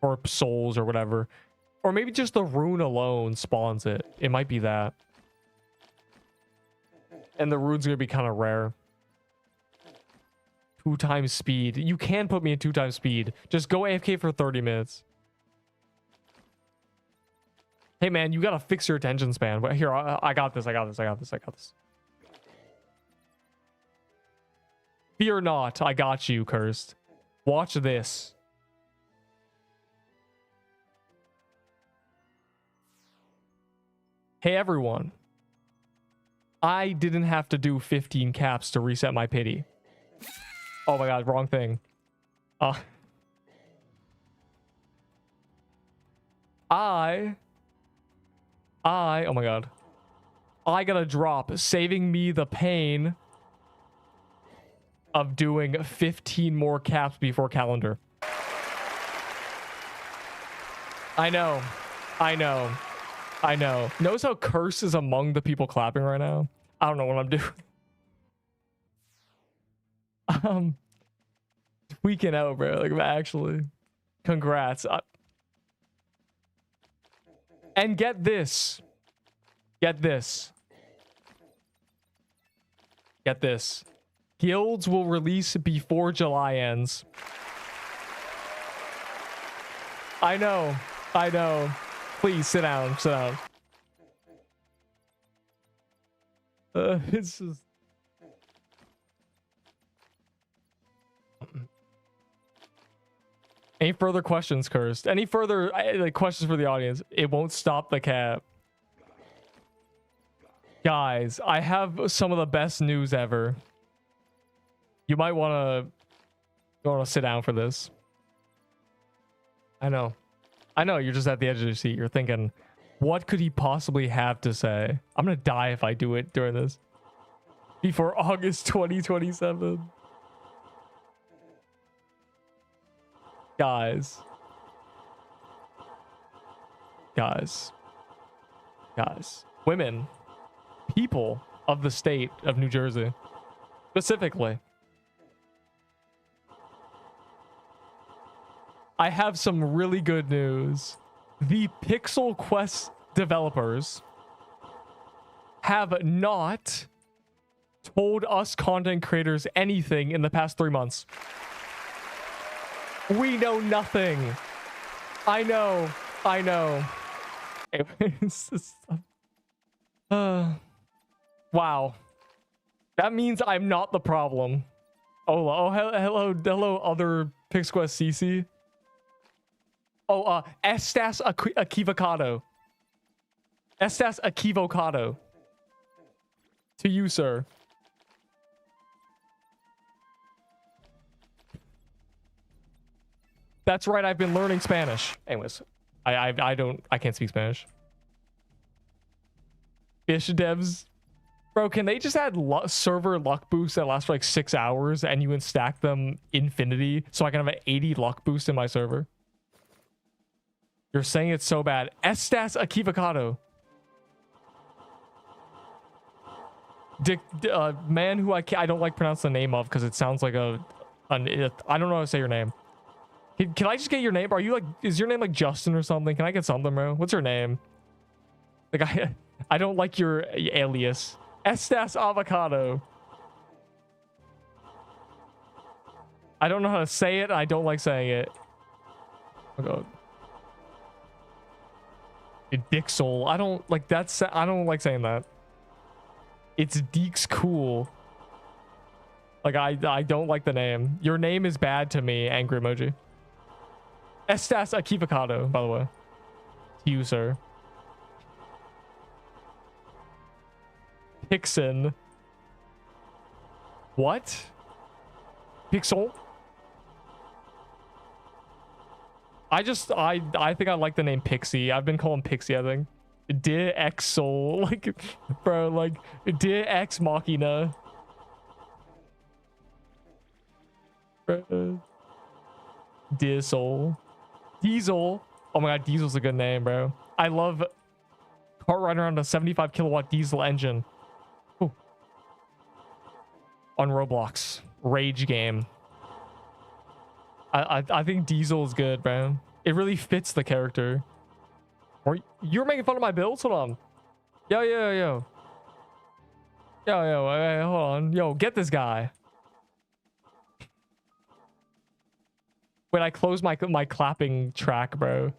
Or souls or whatever. Or maybe just the rune alone spawns it. It might be that. And the rune's going to be kind of rare. 2 times speed. You can put me in 2 times speed. Just go AFK for 30 minutes. Hey, man, you got to fix your attention span. But here, I got this. I got this. I got this. I got this. Fear not. I got you, Cursed. Watch this. Hey, everyone. I didn't have to do 15 caps to reset my pity. Oh my god, wrong thing. Oh my god. I got a drop, saving me the pain of doing 15 more caps before calendar. I know. I know. I know. Notice how Curse is among the people clapping right now? I don't know what I'm doing. Tweaking out, bro. Like, actually. Congrats. And get this. Get this. Get this. Guilds will release before July ends. I know. I know. Please sit down. Sit down. It's just... Any further questions, Cursed? Any further like questions for the audience? It won't stop the cap. Guys, I have some of the best news ever. You might want to sit down for this. I know. I know, you're just at the edge of your seat. You're thinking, what could he possibly have to say? I'm going to die if I do it during this. Before August 2027. Guys. Guys. Guys. Women. People of the state of New Jersey. Specifically. I have some really good news. The Pixel Quest developers have not told us content creators anything in the past 3 months. We know nothing. I know. I know. Wow. That means I'm not the problem. Oh, hello, other Pixel Quest CC. Oh, Estas equivocado. Estas equivocado. To you, sir. That's right, I've been learning Spanish. Anyways, I can't speak Spanish. Fish devs. Bro, can they just add server luck boosts that last for like 6 hours and you can stack them infinity so I can have an 80 luck boost in my server? You're saying it's so bad. Estas equivocado. Man who I don't like pronounce the name of because it sounds like I don't know how to say your name. Can I just get your name? Are you like, is your name like Justin or something? Can I get something, bro? What's your name? Like, I don't like your alias. Estas Avocado. I don't know how to say it. I don't like saying it. Oh god. Dixel. I don't like that's. I don't like saying that. It's Deeks cool. Like I don't like the name. Your name is bad to me. Angry emoji. Estas Akivocado, by the way. To you, sir. Pixen. What? Pixel? I think I like the name Pixie. I've been calling Pixie, I think. De Exol. Like, bro, like, De Ex Machina. Diesel. Diesel. Oh my god, Diesel's a good name, bro. I love kart riding around a 75 kilowatt diesel engine. Ooh. On Roblox. Rage game. I think Diesel is good, bro. It really fits the character. Or you're making fun of my builds? Hold on. Yo. Yo, hey, hold on. Yo, get this guy. Wait, I closed my clapping track, bro.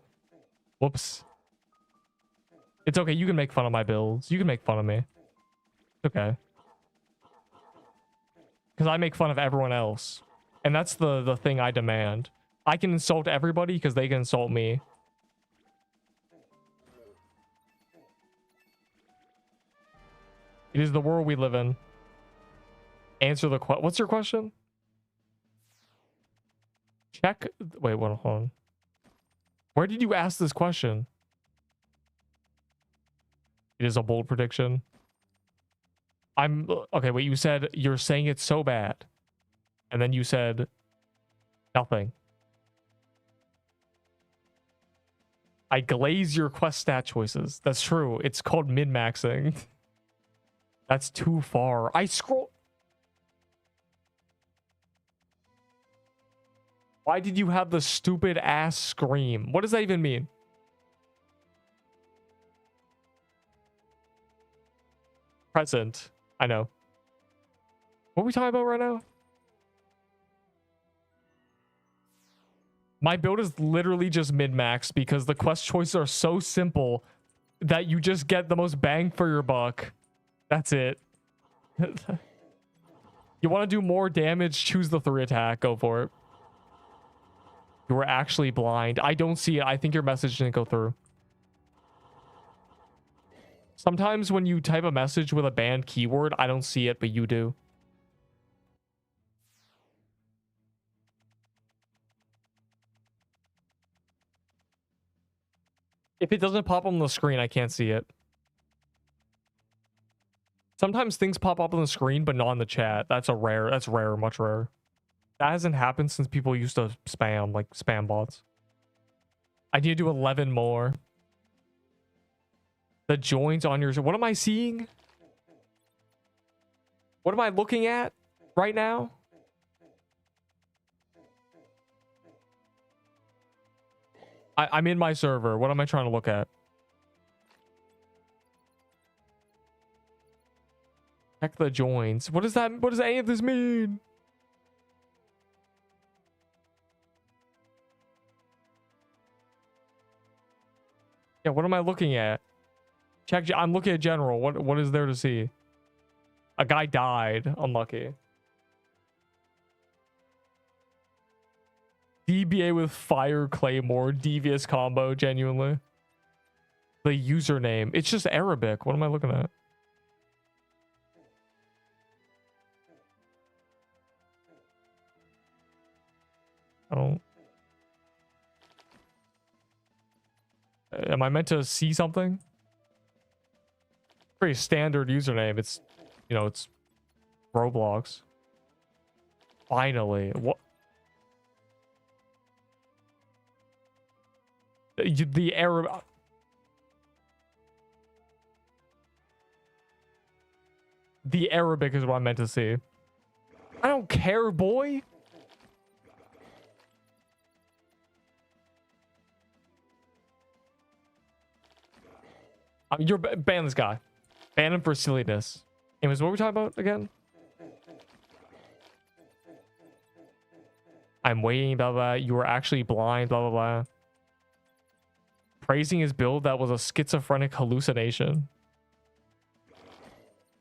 Whoops. It's okay. You can make fun of my builds. You can make fun of me. It's okay. Because I make fun of everyone else. And that's the thing I demand. I can insult everybody because they can insult me. It is the world we live in. Answer the question. What's your question? Check. Wait, hold on. Where did you ask this question? It is a bold prediction. Okay, wait, you said you're saying it's so bad. And then you said nothing. I glaze your quest stat choices. That's true. It's called min-maxing. That's too far. I scroll. Why did you have the stupid ass scream? What does that even mean? Present. I know. What are we talking about right now? My build is literally just min-max because the quest choices are so simple that you just get the most bang for your buck. That's it. You want to do more damage? Choose the 3 attack. Go for it. You were actually blind. I don't see it. I think your message didn't go through. Sometimes when you type a message with a banned keyword, I don't see it, but you do. If it doesn't pop on the screen, I can't see it. Sometimes things pop up on the screen, but not in the chat. That's rare, much rarer. That hasn't happened since people used to spam, like spam bots. I need to do 11 more. The joins on your... What am I seeing? What am I looking at right now? I'm in my server. What am I trying to look at? Check the joins. What does that... What does any of this mean? Yeah, what am I looking at? Check. I'm looking at general. What is there to see? A guy died. Unlucky. DBA with fire claymore. Devious combo. Genuinely. The username. It's just Arabic. What am I looking at? I don't... Am I meant to see something? Pretty standard username. It's, you know, it's Roblox. Finally. What? The Arab... The Arabic is what I meant to see. I don't care, boy. You're ban this guy. Ban him for silliness. Anyways, what were we talking about again? I'm waiting, blah, blah. You were actually blind, blah, blah, blah. Praising his build that was a schizophrenic hallucination.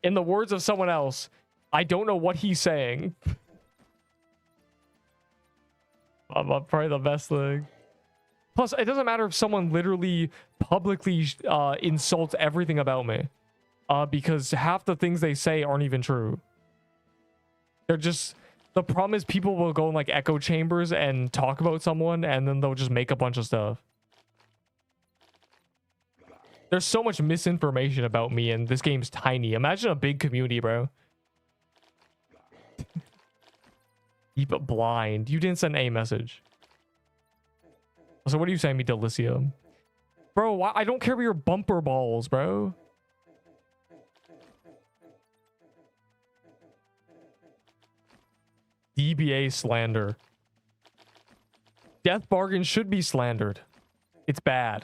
In the words of someone else, I don't know what he's saying. Probably the best thing. Plus, it doesn't matter if someone literally publicly insults everything about me. Because half the things they say aren't even true. They're just... The problem is people will go in like echo chambers and talk about someone and then they'll just make a bunch of stuff. There's so much misinformation about me and this game's tiny. Imagine a big community, bro. Keep it blind. You didn't send a message. So what are you saying, me, Delicia? Bro, I don't care about your bumper balls, bro. DBA slander. Death bargain should be slandered. It's bad.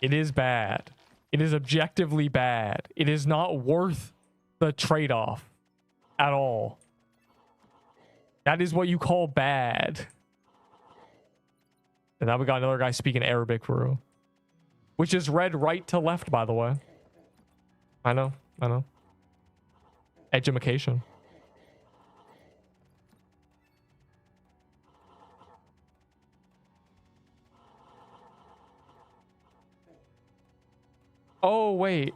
It is bad. It is objectively bad. It is not worth the trade-off at all. That is what you call bad. And now we got another guy speaking Arabic for real. Which is read right to left, by the way. I know. Edumacation. Oh, wait.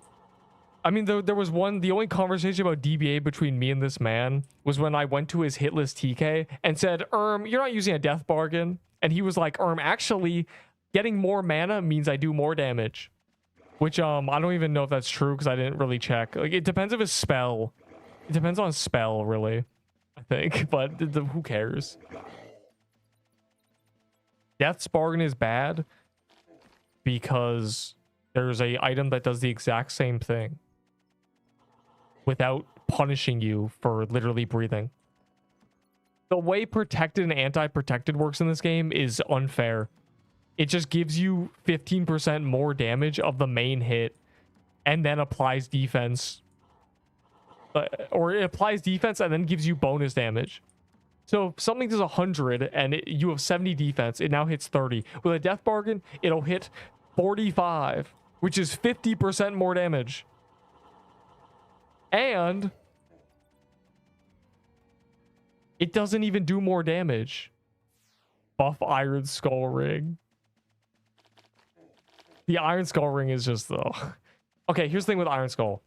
I mean, there was one... The only conversation about DBA between me and this man was when I went to his hit list TK and said, you're not using a death bargain. And he was like, actually, getting more mana means I do more damage. Which, I don't even know if that's true because I didn't really check. Like, it depends if it's spell. It depends on spell, really. I think. But who cares? Death's bargain is bad because... There's a item that does the exact same thing without punishing you for literally breathing. The way protected and anti-protected works in this game is unfair. It just gives you 15% more damage of the main hit and then applies defense. Or it applies defense and then gives you bonus damage. So if something does 100 and you have 70 defense, it now hits 30. With a death bargain, it'll hit 45. Which is 50% more damage. And it doesn't even do more damage. Buff Iron Skull Ring. The Iron Skull Ring is just though. Okay, here's the thing with Iron Skull.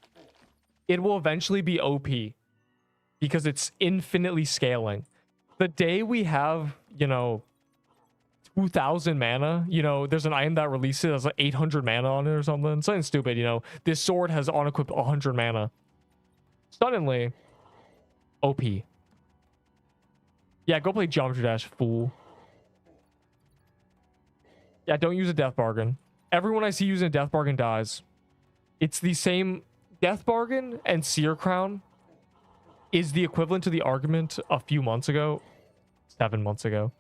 It will eventually be OP. Because it's infinitely scaling. The day we have, 2,000 mana, there's an item that releases has like 800 mana on it or something. Something stupid, This sword has on-equipped 100 mana. Suddenly, OP. Yeah, go play Geometry Dash, fool. Yeah, don't use a Death Bargain. Everyone I see using a Death Bargain dies. It's the same... Death Bargain and Seer Crown is the equivalent to the argument a few months ago. 7 months ago.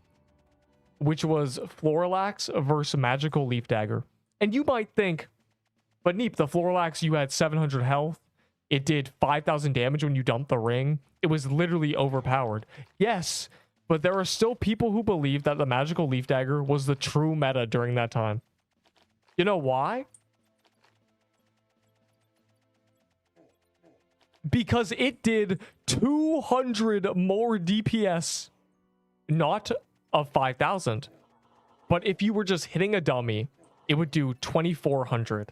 Which was Florilax versus Magical Leaf Dagger. And you might think, but Neep, the Florilax, you had 700 health. It did 5,000 damage when you dumped the ring. It was literally overpowered. Yes, but there are still people who believe that the Magical Leaf Dagger was the true meta during that time. You know why? Because it did 200 more DPS. Not of 5,000. But if you were just hitting a dummy, it would do 2,400.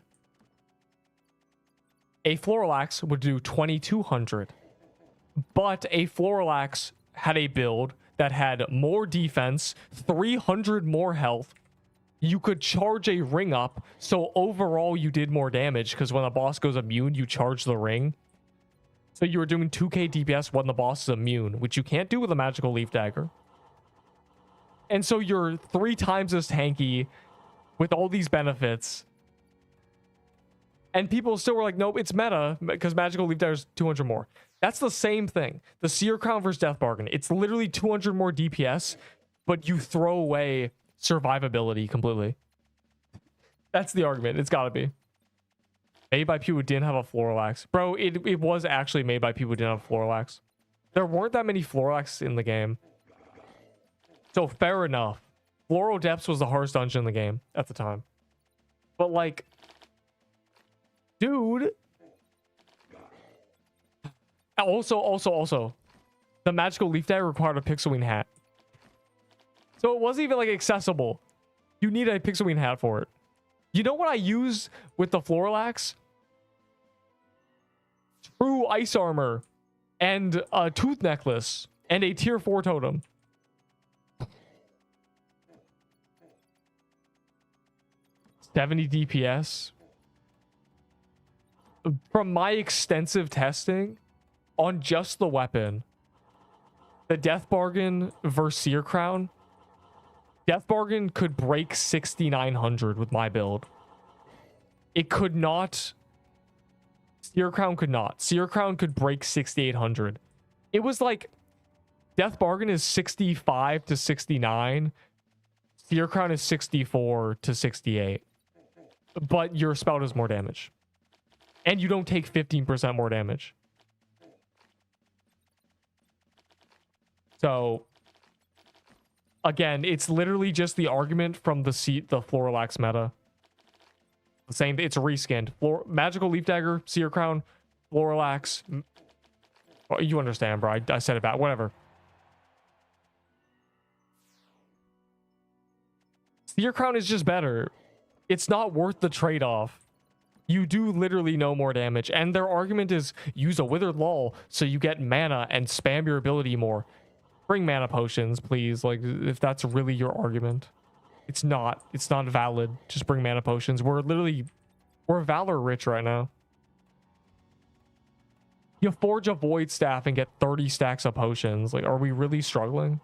A Florilax would do 2,200. But a Florilax had a build that had more defense, 300 more health. You could charge a ring up, so overall you did more damage, because when a boss goes immune, you charge the ring. So you were doing 2k DPS when the boss is immune, which you can't do with a Magical Leaf Dagger. And so you're 3 times as tanky with all these benefits. And people still were like, nope, it's meta because Magical Leaf Dagger's 200 more. That's the same thing. The Seer Crown versus Death Bargain. It's literally 200 more DPS, but you throw away survivability completely. That's the argument. It's got to be. Made by people who didn't have a Floralax. Bro, it was actually made by people who didn't have Floralax. There weren't that many Floralax in the game. So fair enough. Floral Depths was the hardest dungeon in the game at the time. But like, dude. Also, the Magical Leaf Dagger required a Pixelwing hat. So it wasn't even like accessible. You need a Pixelwing hat for it. You know what I use with the Floralax? True ice armor and a tooth necklace and a tier 4 totem. $70 DPS. From my extensive testing on just the weapon, the Death Bargain versus Seer Crown, Death Bargain could break 6,900 with my build. It could not. Seer Crown could not. Seer Crown could break 6,800. It was like Death Bargain is 65 to 69. Seer Crown is 64 to 68. But your spell does more damage. And you don't take 15% more damage. So again, it's literally just the argument from the Floralax meta. Saying it's reskinned. Magical Leaf Dagger, Seer Crown, Floralax. Oh, you understand, bro. I said it back. Whatever. Seer Crown is just better. It's not worth the trade-off. You do literally no more damage. And their argument is use a Withered Lull so you get mana and spam your ability more. Bring mana potions, please. Like, if that's really your argument. It's not valid. Just bring mana potions. We're Valor rich right now. You forge a Void Staff and get 30 stacks of potions. Like, are we really struggling?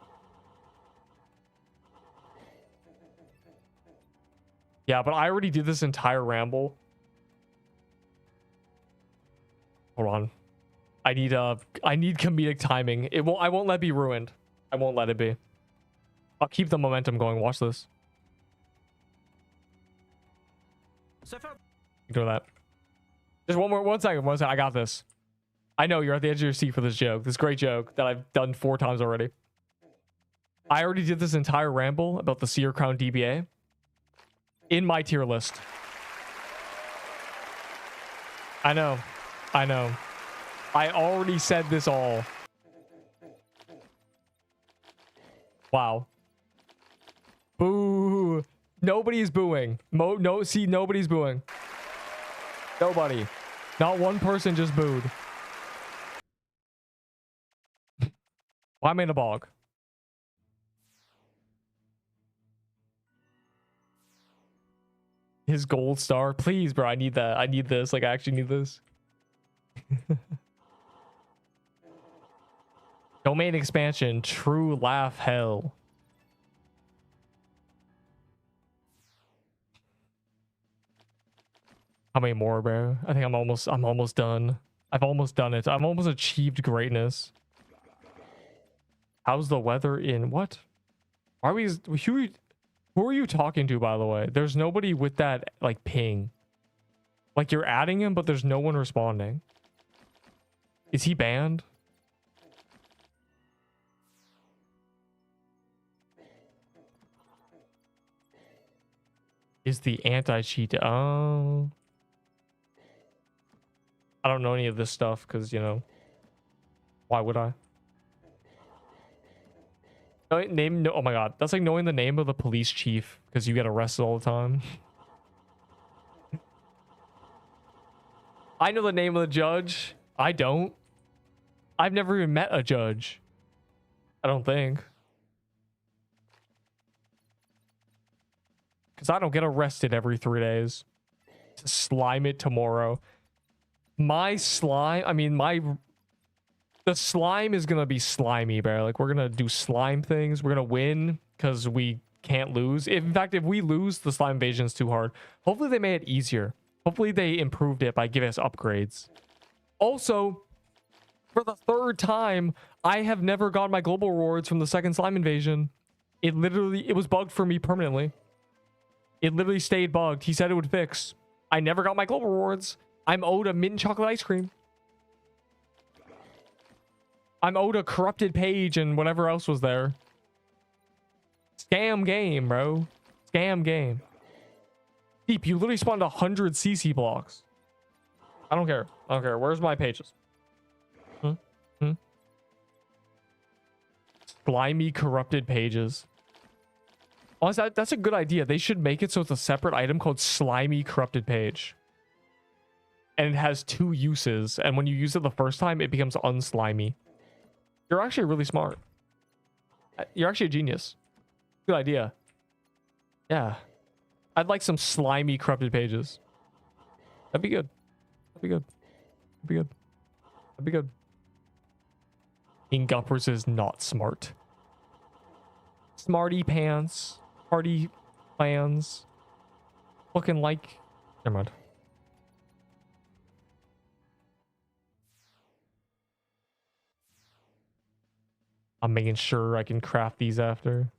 Yeah, but I already did this entire ramble. Hold on. I need comedic timing. I won't let it be ruined. I won't let it be. I'll keep the momentum going. Watch this. Ignore that. Just one second. I got this. I know you're at the edge of your seat for this joke. This great joke that I've done 4 times already. I already did this entire ramble about the Seer Crown DBA in my tier list. I know. I already said this all. Wow. Boo. Nobody's booing. Nobody's booing. Nobody. Not one person just booed. Well, I'm in a bog. His gold star. Please, bro. I need that. I need this. Like, I actually need this. Domain expansion. True laugh hell. How many more, bro? I think I'm almost done. I've almost done it. I've almost achieved greatness. How's the weather in what? Are we who are you talking to, by the way? There's nobody with that like ping. Like, you're adding him, but there's no one responding. Is he banned? Is the anti-cheat? Oh. I don't know any of this stuff because, you know, why would I? Oh my god, that's like knowing the name of the police chief because you get arrested all the time. I know the name of the judge. I don't. I've never even met a judge. I don't think. Because I don't get arrested every 3 days. To slime it tomorrow. My slime, I mean, the slime is gonna be slimy, bro. Like, we're gonna do slime things. We're gonna win because we can't lose. In fact, if we lose, the slime invasion is too hard. Hopefully they made it easier. Hopefully they improved it by giving us upgrades. Also, for the third time, I have never got my global rewards from the second slime invasion. It was bugged for me permanently. It literally stayed bugged. He said it would fix. I never got my global rewards. I'm owed a mint chocolate ice cream. I'm owed a corrupted page and whatever else was there. Scam game, bro. Scam game. Deep, you literally spawned 100 CC blocks. I don't care. I don't care. Where's my pages? Slimy corrupted pages. Honestly, that's a good idea. They should make it so it's a separate item called slimy corrupted page. And it has 2 uses. And when you use it the first time, it becomes unslimy. You're actually really smart. You're actually a genius. Good idea. Yeah. I'd like some slimy corrupted pages. That'd be good. That'd be good. That'd be good. That'd be good. King Uppers is not smart. Smarty pants. Party plans. Looking like... Never mind. I'm making sure I can craft these after.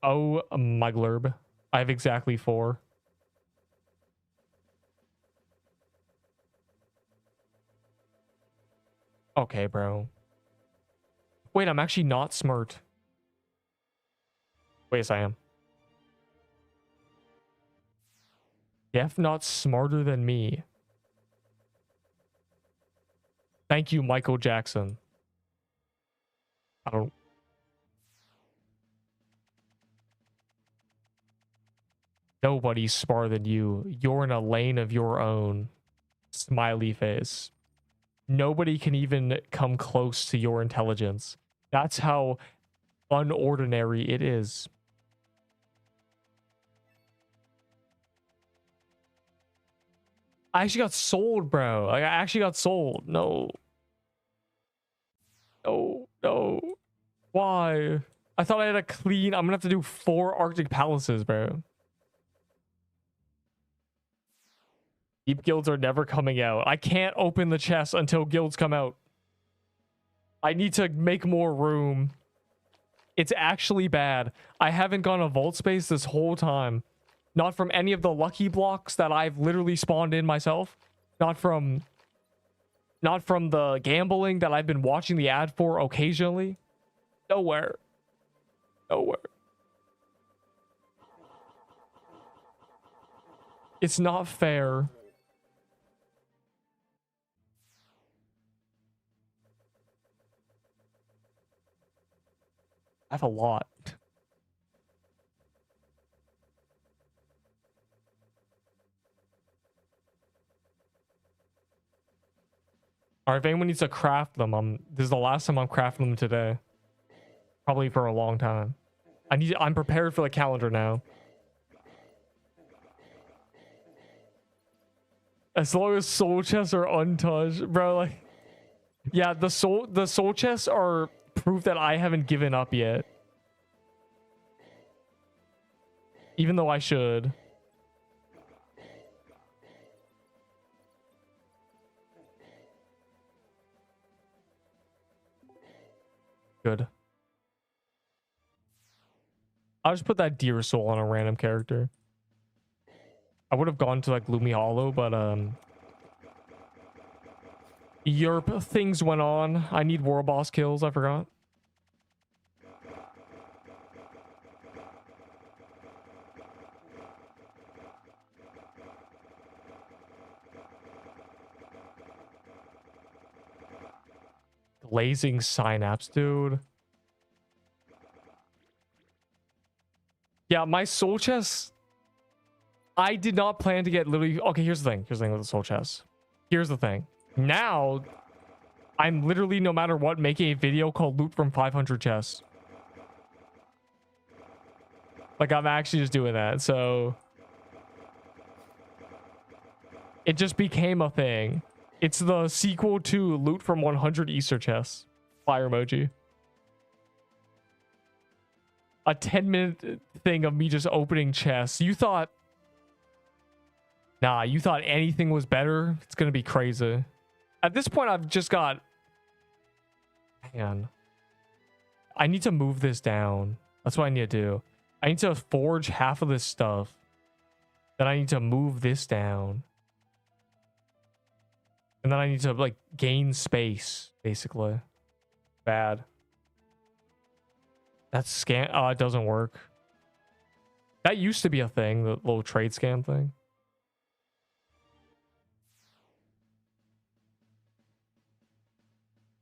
Oh, my glurb. I have exactly 4. Okay, bro. Wait, I'm actually not smart. Wait, yes, I am. Def not smarter than me. Thank you, Michael Jackson. I don't... Nobody's smarter than you. You're in a lane of your own. Smiley face. Nobody can even come close to your intelligence. That's how unordinary it is. I actually got sold, bro. Like, I actually got sold. No. No. No. Why? I thought I had a clean... I'm gonna have to do 4 Arctic Palaces, bro. Deep guilds are never coming out. I can't open the chest until guilds come out. I need to make more room. It's actually bad. I haven't gone a vault space this whole time. Not from any of the lucky blocks that I've literally spawned in myself. Not from the gambling that I've been watching the ad for occasionally. Nowhere. Nowhere. It's not fair. I have a lot. All right, if anyone needs to craft them, this is the last time I'm crafting them today. Probably for a long time. I'm prepared for the calendar now. As long as soul chests are untouched, bro, like, yeah, the soul chests are proof that I haven't given up yet. Even though I should. Good. I'll just put that deer soul on a random character. I would have gone to like Gloomy Hollow, but Yerp, things went on. I need war boss kills, I forgot. Glazing synapse, dude. Yeah, my soul chest, I did not plan to get literally... Okay, here's the thing. Here's the thing with the soul chest. Here's the thing. Now, I'm literally, no matter what, making a video called Loot from 500 chests. Like, I'm actually just doing that, so... It just became a thing. It's the sequel to Loot from 100 Easter chests. Fire emoji. a 10-minute thing of me just opening chests. You thought, nah, you thought anything was better? It's gonna be crazy. At this point, I've just got, man, I need to move this down. That's what I need to do. I need to forge half of this stuff. Then I need to move this down. And then I need to like gain space, basically. Bad. That's scam. Oh, it doesn't work. That used to be a thing, the little trade scam thing.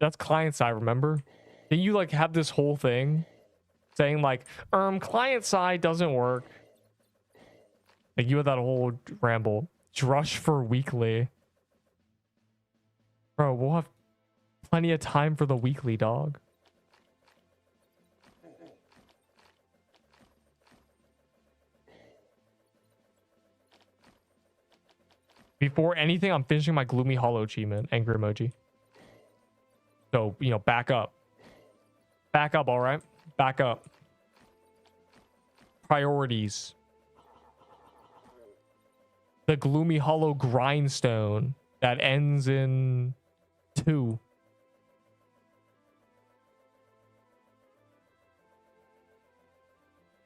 That's client side, remember? Then you like have this whole thing saying like, client side doesn't work. Like you had that whole ramble. Drush for weekly. Bro, we'll have plenty of time for the weekly, dog. Before anything, I'm finishing my Gloomy Hollow achievement. Angry emoji. So, you know, back up. Back up, all right? Back up. Priorities. The Gloomy Hollow grindstone that ends in 2.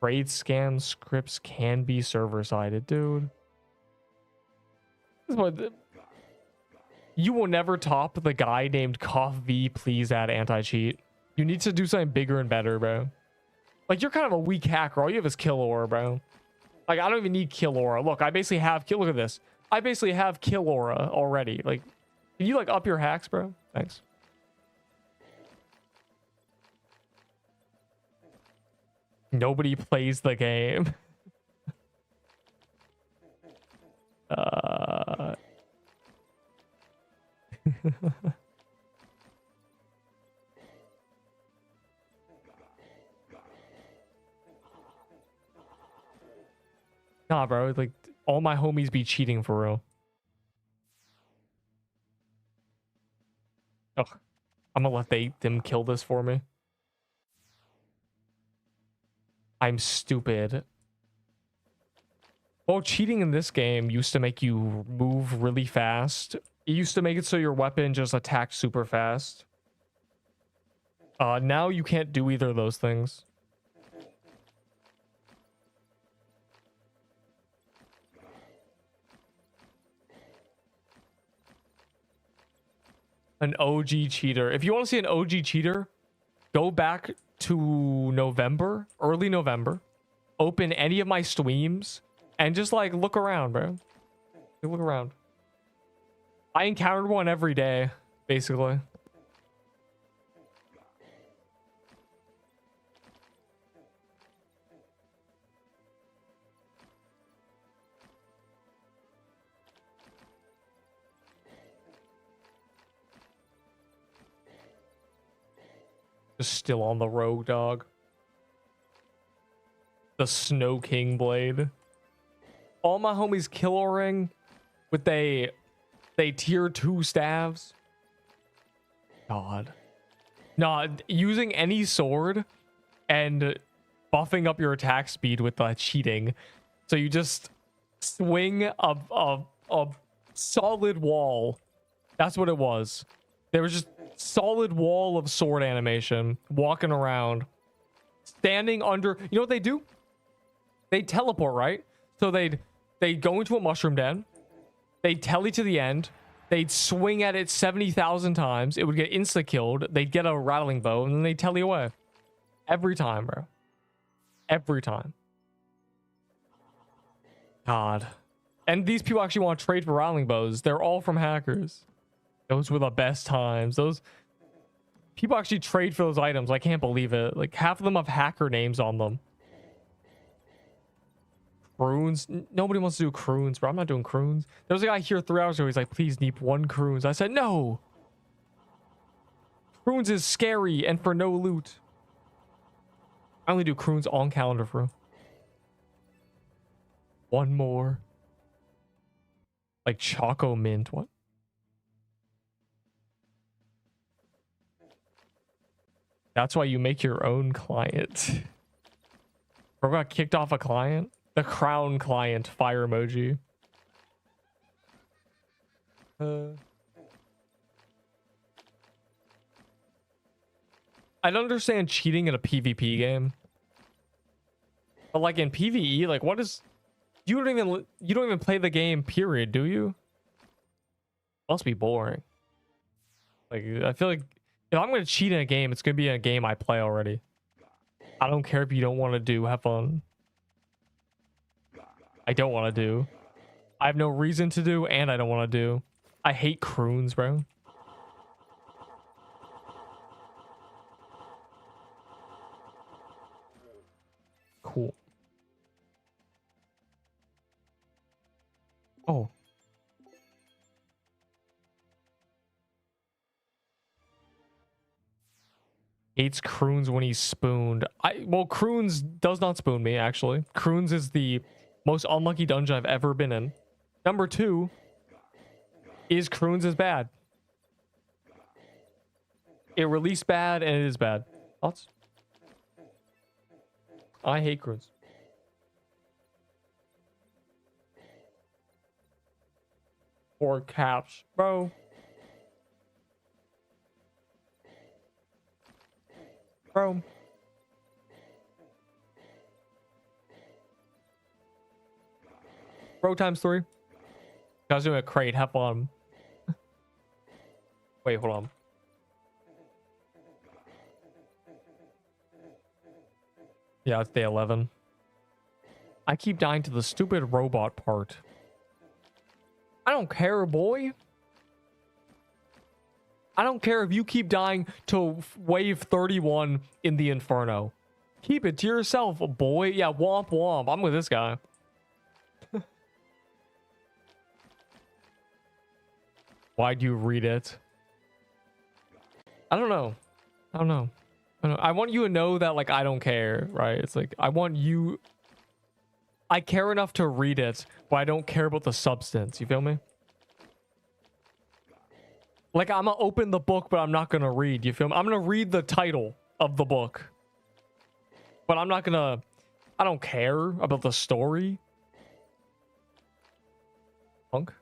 Trade scam scripts can be server-sided, dude. This is what you will never top the guy named Cough V. Please add anti-cheat. You need to do something bigger and better, bro. Like, you're kind of a weak hacker. All you have is kill aura, bro. Like, I don't even need kill aura. Look, I basically have kill. Look at this. I basically have kill aura already. Like, can you like up your hacks, bro? Thanks. Nobody plays the game. Nah, bro. Like, all my homies be cheating for real. Ugh. I'm gonna let them kill this for me. I'm stupid. Well, cheating in this game used to make you move really fast. It used to make it so your weapon just attacked super fast. Now you can't do either of those things. An OG cheater. If you want to see an OG cheater, go back to November, early November. Open any of my streams and just like look around, bro. Look around. I encountered one every day, basically. Just still on the rogue, dog. The Snow King blade. All my homies kill ring with they tier 2 staves. God. Nah, using any sword and buffing up your attack speed with cheating. So you just swing a solid wall. That's what it was. There was just solid wall of sword animation walking around, standing under. You know what they do? They teleport, right? So they'd go into a mushroom den. They'd telly to the end. They'd swing at it 70,000 times. It would get insta killed. They'd get a rattling bow, and then they'd telly away. Every time, bro. Every time. God. And these people actually want to trade for rattling bows. They're all from hackers. Those were the best times. Those people actually trade for those items. I can't believe it. Like, half of them have hacker names on them. Croons. Nobody wants to do croons, bro. I'm not doing croons. There was a guy here 3 hours ago. He's like, please, Neep, 1 croons. I said, no. Croons is scary and for no loot. I only do croons on calendar, bro. 1 more. Like Choco Mint. What? That's why you make your own client. Bro got kicked off a client. The crown client fire emoji. I don't understand cheating in a PvP game. But like in PvE, like what is you don't even play the game, period, do you? Must be boring. Like I feel like if I'm gonna cheat in a game, it's gonna be in a game I play already. I don't care if you don't want to do, have fun. I don't want to do. I have no reason to do, and I don't want to do. I hate croons, bro. Cool. Oh. Hates croons when he's spooned. Well, croons does not spoon me, actually. Croons is the most unlucky dungeon I've ever been in. Number 2 is croons is bad. It released bad and it is bad. Thoughts? I hate croons. Or caps, bro. Bro. Bro times 3. I was doing a crate. Have fun. Wait, hold on. Yeah, it's day 11. I keep dying to the stupid robot part. I don't care, boy. I don't care if you keep dying to wave 31 in the Inferno. Keep it to yourself, boy. Yeah, womp womp. I'm with this guy. Why'd you read it? I don't know. I don't know. I want you to know that, like, I don't care, right? It's like, I want you... I care enough to read it, but I don't care about the substance. You feel me? Like, I'm gonna open the book, but I'm not gonna read. You feel me? I'm gonna read the title of the book. But I'm not gonna... I don't care about the story. Punk.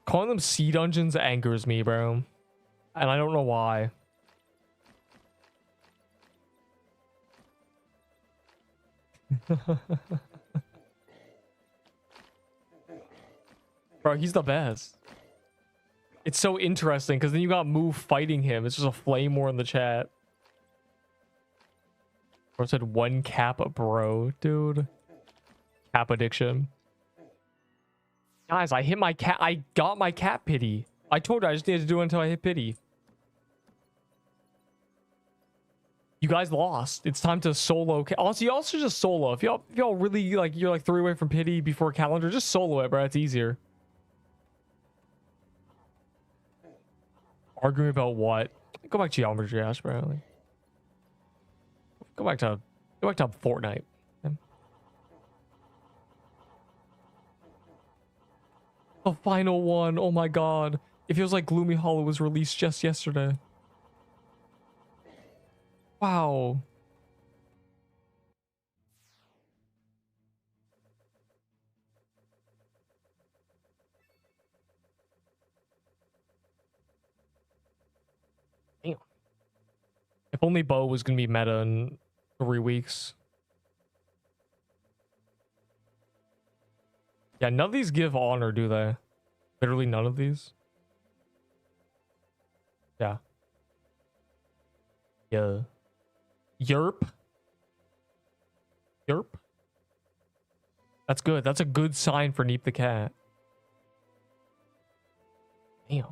Calling them sea dungeons angers me, bro. And I don't know why. Bro, he's the best. It's so interesting because then you got Move fighting him. It's just a flame war in the chat. Bro said 1 cap, bro, dude. Cap addiction. Guys, I hit my cat. I got my cat pity. I told you I just needed to do it until I hit pity. You guys lost. It's time to solo. Also, you also just solo. If y'all really like, you're like 3 away from pity before calendar, just solo it, bro. It's easier. Arguing about what? Go back to geometry, Ash, bro. Like, go back to Fortnite. The final one. Oh my god. It feels like Gloomy Hollow was released just yesterday. Wow. Damn. If only Bo was gonna be meta in 3 weeks. Yeah, none of these give honor, do they? Literally none of these. Yeah. Yeah. Yerp. Yerp. That's good. That's a good sign for Neep the cat. Damn.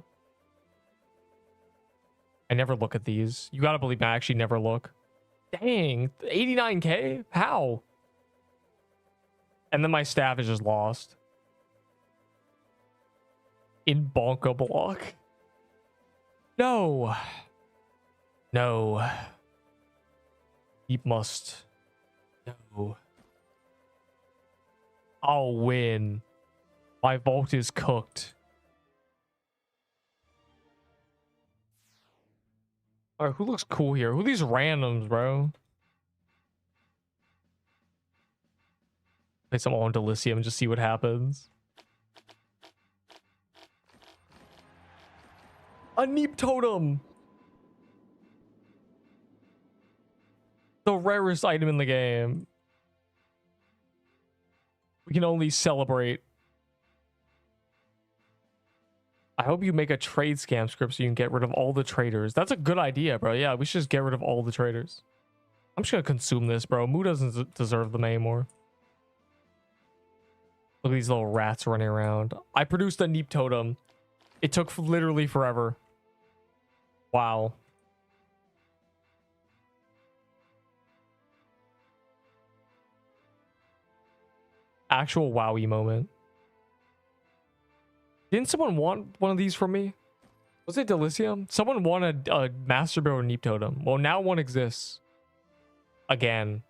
I never look at these. You gotta believe me, I actually never look. Dang. 89k? How? And then my staff is just lost. In Bonka block. No. No. Deep must. No. I'll win. My vault is cooked. All right, who looks cool here? Who are these randoms, bro? Play some on Delicia and just see what happens. A Neep Totem! The rarest item in the game. We can only celebrate. I hope you make a trade scam script so you can get rid of all the traders. That's a good idea, bro. Yeah, we should just get rid of all the traders. I'm just gonna consume this, bro. Moo doesn't deserve them anymore. Look at these little rats running around. I produced a Neep Totem. It took literally forever. Wow. Actual wowie moment. Didn't someone want one of these from me? Was it Delicium? Someone wanted a Master Builder Neep Totem. Well, now one exists. Again.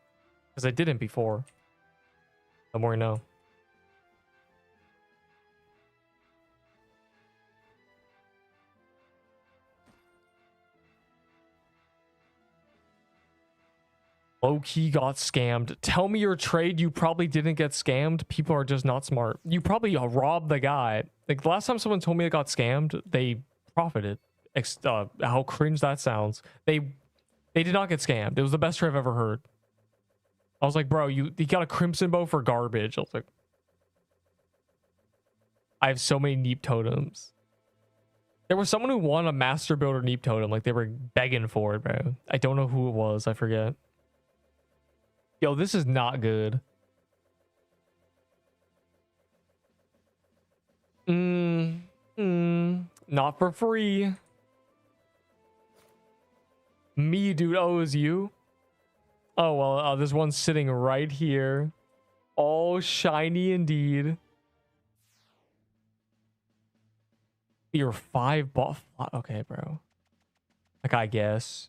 Because I didn't before. The more you know. Low-key got scammed. Tell me your trade you probably didn't get scammed. People are just not smart. You probably robbed the guy. Like, the last time someone told me I got scammed, they profited. How cringe that sounds. They did not get scammed. It was the best trade I've ever heard. I was like, bro, you got a Crimson Bow for garbage. I was like, I have so many Neep Totems. There was someone who won a Master Builder Neep Totem. Like, they were begging for it, bro. I don't know who it was. I forget. Yo, this is not good. Not for free. Me, dude. Oh, it was you? Oh, well, there's one sitting right here. All shiny indeed. You're 5 buff. Okay, bro. Like, I guess.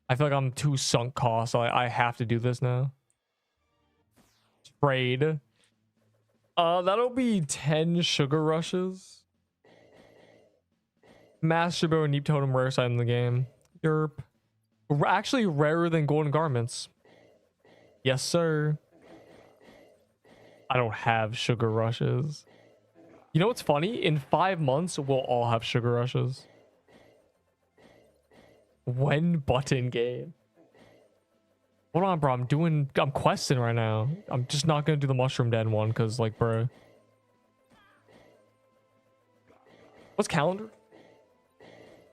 I feel like I'm too sunk cost, so I have to do this now. Trade. That'll be 10 sugar rushes. Master Bow and Neep Totem rare side in the game. Derp. Actually rarer than golden garments. Yes, sir. I don't have sugar rushes. You know what's funny? In 5 months, we'll all have sugar rushes. When button game. Hold on, bro. I'm questing right now. I'm just not gonna do the mushroom den one because, like, bro. What's calendar?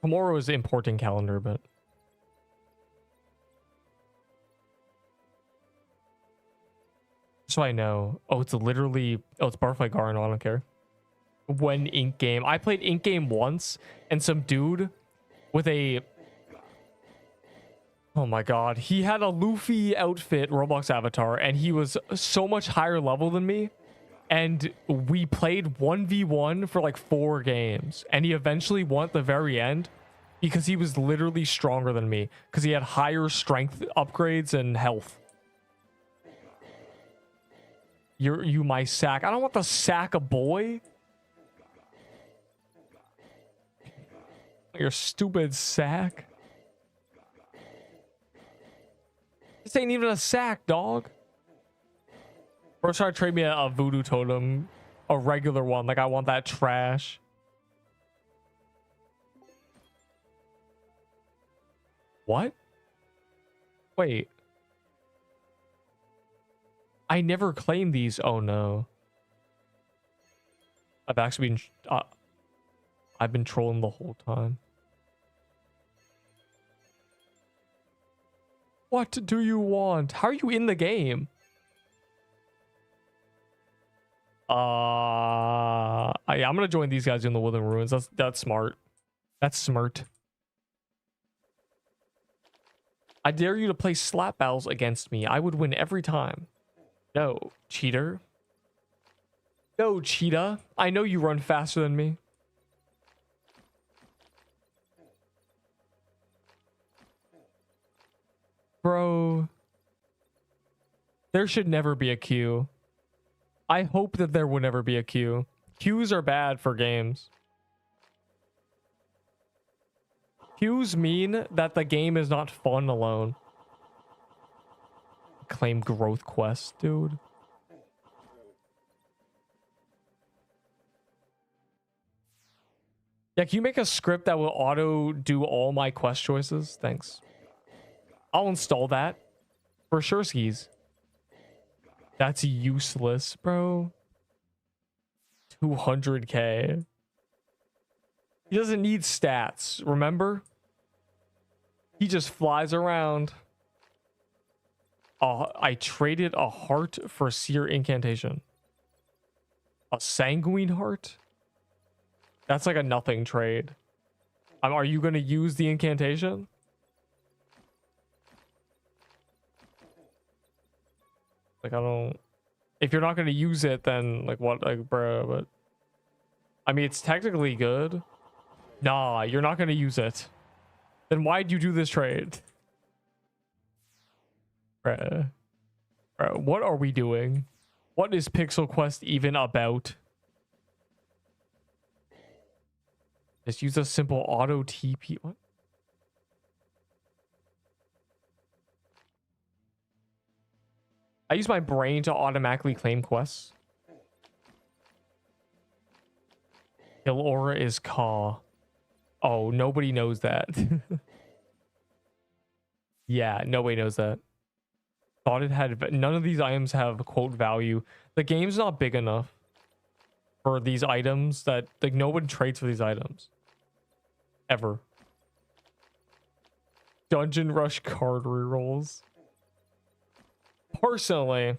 Tomorrow is importing calendar, but. So I know. Oh, it's literally. Oh, it's Barfly Garden. I don't care. When Ink Game. I played Ink Game once, and some dude with a. Oh my god, he had a Luffy outfit Roblox avatar, and he was so much higher level than me, and we played 1v1 for like 4 games, and he eventually won at the very end because he was literally stronger than me because he had higher strength upgrades and health. You my sack. I don't want the sack a boy. Your stupid sack. This ain't even a sack, dog. Bro, try to trade me a voodoo totem. A regular one. Like, I want that trash. What? Wait. I never claimed these. Oh, no. I've actually been... I've been trolling the whole time. What do you want? How are you in the game? I'm gonna join these guys in the Withering Ruins. That's smart. That's smart. I dare you to play slap battles against me. I would win every time. No, cheater. No, cheetah. I know you run faster than me. Bro. There should never be a queue. I hope that there will never be a queue. Queues are bad for games. Cues mean that the game is not fun alone. Claim growth quest, dude. Yeah, can you make a script that will auto do all my quest choices? Thanks. I'll install that. For sure, skis. That's useless, bro. 200k. He doesn't need stats, remember? He just flies around. I traded a heart for Seer Incantation. A Sanguine Heart? That's like a nothing trade. Are you going to use the incantation? Like, I don't... If you're not going to use it, then, like, what? Like, bro, but... I mean, it's technically good. Nah, you're not going to use it. Then why'd you do this trade? Bruh. Bruh, what are we doing? What is Pixel Quest even about? Just use a simple auto TP. What? I use my brain to automatically claim quests. Kill aura is Ka. Oh, nobody knows that. Yeah, nobody knows that. Thought it had... None of these items have quote value. The game's not big enough for these items that... Like, no one trades for these items. Ever. Dungeon Rush card rerolls. Personally,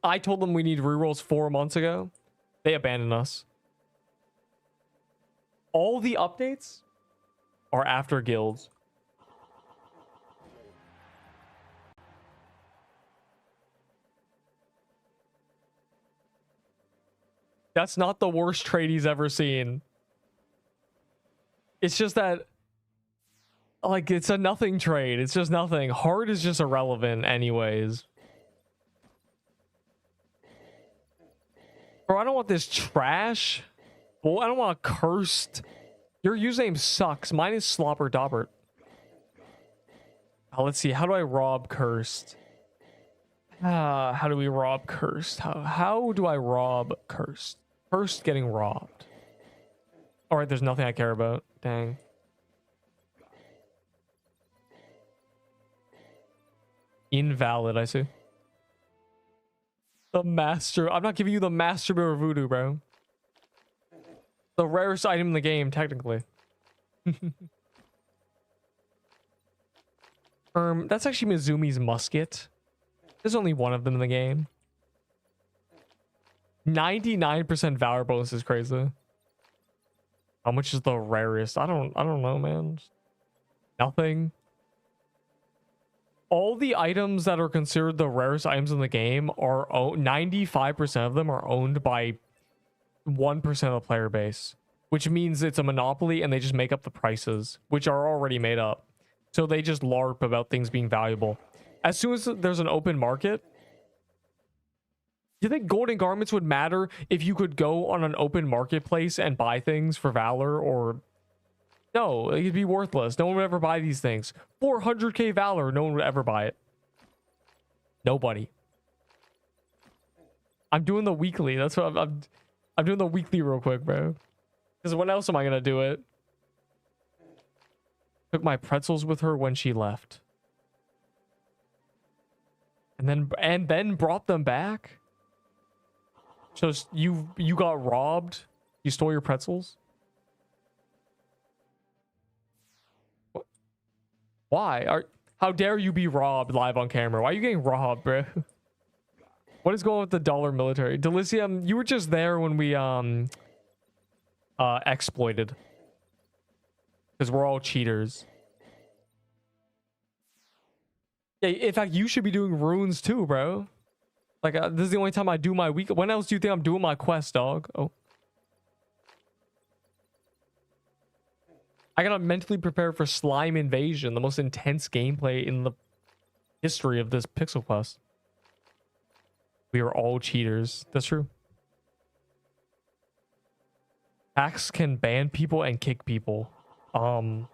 I told them we need rerolls 4 months ago. They abandoned us. All the updates are after guilds. That's not the worst trade he's ever seen. It's just that, like, it's a nothing trade. It's just nothing. Hard is just irrelevant anyways. Bro, I don't want this trash. Well, I don't want cursed. Your username sucks. Mine is Slopper Dobbert. Let's see. How do I rob cursed? How do we rob cursed? How do I rob cursed? Cursed getting robbed. All right, there's nothing I care about. Dang. Invalid, I see. The master. I'm not giving you the master mirror voodoo, bro. The rarest item in the game, technically. That's actually Mizumi's musket. There's only one of them in the game. 99% valor bonus is crazy. How much is the rarest? I don't know, man. Nothing. All the items that are considered the rarest items in the game are 95% of them are owned by 1% of the player base, which means it's a monopoly and they just make up the prices, which are already made up. So they just LARP about things being valuable. As soon as there's an open market, do you think golden garments would matter if you could go on an open marketplace and buy things for valor? Or no, it'd be worthless. No one would ever buy these things. 400k valor, no one would ever buy it. Nobody. I'm doing the weekly. That's what I'm doing the weekly real quick, bro. Because when else am I gonna do it? Took my pretzels with her when she left. And then brought them back? So you got robbed? You stole your pretzels? What? Why? How dare you be robbed live on camera? Why are you getting robbed, bro? What is going on with the dollar military? Delicium, you were just there when we exploited. Because we're all cheaters. Yeah, in fact, you should be doing runes too, bro. Like, this is the only time I do my week. When else do you think I'm doing my quest, dog? Oh. I gotta mentally prepare for Slime Invasion, the most intense gameplay in the history of this Pixel Quest. We are all cheaters. That's true. Hacks can ban people and kick people. I'm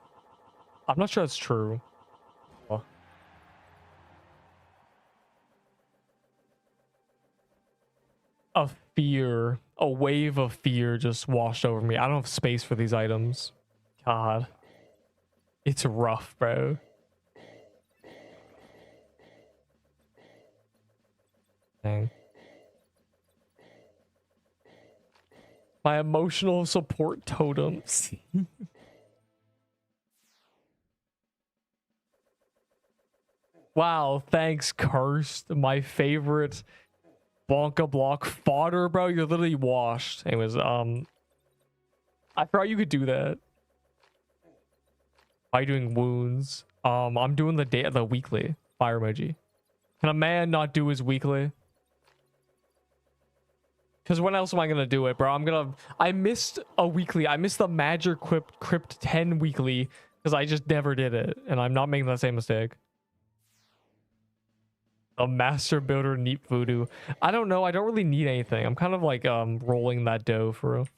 not sure that's true. A fear, a wave of fear just washed over me. I don't have space for these items. God. It's rough, bro. Dang. My emotional support totems. Wow, thanks, Cursed. My favorite Bonka block fodder, bro. You're literally washed. Anyways, I forgot you could do that. By doing wounds. I'm doing the weekly fire emoji. Can a man not do his weekly? Because when else am I gonna do it, bro? I missed a weekly. I missed the Magic Crypt 10 weekly because I just never did it, and I'm not making that same mistake. A master builder neat voodoo. I don't know. I don't really need anything. I'm kind of like rolling that dough for real.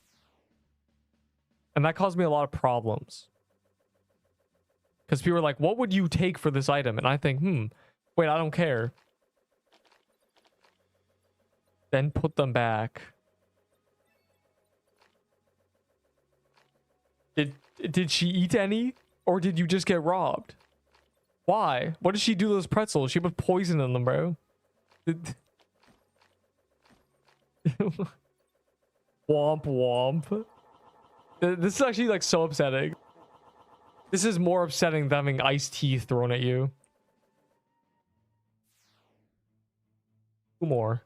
And that caused me a lot of problems. Because people are like, what would you take for this item? And I think, wait, I don't care. Then put them back. Did she eat any? Or did you just get robbed? Why? What did she do to those pretzels? She put poison in them, bro. Womp womp. This is actually like so upsetting. This is more upsetting than having iced tea thrown at you. Two more.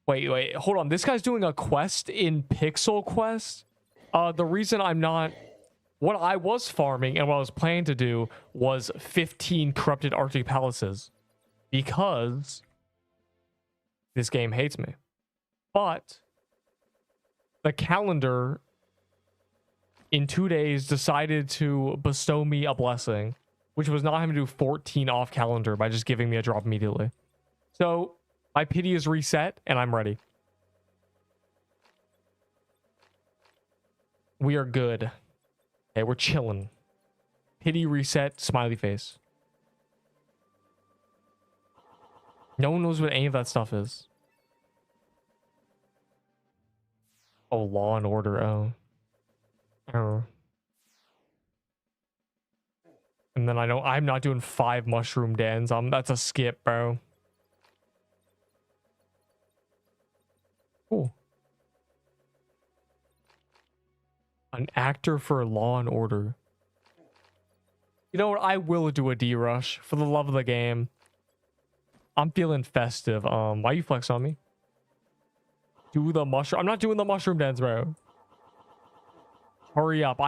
Wait, hold on. This guy's doing a quest in Pixel Quest? The reason I'm not... What I was farming and what I was planning to do was 15 corrupted Arctic palaces. Because this game hates me. But the calendar in 2 days decided to bestow me a blessing, which was not having to do 14 off calendar by just giving me a drop immediately. So my pity is reset and I'm ready. We are good. Okay, we're chilling. Pity reset, smiley face. No one knows what any of that stuff is. Oh, Law and Order. Oh. And then I'm not doing 5 mushroom dens. That's a skip, bro. Cool. An actor for Law and Order. You know what? I will do a D-rush for the love of the game. I'm feeling festive. Why you flex on me? Do the mushroom. I'm not doing the mushroom dens, bro. Hurry up.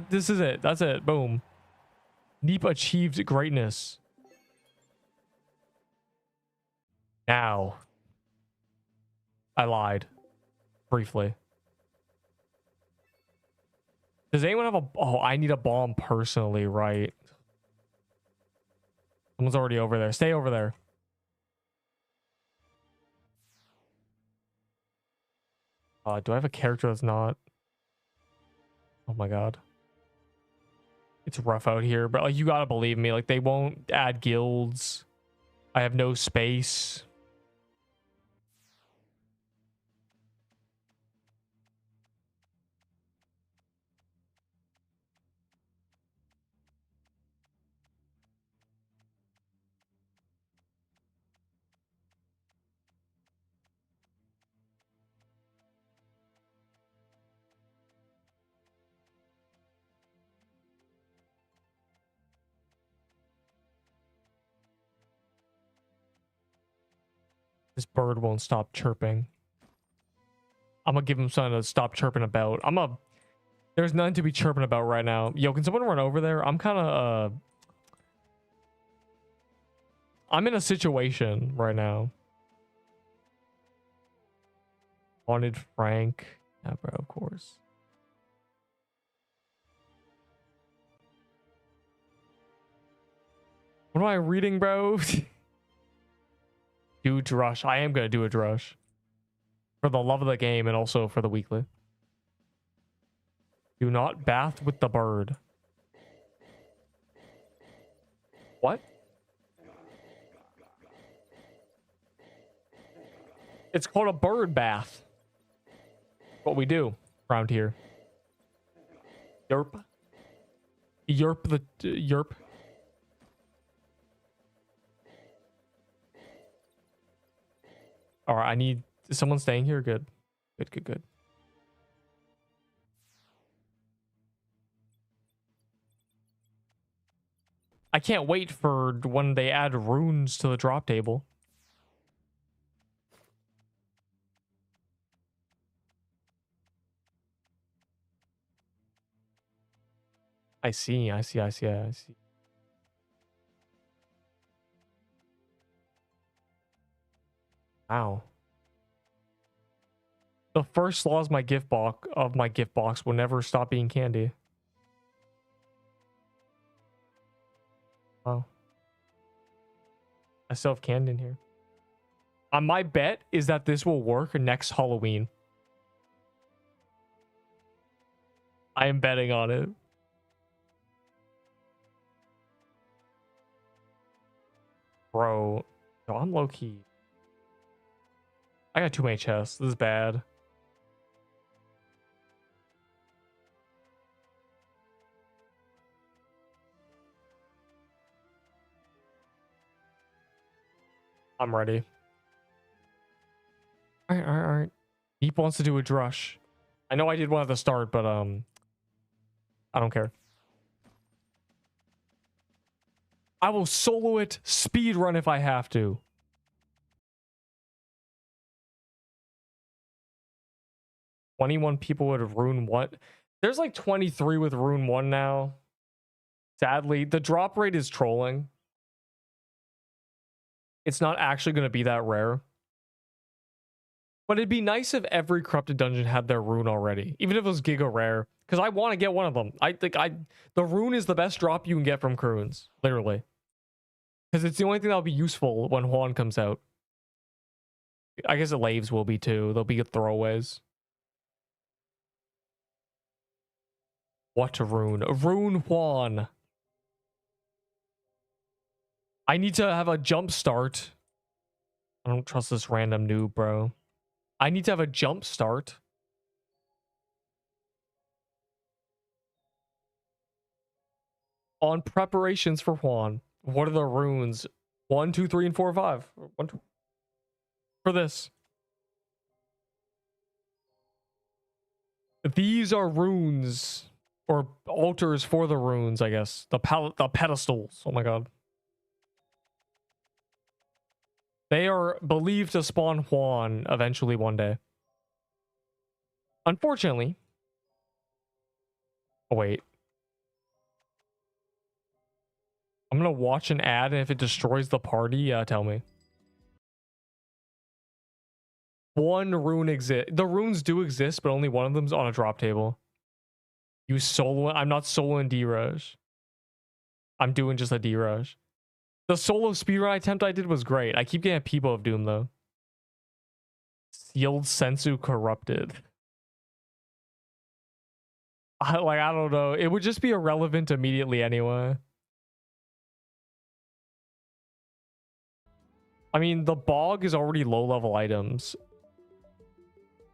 This is it. That's it. Boom. Neep achieved greatness. Now. I lied. Briefly. Does anyone have a... Oh, I need a bomb personally, right? Someone's already over there. Stay over there. Do I have a character that's not... Oh my god. It's rough out here, but like you gotta believe me. Like they won't add guilds. I have no space. This bird won't stop chirping. I'm gonna give him something to stop chirping about. There's nothing to be chirping about right now. Yo, can someone run over there? I'm kind of I'm in a situation right now. Wanted Frank. Yeah, bro, of course. What am I reading, bro? Do drush. I am gonna do a drush. For the love of the game and also for the weekly. Do not bath with the bird. What? It's called a bird bath. What we do around here. Yerp. Yerp the yerp. All right, I need... Is someone staying here? Good. Good, good, good. I can't wait for when they add runes to the drop table. I see. Wow. The first law is my gift box will never stop being candy. Wow. I still have candy in here. My bet is that this will work next Halloween. I am betting on it. Bro, yo, I'm low key. I got too many chests. This is bad. I'm ready. All right. Deep wants to do a drush. I know I did one at the start, but I don't care. I will solo it, speed run if I have to. "21 people would have ruined what?" There's like 23 with Rune 1 now. Sadly, the drop rate is trolling. It's not actually going to be that rare. But it'd be nice if every corrupted dungeon had their rune already, even if it was giga rare, because I want to get one of them. The rune is the best drop you can get from Krunes, literally, because it's the only thing that'll be useful when Juan comes out. I guess the Laves will be too. They'll be throwaways. What rune? Rune Juan. I need to have a jump start. I don't trust this random noob, bro. I need to have a jump start. On preparations for Juan. What are the runes? 1, 2, 3, and 4, 5. 1, 2. For this. These are runes. Or altars for the runes, I guess. The pedestals. Oh my god. They are believed to spawn Juan eventually one day. Unfortunately. Oh, wait. I'm gonna watch an ad, and if it destroys the party, tell me. One rune exists. The runes do exist, but only one of them's on a drop table. You solo. I'm not soloing D-Rush. I'm doing just a D-Rush. The solo speedrun attempt I did was great. I keep getting a Peepo of Doom, though. Sealed Sensu corrupted. I don't know. It would just be irrelevant immediately anyway. I mean, the Bog is already low-level items.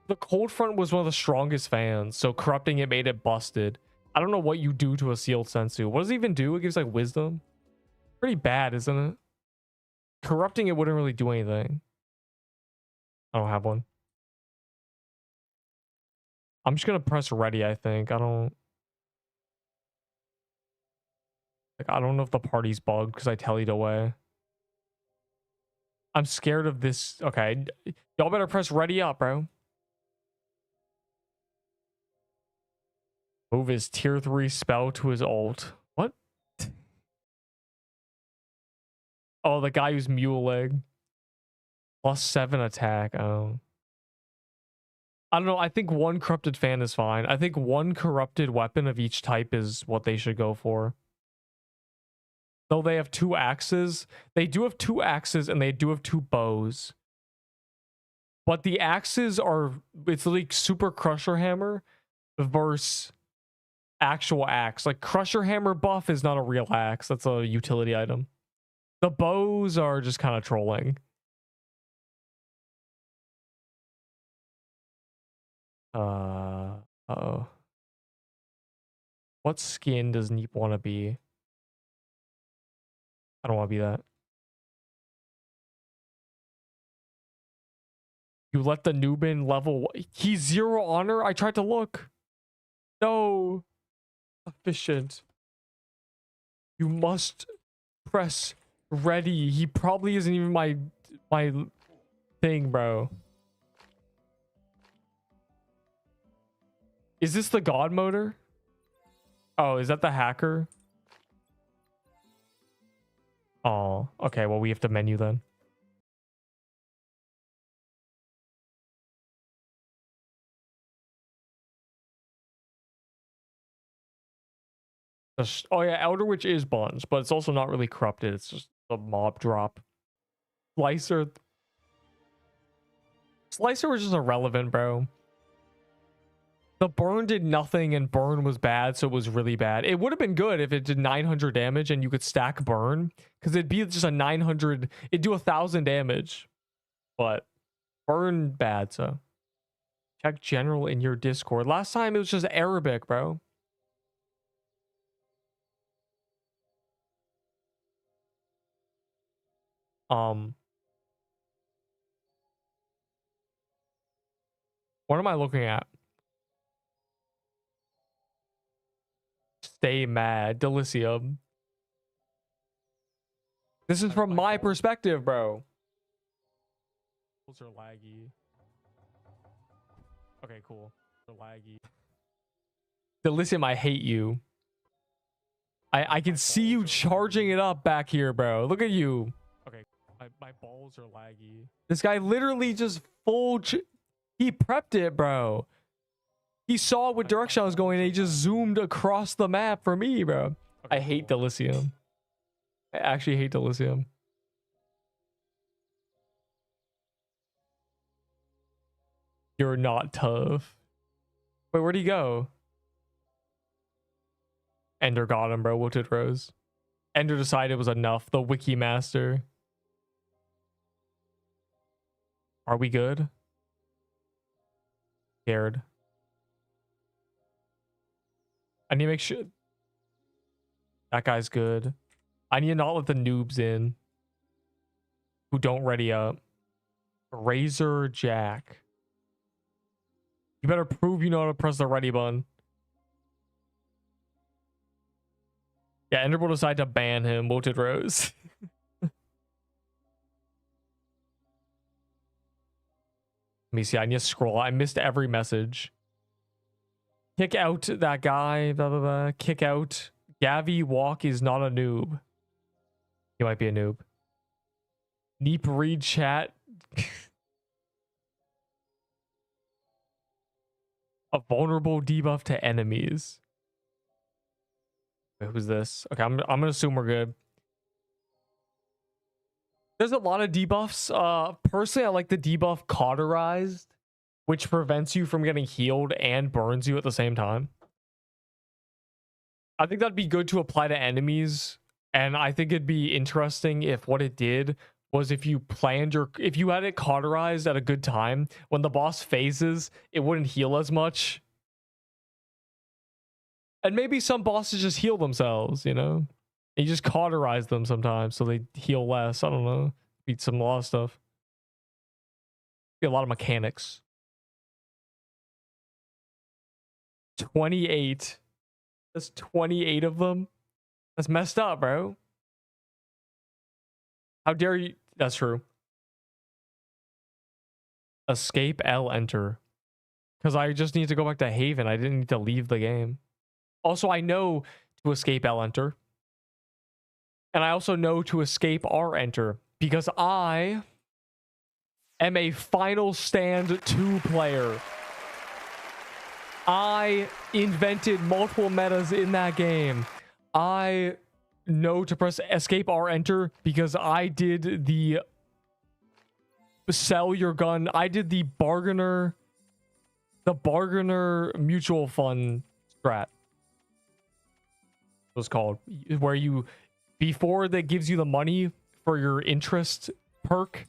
The Cold Front was one of the strongest fans, so corrupting it made it busted. I don't know what you do to a Sealed Sensu. What does it even do? It gives, like, wisdom? Pretty bad, isn't it? Corrupting it wouldn't really do anything. I don't have one. I'm just gonna press ready, I think. I don't know if the party's bugged because I tellied away. I'm scared of this. Okay. Y'all better press ready up, bro. Move his tier 3 spell to his ult. What? Oh, the guy who's mule leg. +7 attack. Oh. I don't know. I think one corrupted fan is fine. I think one corrupted weapon of each type is what they should go for. Though they have 2 axes. They do have 2 axes and they do have 2 bows. But the axes are, it's like super crusher hammer versus actual axe. Like crusher hammer buff is not a real axe. That's a utility item. The bows are just kind of trolling. Uh-oh. What skin does Neep want to be? I don't want to be that. You let the Nubin level. He's 0 honor. I tried to look. No. Efficient. You must press ready. He probably isn't even my thing, bro. Is this the god motor? Oh, is that the hacker? Oh, okay. Well, we have to menu then. Oh yeah, Elder Witch is buns, but it's also not really corrupted. It's just a mob drop. Slicer was just irrelevant, bro. The burn did nothing and burn was bad, so it was really bad. It would have been good if it did 900 damage and you could stack burn, because it'd be just a 900, it'd do 1,000 damage. But burn bad, so. Check general in your Discord. Last time it was just Arabic, bro. What am I looking at? Stay mad, Delicium. This is from my perspective, bro. Those are laggy. Okay, cool. They're laggy. Delicium, I hate you. I can see you charging it up back here, bro. Look at you. Okay, my balls are laggy. This guy literally just he prepped it, bro. He saw what direction I was going and he just zoomed across the map for me, bro. Okay, I hate Delicium. I actually hate Delicium. You're not tough. Wait, where'd he go? Ender got him, bro. Wilted Rose. Ender decided it was enough. The Wiki Master. Are we good? Scared. I need to make sure that guy's good. I need to not let the noobs in who don't ready up. Razor Jack. You better prove you know how to press the ready button. Yeah, Ender will decide to ban him. Wilted Rose. Let me see. I need to scroll. I missed every message. Kick out that guy. Blah, blah, blah. Kick out. Gavi Walk is not a noob. He might be a noob. Neep read chat. A vulnerable debuff to enemies. Wait, who's this? Okay, I'm gonna assume we're good. There's a lot of debuffs. Personally, I like the debuff Cauterized, which prevents you from getting healed and burns you at the same time. I think that'd be good to apply to enemies, and I think it'd be interesting if what it did was if you had it cauterized at a good time, when the boss phases, it wouldn't heal as much. And maybe some bosses just heal themselves, you know? And you just cauterize them sometimes so they heal less. I don't know. Beat a lot of stuff. Be a lot of mechanics. 28. That's 28 of them. That's messed up, bro. How dare you? That's true. Escape L enter. Because I just need to go back to Haven. I didn't need to leave the game. Also, I know to escape L enter. And I also know to escape R enter. Because I am a Final Stand 2 player. I invented multiple metas in that game. I know to press escape R enter because I did the sell your gun. I did the bargainer mutual fund strat. It was called, where you, before that gives you the money for your interest perk,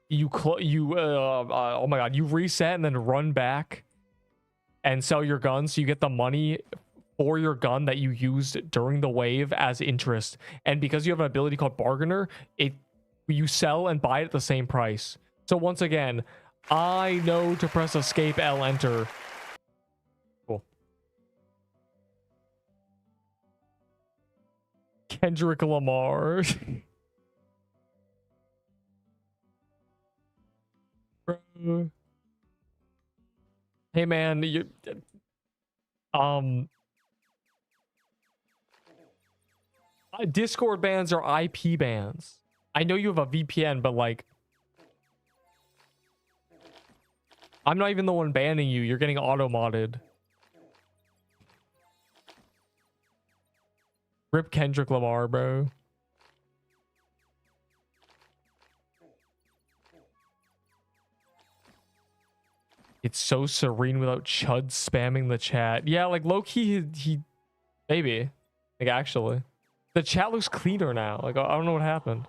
you oh my god, you reset and then run back and sell your gun, so you get the money for your gun that you used during the wave as interest. And because you have an ability called bargainer, you sell and buy it at the same price. So once again, I know to press escape L enter. Cool. Kendrick Lamar. Hey man, Discord bans are IP bans. I know you have a VPN, but like, I'm not even the one banning you. You're getting auto-modded. Rip Kendrick Lamar, bro. It's so serene without Chud spamming the chat. Yeah, like low-key, he maybe. Like, actually. The chat looks cleaner now. Like, I don't know what happened.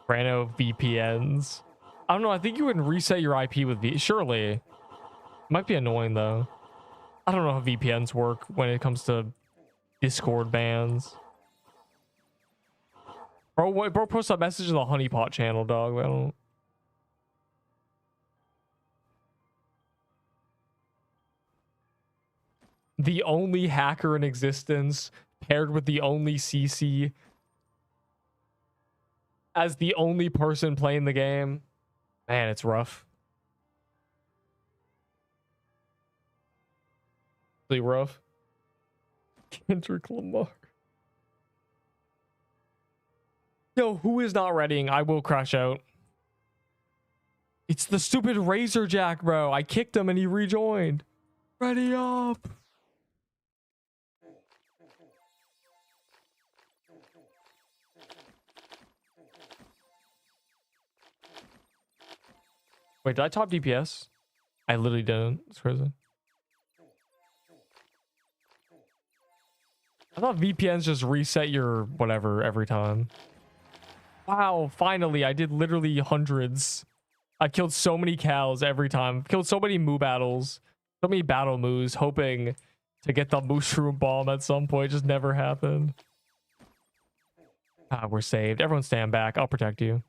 Rano VPNs. I don't know. I think you would reset your IP with surely. Might be annoying though. I don't know how VPNs work when it comes to Discord bans. Bro, post a message in the honeypot channel, dog. I don't. The only hacker in existence, paired with the only CC, as the only person playing the game. Man, it's rough. Really rough. Kendrick Lamar. Yo, who is not readying? I will crash out. It's the stupid Razor Jack, bro. I kicked him and he rejoined. Ready up. Wait, did I top DPS? I literally didn't. It's crazy. I thought VPNs just reset your whatever every time. Wow, finally, I did literally hundreds. I killed so many cows every time. Killed so many moo battles. So many battle moos, hoping to get the mushroom bomb at some point. Just never happened. Ah, we're saved. Everyone stand back. I'll protect you.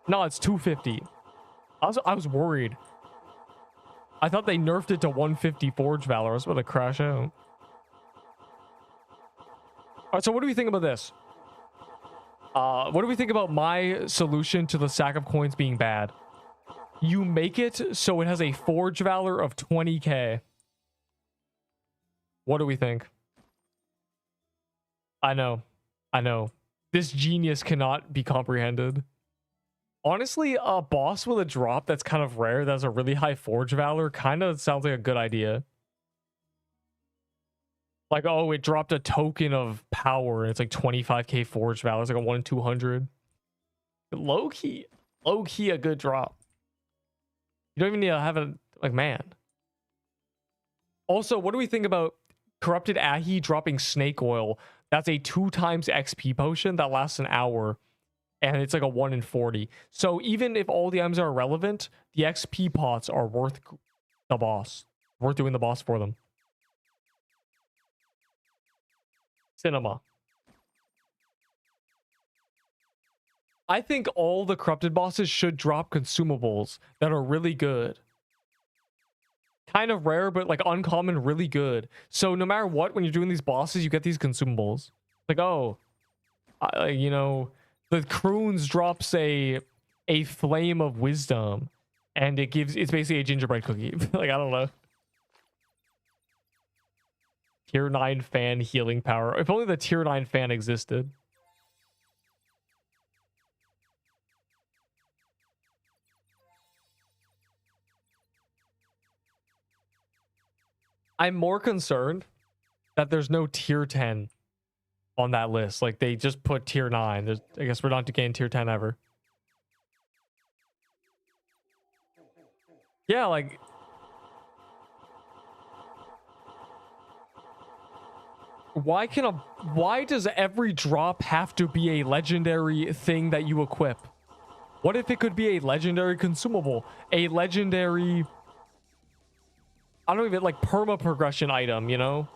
No, it's 250. I was worried. I thought they nerfed it to 150 Forge Valor. I was about to crash out. All right, so what do we think about this? What do we think about my solution to the sack of coins being bad? You make it so it has a Forge Valor of 20k. What do we think? I know. This genius cannot be comprehended. Honestly, a boss with a drop that's kind of rare, that's a really high Forge Valor, kind of sounds like a good idea. Like, oh, it dropped a token of power, and it's like 25k Forge Valor. It's like a 1 in 200. Low-key a good drop. You don't even need to have it, like, man. Also, what do we think about Corrupted Ahi dropping Snake Oil? That's a 2 times XP potion that lasts an hour. And it's like a 1 in 40. So even if all the items are irrelevant, the XP pots are worth the boss. Worth doing the boss for them. Cinema. I think all the corrupted bosses should drop consumables that are really good. Kind of rare, but like uncommon, really good. So no matter what, when you're doing these bosses, you get these consumables. Like, oh, you know... The Croons drops a flame of wisdom, and it's basically a gingerbread cookie. Like, I don't know. Tier 9 fan healing power. If only the tier 9 fan existed. I'm more concerned that there's no tier 10 on that list. Like they just put tier 9. I guess we're not getting tier 10 ever. Yeah, like why does every drop have to be a legendary thing that you equip? What if it could be a legendary consumable, a legendary, I don't even, like, perma progression item, you know?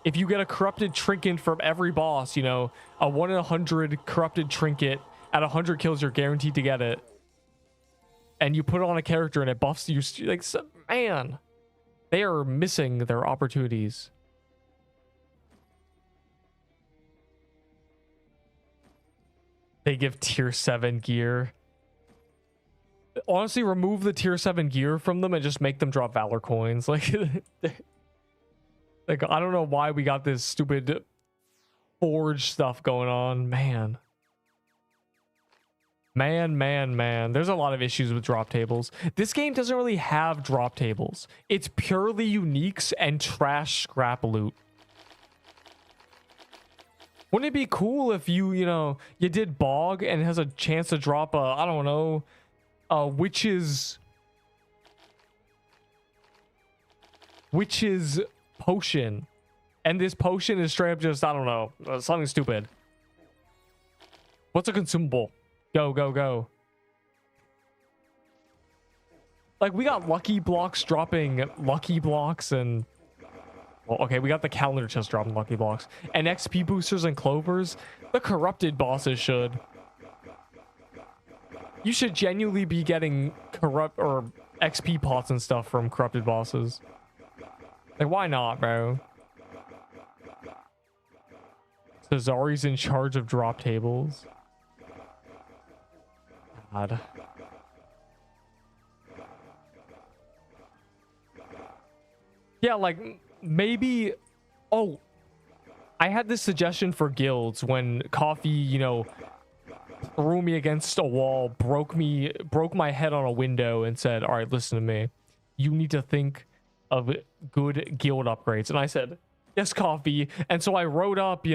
If you get a corrupted trinket from every boss, you know, a 1 in 100 corrupted trinket at 100 kills, you're guaranteed to get it. And you put it on a character and it buffs you. Like, man, they are missing their opportunities. They give tier 7 gear. Honestly, remove the tier 7 gear from them and just make them drop Valor coins. Like, like I don't know why we got this stupid forge stuff going on. Man. There's a lot of issues with drop tables. This game doesn't really have drop tables. It's purely uniques and trash scrap loot. Wouldn't it be cool if you did bog and it has a chance to drop a, I don't know, a witch's potion, and this potion is straight up just, I don't know, something stupid. What's a consumable? Go. Like, we got lucky blocks dropping lucky blocks, and well, okay, we got the calendar chest dropping lucky blocks and XP boosters and clovers. The corrupted bosses should. You should genuinely be getting corrupt or XP pots and stuff from corrupted bosses. Like, why not, bro? Cesari's in charge of drop tables. God. Yeah, like, maybe... Oh, I had this suggestion for guilds when Coffee, threw me against a wall, broke my head on a window and said, all right, listen to me. You need to think of good guild upgrades. And I said, yes, Coffee. And so I wrote up,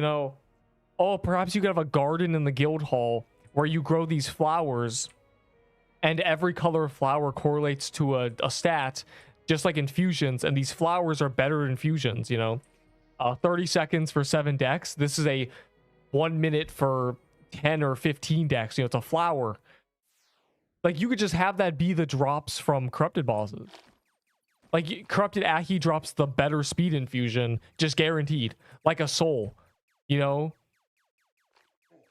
oh, perhaps you could have a garden in the guild hall where you grow these flowers and every color of flower correlates to a stat, just like infusions. And these flowers are better infusions, 30 seconds for 7 decks. This is a 1 minute for 10 or 15 decks. It's a flower. Like, you could just have that be the drops from corrupted bosses. Like, corrupted Ahi drops the better speed infusion, just guaranteed, like a soul.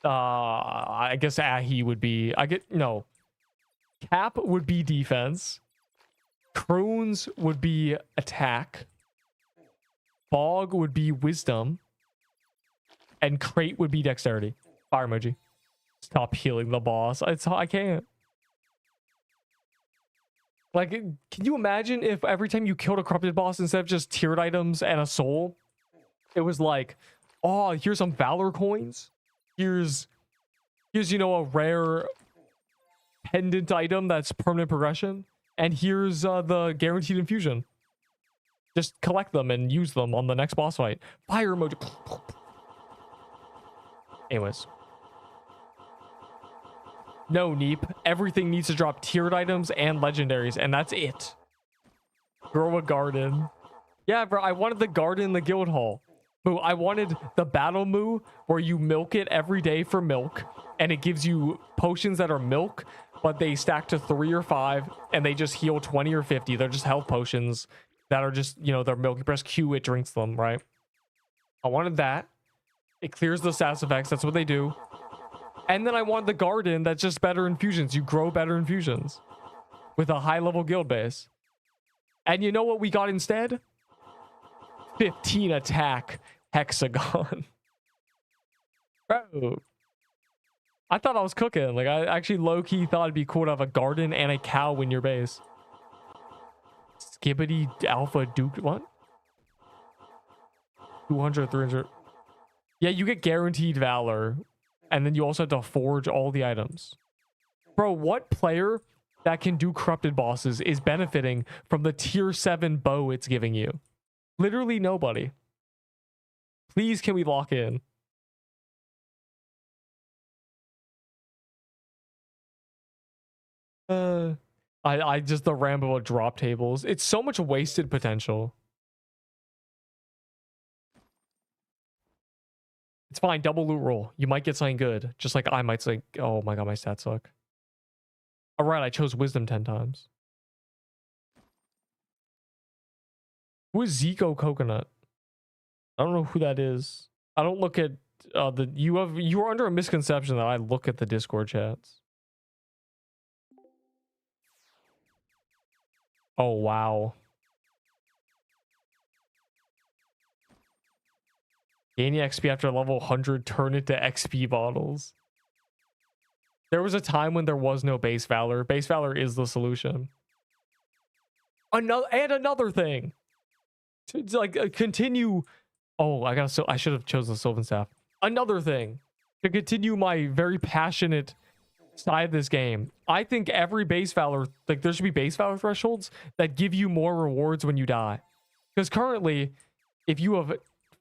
I guess Ahi would be, Cap would be defense, Crones would be attack, Bog would be wisdom, and Crate would be dexterity. Fire emoji. Stop healing the boss. I can't. Like, can you imagine if every time you killed a corrupted boss, instead of just tiered items and a soul, it was like, oh, here's some Valor coins. Here's a rare pendant item that's permanent progression. And here's the guaranteed infusion. Just collect them and use them on the next boss fight. Fire emoji. Anyways. No, Neep. Everything needs to drop tiered items and legendaries, and that's it. Grow a garden. Yeah, bro, I wanted the garden in the guild hall. Boo, I wanted the battle moo where you milk it every day for milk, and it gives you potions that are milk, but they stack to 3 or 5, and they just heal 20 or 50. They're just health potions that are just, they're milk. You press Q, it drinks them, right? I wanted that. It clears the status effects. That's what they do. And then I want the garden that's just better infusions. You grow better infusions with a high-level guild base. And you know what we got instead? 15 attack hexagon. Bro. I thought I was cooking. Like, I actually low-key thought it'd be cool to have a garden and a cow in your base. Skibbity Alpha Duke. What? 200, 300. Yeah, you get guaranteed Valor. And then you also have to forge all the items. Bro, what player that can do corrupted bosses is benefiting from the tier 7 bow it's giving you? Literally nobody. Please, can we lock in? I just the Rambo of drop tables. It's so much wasted potential. It's fine. Double loot roll. You might get something good. Just like I might say, oh my god, my stats suck. All right, I chose wisdom 10 times. Who is Zico Coconut? I don't know who that is. I don't look at you are under a misconception that I look at the Discord chats. Oh wow. Gain XP after level 100, turn it to XP bottles. There was a time when there was no base valor. Base valor is the solution. Another thing. To like continue. Oh, I should have chosen the Sylvan Staff. Another thing. To continue my very passionate side of this game. I think every base valor, like there should be base valor thresholds that give you more rewards when you die. Because currently, if you have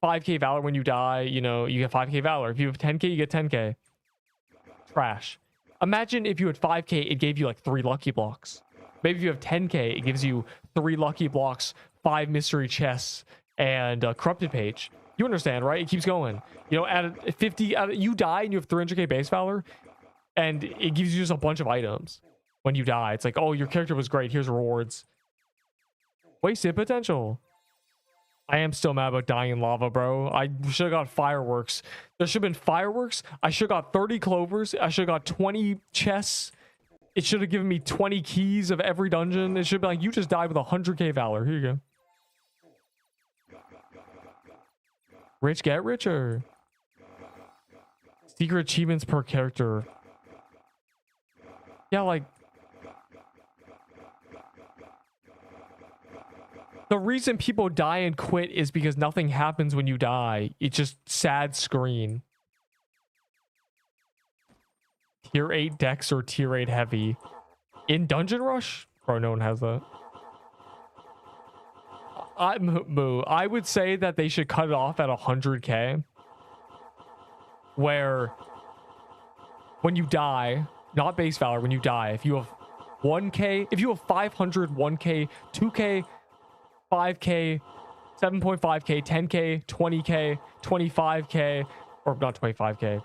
5k valor when you die, you know, you get 5k valor. If you have 10k, you get 10k. Trash. Imagine if you had 5k, it gave you like 3 lucky blocks. Maybe if you have 10k, it gives you 3 lucky blocks, 5 mystery chests, and a corrupted page. You understand, right? It keeps going. You know, at 50, you die and you have 300k base valor, and it gives you just a bunch of items when you die. It's like, oh, your character was great. Here's rewards. Wasted potential. I am still mad about dying in lava, bro. I should have got fireworks. There should have been fireworks. I should have got 30 clovers. I should have got 20 chests. It should have given me 20 keys of every dungeon. It should be like, you just died with 100k valor. Here you go. Rich get richer. Secret achievements per character. Yeah, like... The reason people die and quit is because nothing happens when you die. It's just sad screen. Tier 8 Dex or Tier 8 Heavy. In Dungeon Rush? Bro, no one has that. I would say that they should cut it off at 100k. Where when you die, not base valor, when you die, if you have 1k, if you have 500, 1k, 2k, 5k, 7.5k, 10k, 20k, 25k, or not 25k,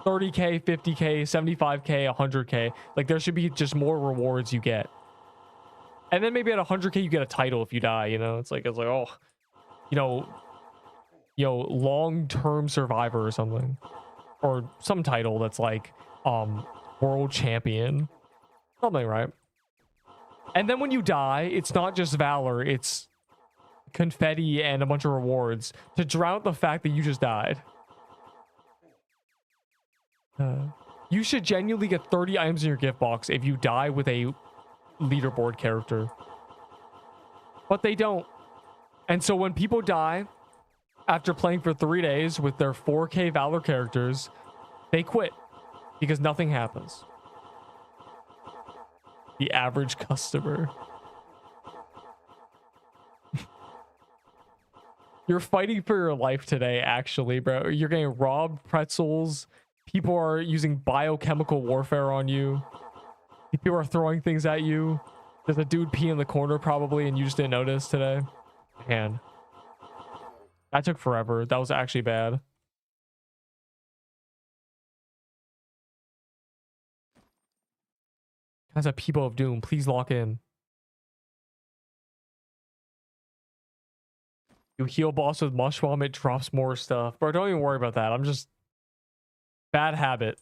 30k, 50k, 75k, 100k. Like there should be just more rewards you get. And then maybe at 100k you get a title if you die, you know? It's like oh, you know, long-term survivor or something. Or some title that's like world champion. Something, right? And then when you die, it's not just valor, it's confetti and a bunch of rewards to drown out the fact that you just died. You should genuinely get 30 items in your gift box if you die with a leaderboard character. But they don't. And so when people die after playing for 3 days with their 4k valor characters, they quit because nothing happens. The average customer. You're fighting for your life today, actually, bro. You're getting robbed pretzels. People are using biochemical warfare on you. People are throwing things at you. There's a dude pee in the corner probably, and you just didn't notice today. Man. That took forever. That was actually bad. That's a People of Doom. Please lock in. You heal boss with Mush Bomb, it drops more stuff. Bro, don't even worry about that. I'm just... Bad habit.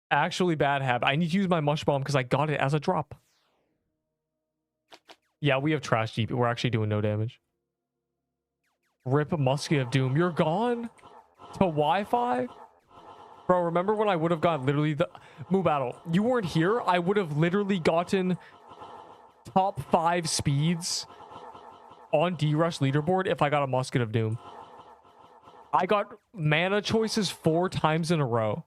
Actually bad habit. I need to use my Mush Bomb because I got it as a drop. Yeah, we have trash DP. We're actually doing no damage. Rip Musket of Doom. You're gone? To Wi-Fi? Bro, remember when I would have got literally the... Moo Battle. You weren't here. I would have literally gotten top 5 speeds on D-Rush leaderboard if I got a Musket of Doom. I got mana choices 4 times in a row.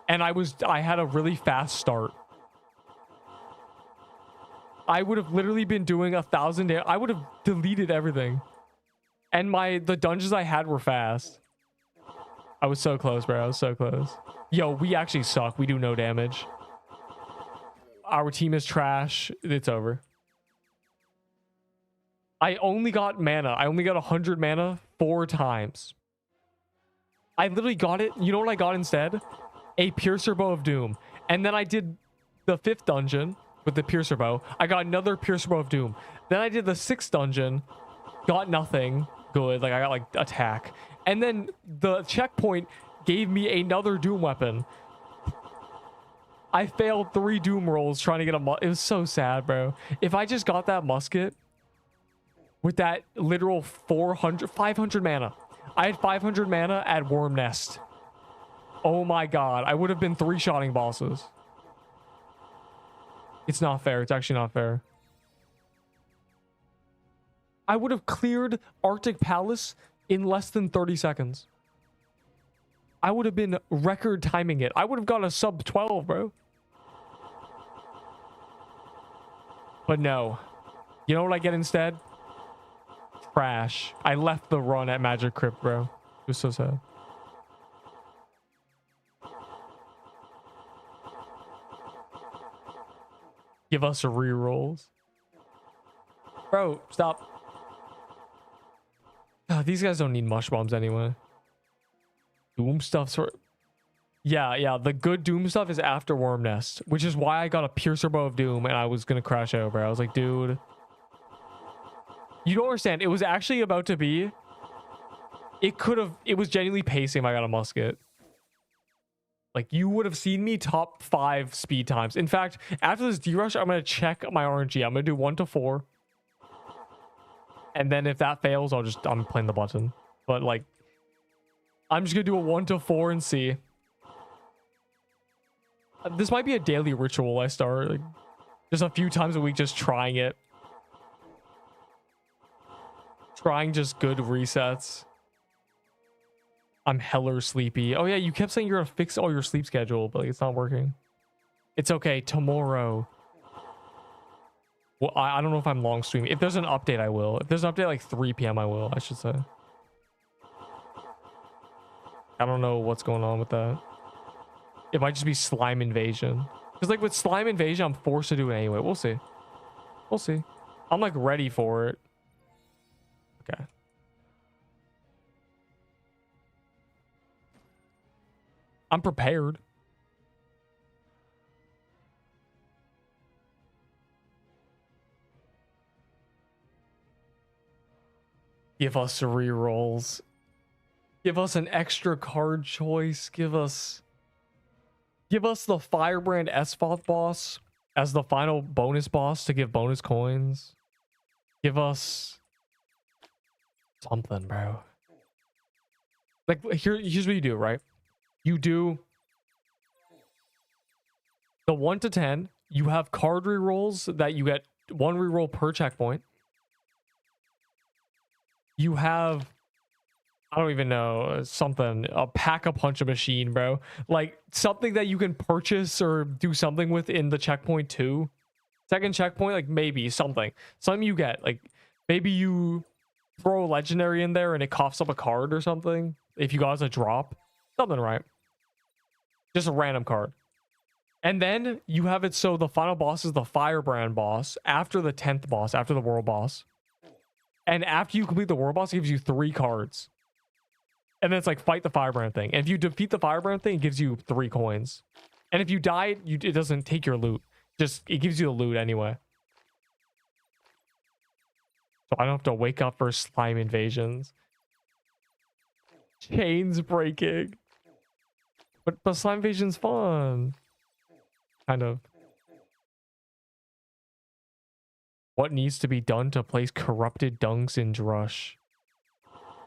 And I had a really fast start. I would have literally been doing 1,000. I would have deleted everything. And the dungeons I had were fast. I was so close, bro. I was so close. Yo, we actually suck. We do no damage. Our team is trash. It's over. I only got mana. I only got 100 mana 4 times. I literally got it. You know what I got instead? A Piercer Bow of Doom. And then I did the 5th dungeon with the Piercer Bow. I got another Piercer Bow of Doom. Then I did the 6th dungeon. Got nothing good. Like, I got, like, attack. And then the checkpoint gave me another Doom weapon. I failed 3 Doom rolls trying to get a... It was so sad, bro. If I just got that musket with that literal 500 mana. I had 500 mana at Worm Nest. Oh my god. I would have been 3-shotting bosses. It's not fair. It's actually not fair. I would have cleared Arctic Palace in less than 30 seconds. I would have been record timing it. I would have got a sub 12, bro. But no. You know what I get instead? Trash. I left the run at Magic Crypt, bro. It was so sad. Give us rerolls. Bro, stop. These guys don't need mush bombs anyway. Doom stuff's for... Yeah, the good Doom stuff is after Worm Nest, which is why I got a Piercer Bow of Doom and I was gonna crash out, bro. I was like, dude... You don't understand. It was actually about to be... It was genuinely pacing if I got a musket. Like, you would have seen me top 5 speed times. In fact, after this D-Rush, I'm going to check my RNG. I'm going to do 1 to 4. And then if that fails, I'm playing the button. But, like, I'm just going to do a 1 to 4 and see. This might be a daily ritual I start. Like, just a few times a week, just trying it. Trying just good resets. I'm hella sleepy. Oh yeah, you kept saying you're gonna fix all your sleep schedule, but like, it's not working. It's okay. Tomorrow. Well, I don't know if I'm long streaming. If there's an update, I will. If there's an update like 3 p.m, I will, I should say. I don't know what's going on with that. It might just be slime invasion. Because like with slime invasion, I'm forced to do it anyway. We'll see. We'll see. I'm like ready for it. Okay. I'm prepared. Give us rerolls. Give us an extra card choice. Give us the Firebrand Esfoth boss as the final bonus boss to give bonus coins. Give us something, bro. Like, here's what you do, right? You do the 1 to 10. You have card rerolls that you get 1 reroll per checkpoint. You have, I don't even know, something, a pack-a-punch machine, bro. Like, something that you can purchase or do something with in the checkpoint too. Second checkpoint, like, maybe something you get. Like, maybe you throw a legendary in there and it coughs up a card or something. If you got as a drop. Something, right? Just a random card. And then you have it so the final boss is the Firebrand boss after the 10th boss, after the world boss. And after you complete the world boss, it gives you 3 cards. And then it's like fight the Firebrand thing. And if you defeat the Firebrand thing, it gives you 3 coins. And if you die, it doesn't take your loot. It gives you the loot anyway. So I don't have to wake up for slime invasions. Chains breaking. But slime invasion's fun. Kind of. What needs to be done to place corrupted dunks in Drush?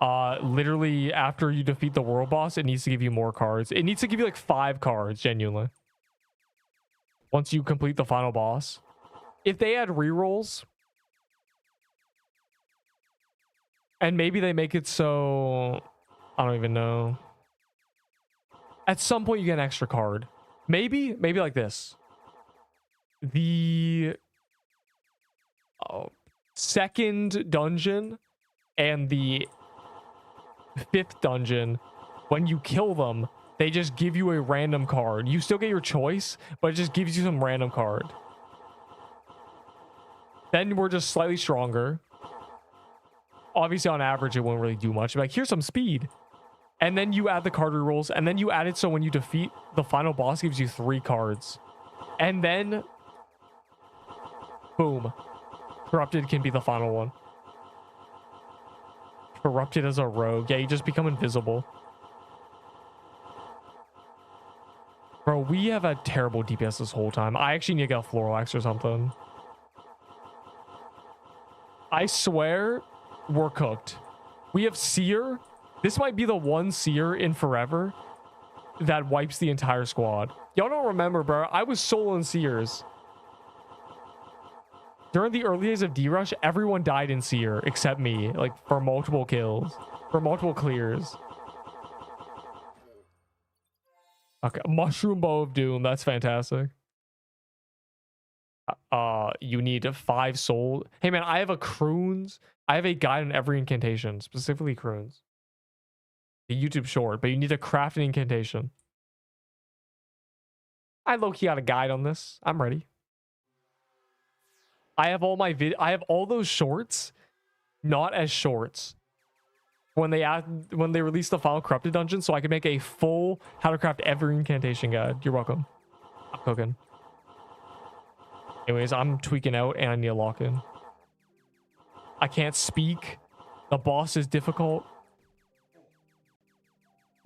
Literally after you defeat the world boss, it needs to give you more cards. It needs to give you like 5 cards, genuinely. Once you complete the final boss. If they add rerolls, and maybe they make it so, I don't even know. At some point you get an extra card. Maybe like this. second dungeon and the 5th dungeon, when you kill them, they just give you a random card. You still get your choice, but it just gives you some random card. Then we're just slightly stronger. Obviously, on average, it won't really do much. Like, here's some speed. And then you add the card rerolls, and then you add it so when you defeat the final boss, it gives you 3 cards. And then, boom. Corrupted can be the final one. Corrupted as a rogue. Yeah, you just become invisible. Bro, we have a terrible DPS this whole time. I actually need to get a floral axe or something. I swear we're cooked. We have Seer. This might be the one Seer in forever that wipes the entire squad. Y'all don't remember, bro. I was soloing Seers. During the early days of D-Rush, everyone died in Seer except me, like for multiple kills, for multiple clears. Okay, Mushroom Bow of Doom. That's fantastic. You need 5 soul. Hey man, I have a Croons. I have a guide on every incantation, specifically Croons. The YouTube short, but you need to craft an incantation. I low-key got a guide on this. I'm ready. I have all my I have all those shorts, not as shorts. When they release the final corrupted dungeon, so I can make a full how to craft every incantation guide. You're welcome. I'm cooking. Anyways, I'm tweaking out and I need a lock in. I can't speak. The boss is difficult.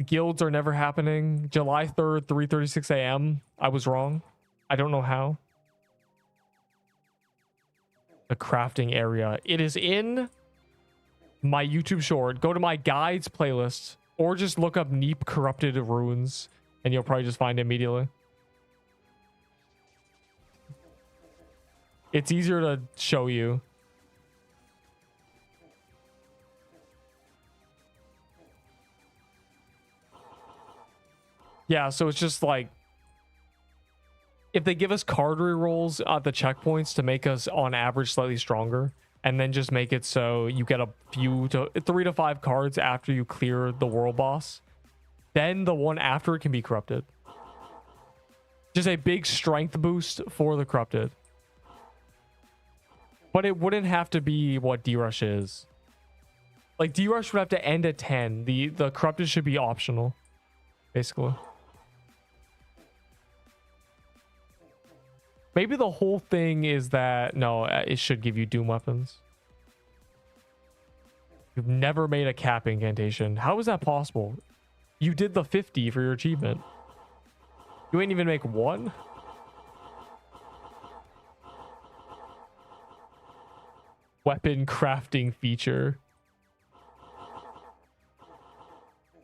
Guilds are never happening. July 3rd, 3:36 a.m. I was wrong. I don't know how. The crafting area. It is in my YouTube short. Go to my guides playlist or just look up Neep corrupted runes and you'll probably just find it immediately. It's easier to show you. Yeah, so it's just like if they give us card rerolls at the checkpoints to make us on average slightly stronger, and then just make it so you get a few to 3 to 5 cards after you clear the world boss, then the one after it can be corrupted. Just a big strength boost for the corrupted. But it wouldn't have to be what D-Rush is. Like D-Rush would have to end at 10. The corrupted should be optional, basically. Maybe the whole thing is that, no, it should give you Doom weapons. You've never made a cap incantation. How is that possible? You did the 50 for your achievement. You ain't even make one? Weapon crafting feature.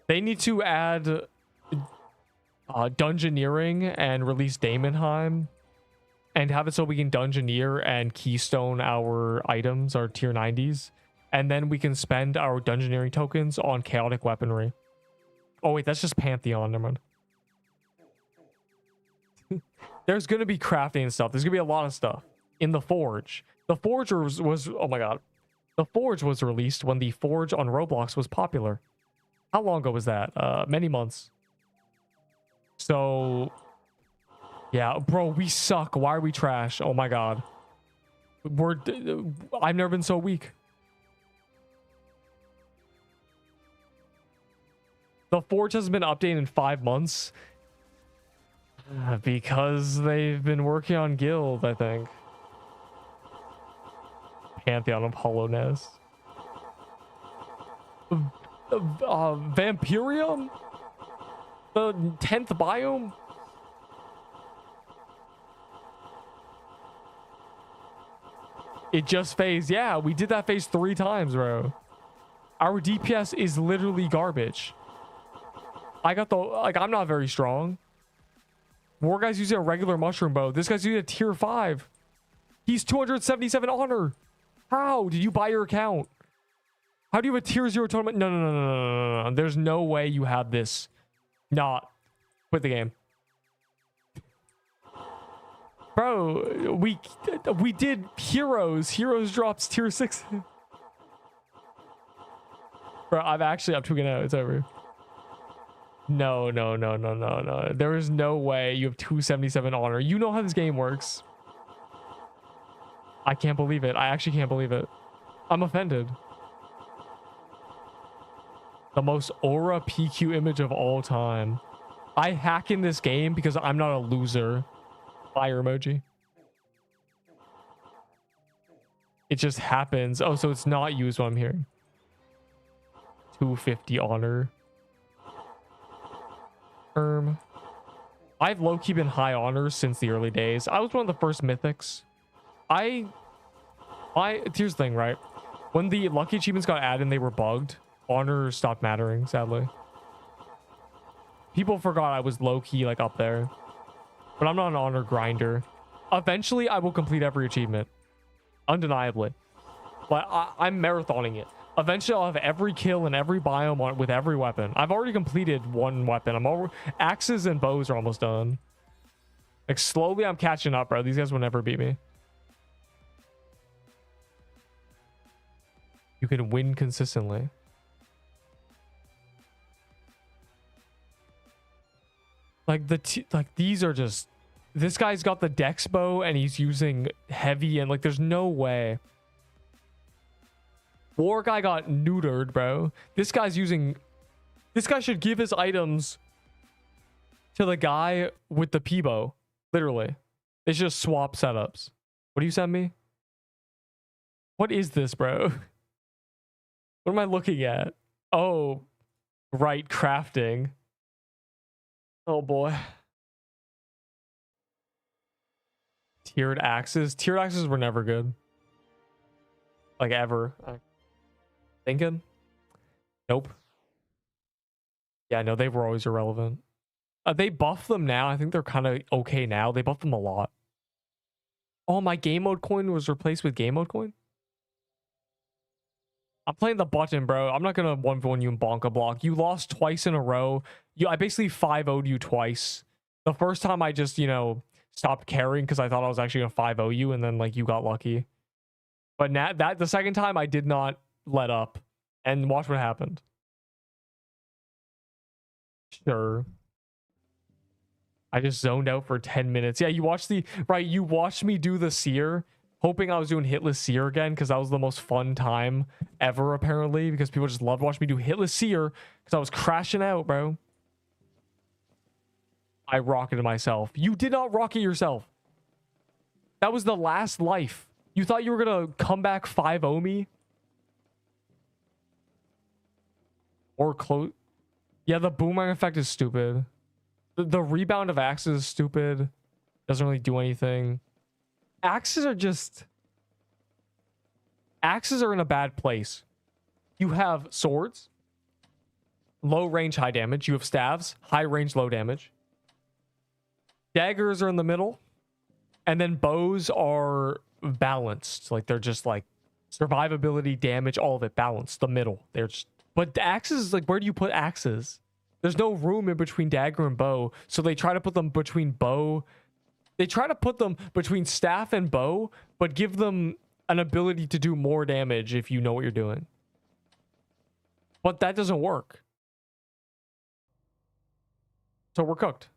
They need to add dungeoneering and release Daemonheim. And have it so we can dungeoneer and keystone our items, our tier 90s. And then we can spend our dungeoneering tokens on chaotic weaponry. Oh wait, that's just Pantheon, never mind. There's going to be crafting and stuff. There's going to be a lot of stuff in the Forge. The Forge was, oh my god. The Forge was released when the Forge on Roblox was popular. How long ago was that? Many months. So... yeah, bro, we suck. Why are we trash? Oh my god. I've never been so weak. The Forge hasn't been updated in 5 months. Because they've been working on Guild, I think. Pantheon of Hollow Nest. Vampirium? The 10th biome? It just phased. Yeah, we did that phase 3 times, bro. Our DPS is literally garbage. I got the... like, I'm not very strong. War guy's using a regular mushroom bow. This guy's using a tier 5. He's 277 honor. How? Did you buy your account? How do you have a tier 0 tournament? No. There's no way you have this. Not. Quit the game. Bro, we did heroes. Heroes drops tier 6. Bro, I'm tweaking out. It's over. No. There is no way you have 277 honor. You know how this game works. I can't believe it. I actually can't believe it. I'm offended. The most aura PQ image of all time. I hack in this game because I'm not a loser. Fire emoji. It just happens. Oh, so it's not used what I'm hearing. 250 honor. I've low-key been high honors since the early days. I was one of the first mythics. Here's the thing, right? When the lucky achievements got added and they were bugged, honor stopped mattering, sadly. People forgot I was low-key like up there. But I'm not an honor grinder. Eventually, I will complete every achievement. Undeniably. But I'm marathoning it. Eventually, I'll have every kill in every biome with every weapon. I've already completed one weapon. Axes and bows are almost done. Like, slowly, I'm catching up, bro. These guys will never beat me. You can win consistently. Like these are just, this guy's got the dex bow and he's using heavy and like there's no way. War guy got neutered, bro. This guy should give his items to the guy with the P-bow. Literally. They should just swap setups. What do you send me? What is this, bro? What am I looking at? Oh, right, crafting. Oh boy. Tiered axes. Tiered axes were never good. Like ever. Thinking? Nope. Yeah, no, they were always irrelevant. They buff them now. I think they're kind of okay now. They buff them a lot. Oh, my game mode coin was replaced with game mode coin? I'm playing the button, bro. I'm not gonna 1v1 you in bonka block. You lost twice in a row. I basically 5-0'd you twice. The first time I just, stopped caring because I thought I was actually gonna 5-0 you, and then like you got lucky. But the second time I did not let up, and watch what happened. Sure. I just zoned out for 10 minutes. Yeah, you watched me do the seer, hoping I was doing hitless seer again because that was the most fun time ever apparently, because people just loved watching me do hitless seer because I was crashing out, bro. I rocketed myself. You did not rocket yourself. That was the last life. You thought you were gonna come back 5-0 me? Or close? Yeah, the boomerang effect is stupid. The rebound of axes is stupid. Doesn't really do anything. Axes are in a bad place. You have swords, low range, high damage. You have staves, high range, low damage. Daggers are in the middle. And then bows are balanced. Like they're just like survivability, damage, all of it balanced. The middle. But the axes, like, where do you put axes? There's no room in between dagger and bow. So they try to put them between bow. They try to put them between staff and bow, but give them an ability to do more damage if you know what you're doing. But that doesn't work. So we're cooked.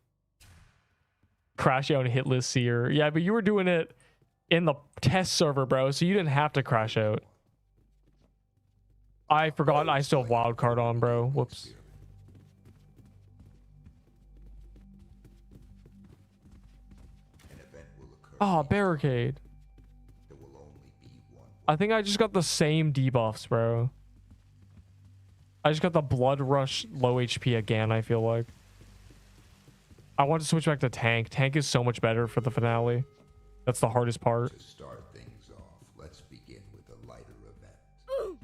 Crash out and hitless seer. Yeah, but you were doing it in the test server, bro, so you didn't have to crash out. I forgot I still have wildcard on, bro. Whoops. Oh, barricade. I think I just got the same debuffs, bro. I just got the blood rush low HP again, I feel like. I want to switch back to tank. Tank is so much better for the finale. That's the hardest part. To start things off, let's begin with a lighter event.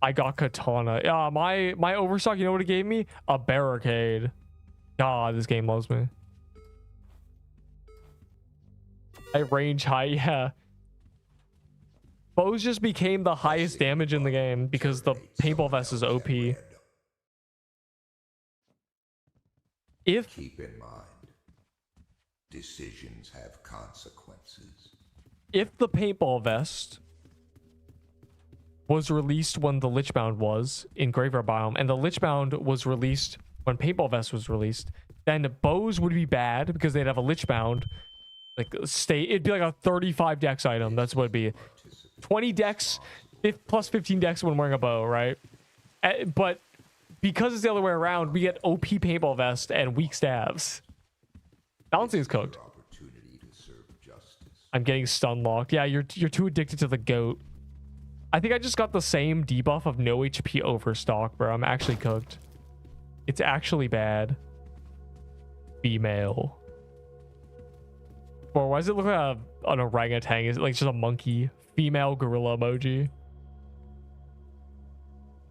I got katana. Yeah, my overstock, you know what it gave me? A barricade. God, this game loves me. I range high, yeah. Bows just became the highest damage in the game because the paintball vest is OP. Keep in mind, Decisions have consequences. If the paintball vest was released when the Lichbound was in Graveyard Biome, and the Lichbound was released when paintball vest was released, then bows would be bad because they'd have a Lichbound. Like it'd be like a 35 dex item. That's what it'd be. 20 dex plus 15 dex when wearing a bow, right? But because it's the other way around, we get OP paintball vest and weak stabs. Balancing is cooked. I'm getting stun locked. Yeah, you're too addicted to the goat. I think I just got the same debuff of no HP overstock, bro. I'm actually cooked. It's actually bad. Female. Bro, why does it look like an orangutan? Is it like just a monkey? Female gorilla emoji.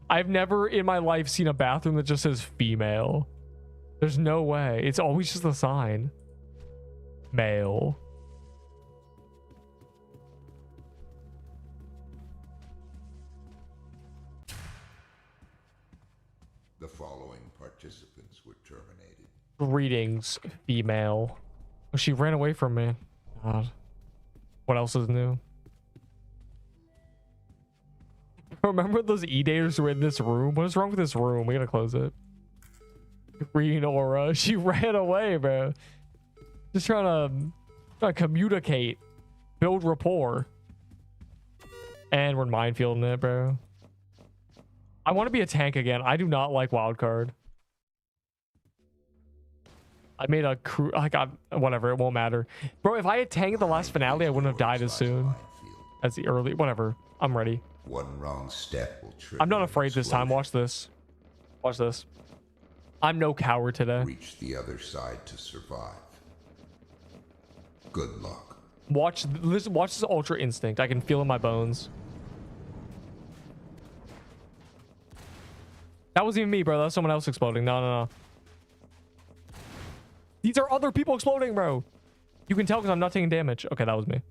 I've never in my life seen a bathroom that just says female. There's no way. It's always just a sign. Male. The following participants were terminated. Greetings, female. Oh, she ran away from me. God. What else is new? Remember those E-daters were in this room? What is wrong with this room? We gotta close it. Green aura. She ran away, bro. Just trying to communicate. Build rapport. And we're minefielding it, bro. I want to be a tank again. I do not like wildcard. I made a crew. Whatever. It won't matter. Bro, if I had tanked the last finale, I wouldn't have died as soon as the early. Whatever. I'm ready. One wrong step will trigger. I'm not afraid this time. Watch this. Watch this. I'm no coward today. Reach the other side to survive. Good luck. Watch this ultra instinct. I can feel in my bones. That wasn't even me, bro. That was someone else exploding. No. These are other people exploding, bro. You can tell because I'm not taking damage. Okay, that was me.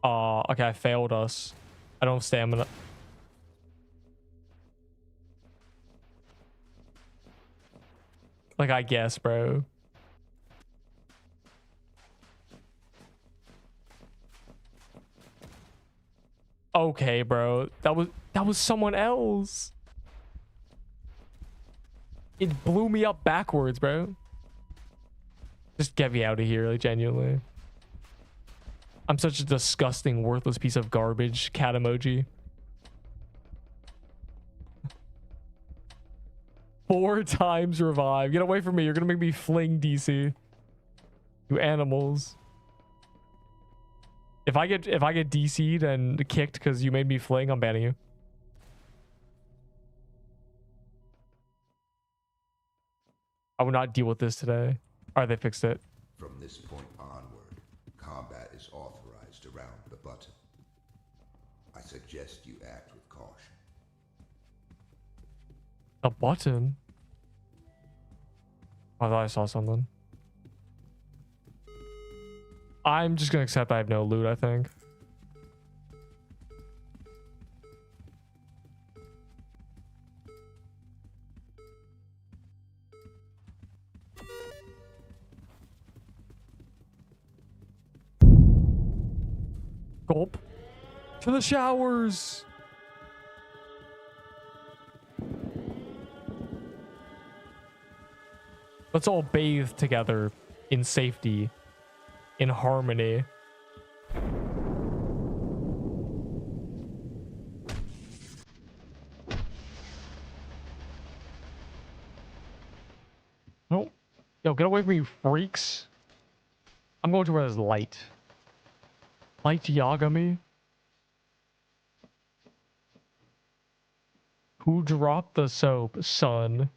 Okay, I failed us. I don't have stamina. Like, I guess, bro. Okay, bro. That was someone else. It blew me up backwards, bro. Just get me out of here, like, genuinely. I'm such a disgusting, worthless piece of garbage. Cat emoji. 4 times revive. Get away from me. You're gonna make me fling DC. You animals. If I get DC'd and kicked because you made me fling, I'm banning you. I will not deal with this today. Alright, they fixed it. From this point onward, combat is authorized around the button. I suggest you act with caution. A button? I thought I saw something. I'm just gonna accept I have no loot, I think. Gulp. To the showers. Let's all bathe together in safety, in harmony. Oh, yo, get away from me, you freaks. I'm going to where there's light. Light Yagami? Who dropped the soap, son?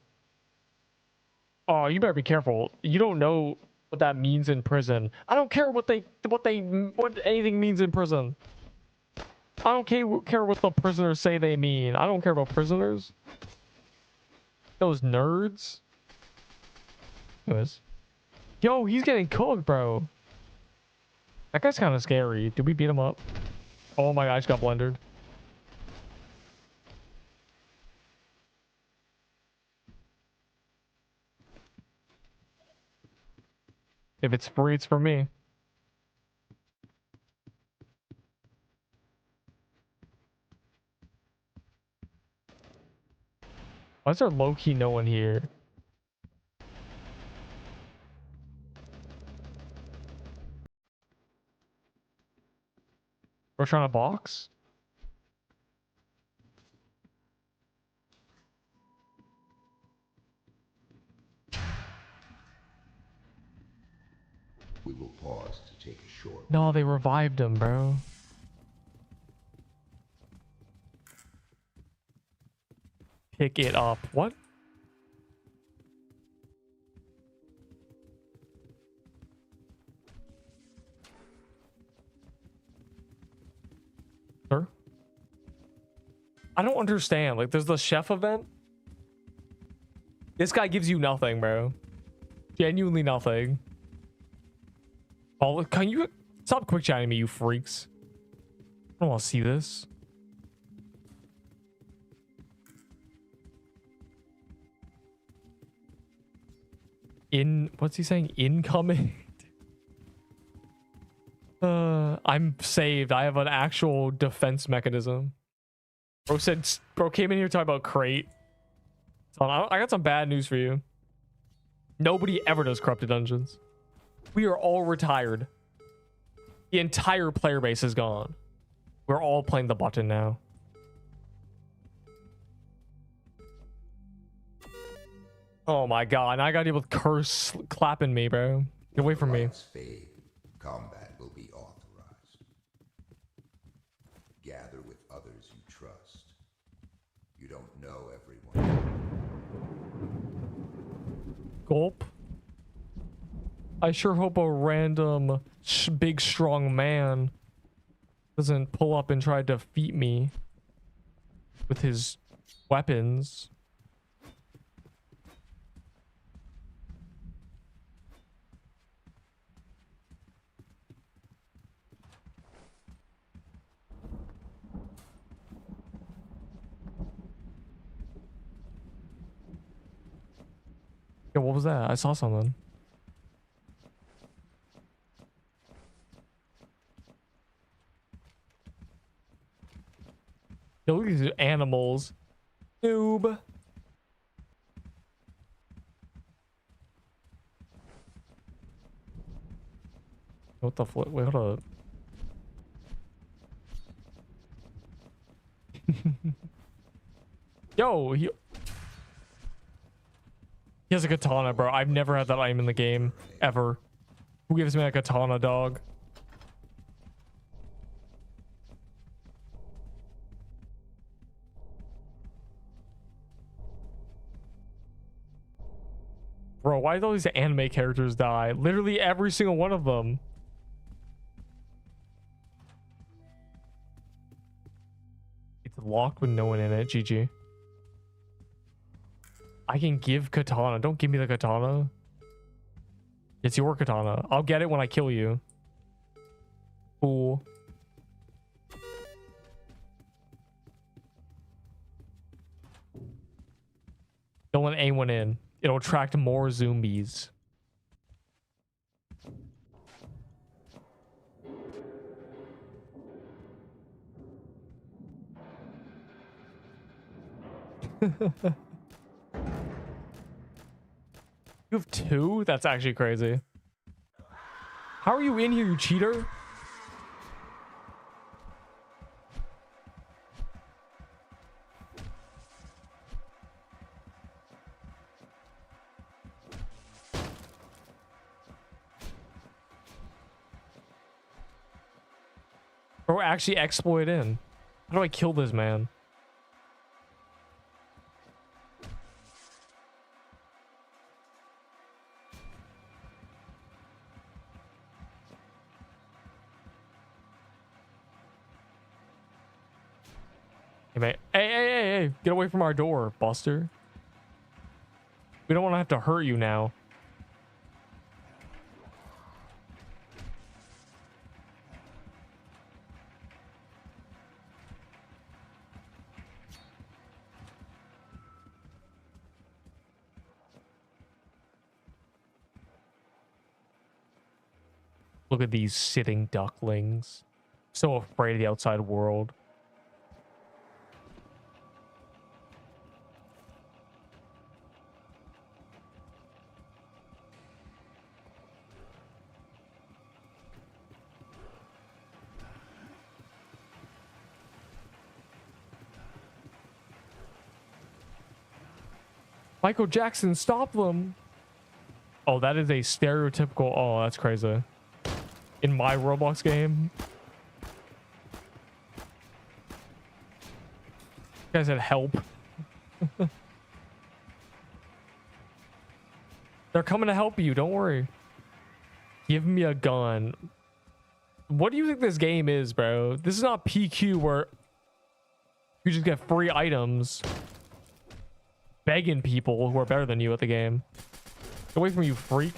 Oh, you better be careful. You don't know what that means in prison. I don't care what anything means in prison. I don't care what the prisoners say they mean. I don't care about prisoners. Those nerds. Anyways. Yo, he's getting cooked, bro. That guy's kind of scary. Did we beat him up? Oh my gosh, got blendered. If it's free, it's for me. Why is there low-key no one here? We're trying to box? We will pause to take a short. No, they revived him, bro. Pick it up. What? Sir? I don't understand. Like, there's the chef event. This guy gives you nothing, bro. Genuinely nothing. Oh, can you stop quick chatting me, you freaks? I don't want to see this. What's he saying? Incoming? I'm saved. I have an actual defense mechanism. Bro came in here talking about crate. So I got some bad news for you. Nobody ever does corrupted dungeons. We are all retired. The entire player base is gone. We're all playing the button now. Oh my god, I got people curse clapping me, bro. Get away from me. Fade. Combat will be authorized. Gather with others you trust. You don't know everyone. Gulp. I sure hope a random big strong man doesn't pull up and try to defeat me with his weapons. Yo, what was that? I saw something. Yo, look at these animals. Noob. What the flip? Wait, hold up. Yo, he has a katana, bro. I've never had that item in the game, ever. Who gives me a katana, dog? Bro, why do all these anime characters die? Literally every single one of them. It's locked with no one in it, GG. I can give katana. Don't give me the katana. It's your katana. I'll get it when I kill you. Cool. Don't let anyone in. It'll attract more zombies. You have two? That's actually crazy. How are you in here, you cheater? Bro, actually exploit in. How do I kill this man? Hey, man. Hey. Get away from our door, Buster. We don't want to have to hurt you now. Look at these sitting ducklings. So afraid of the outside world. Michael Jackson, stop them. Oh, that is a stereotypical. Oh, that's crazy. In my Roblox game. You guys said help. They're coming to help you. Don't worry. Give me a gun. What do you think this game is, bro? This is not PQ where you just get free items. Begging people who are better than you at the game. Get away from you, freak.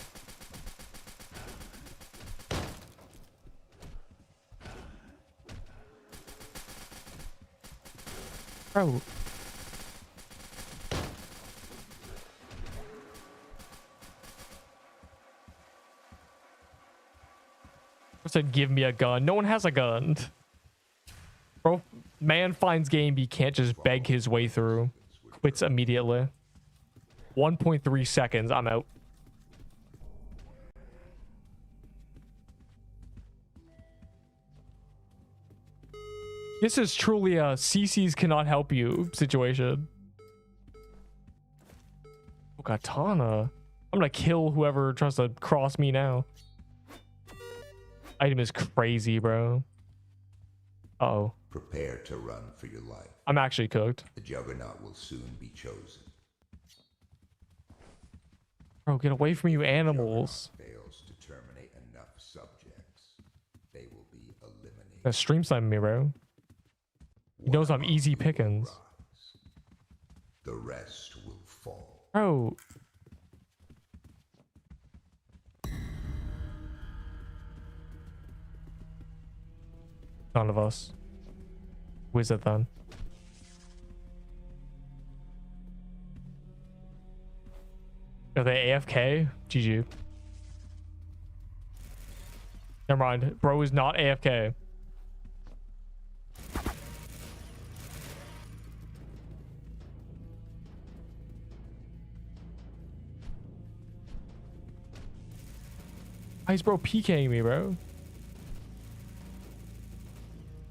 Bro. I said give me a gun. No one has a gun. Bro, man finds game he can't just beg his way through. Quits immediately. 1.3 seconds. I'm out. This is truly a CC's cannot help you situation. Oh, katana. I'm gonna kill whoever tries to cross me now. Item is crazy, bro. Uh-oh. Prepare to run for your life. I'm actually cooked. The Juggernaut will soon be chosen. Bro, get away from you animals. Fails to terminate enough subjects, they will be eliminated. That stream slamming me, bro. He knows I'm easy pickings. The rest will fall. Bro. None of us. Who is it then? Are they AFK? GG. Never mind. Bro is not AFK. Why is bro PKing me, bro?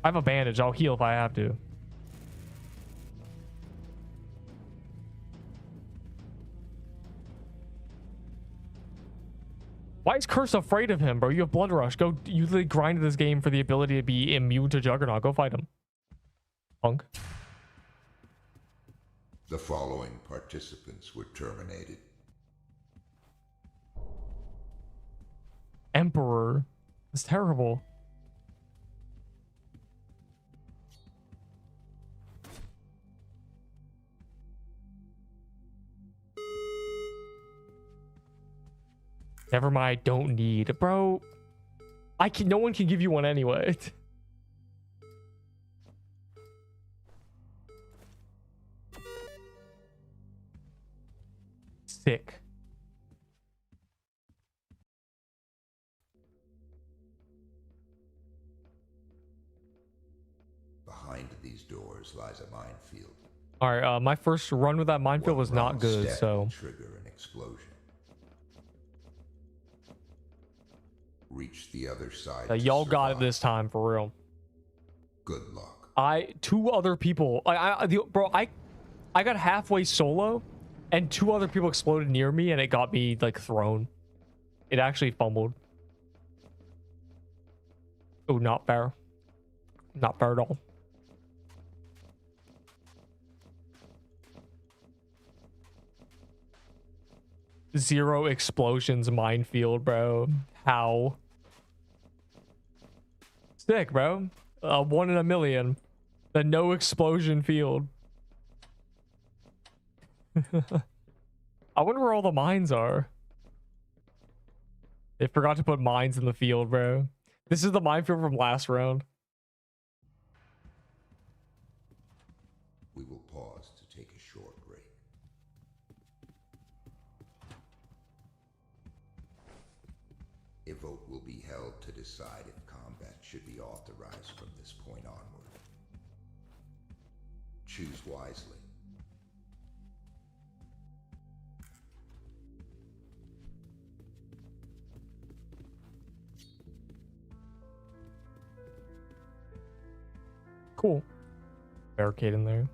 I have a bandage. I'll heal if I have to. Why is Curse afraid of him, bro? You have Blood Rush. Go. You literally grinded this game for the ability to be immune to Juggernaut. Go fight him. Punk. The following participants were terminated. Emperor. It's terrible. Never mind, don't need. Bro, no one can give you one anyway. Sick. Behind these doors lies a minefield. All right, my first run with that minefield was not good, so Trigger an explosion. Reach the other side. y'all got it this time for real. Good luck. Two other people. Bro, I got halfway solo, and two other people exploded near me, and it got me like thrown. It actually fumbled. Oh, not fair. Not fair at all. Zero explosions minefield, bro. How? Sick, bro. 1 in a million. The no explosion field. I wonder where all the mines are. They forgot to put mines in the field, bro. This is the minefield from last round. We will pause to take a short break. If vote will be held to decide if combat should be authorized from this point onward. Choose wisely. Cool. Barricade in there.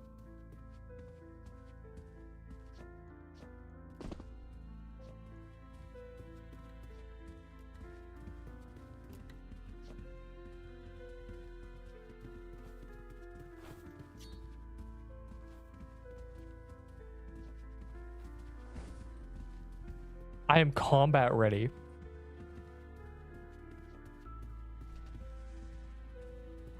I am combat ready.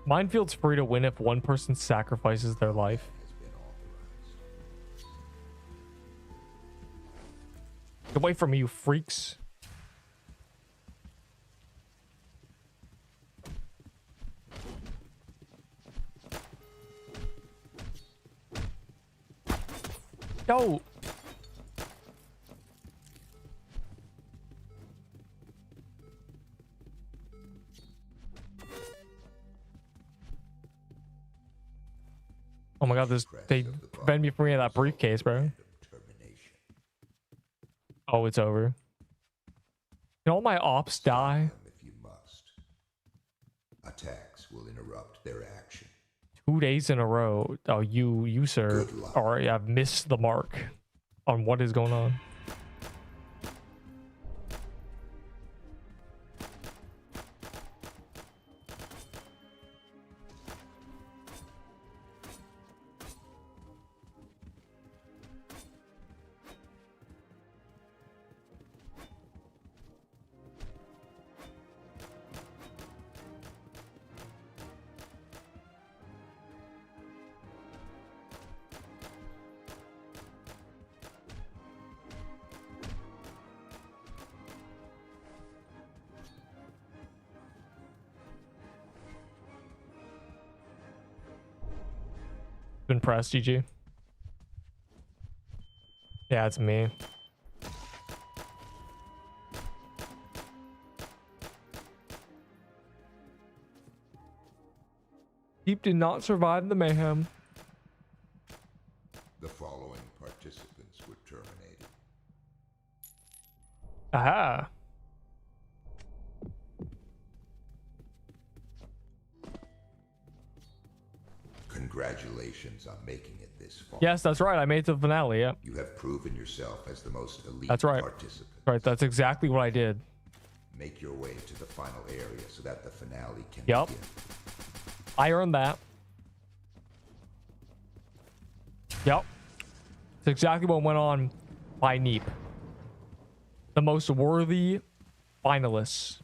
Minefield's free to win if one person sacrifices their life. Has been authorized. Get away from me, you freaks. Yo! Oh my god, they prevent me from getting that briefcase, bro. Oh, it's over. Can all my ops die? If you must. Attacks will interrupt their action. 2 days in a row. Oh, you sir, Good luck. already have missed the mark on what is going on. Been pressed, GG. Yeah, it's me. Deep did not survive the mayhem. The following participants were terminated. Aha. Congratulations on making it this far. Yes, that's right. I made it to the finale. Yep. You have proven yourself as the most elite That's right. participant. Right. That's exactly what I did. Make your way to the final area so that the finale can Yep. begin. I earned that. Yep. It's exactly what went on by Neep. The most worthy finalists.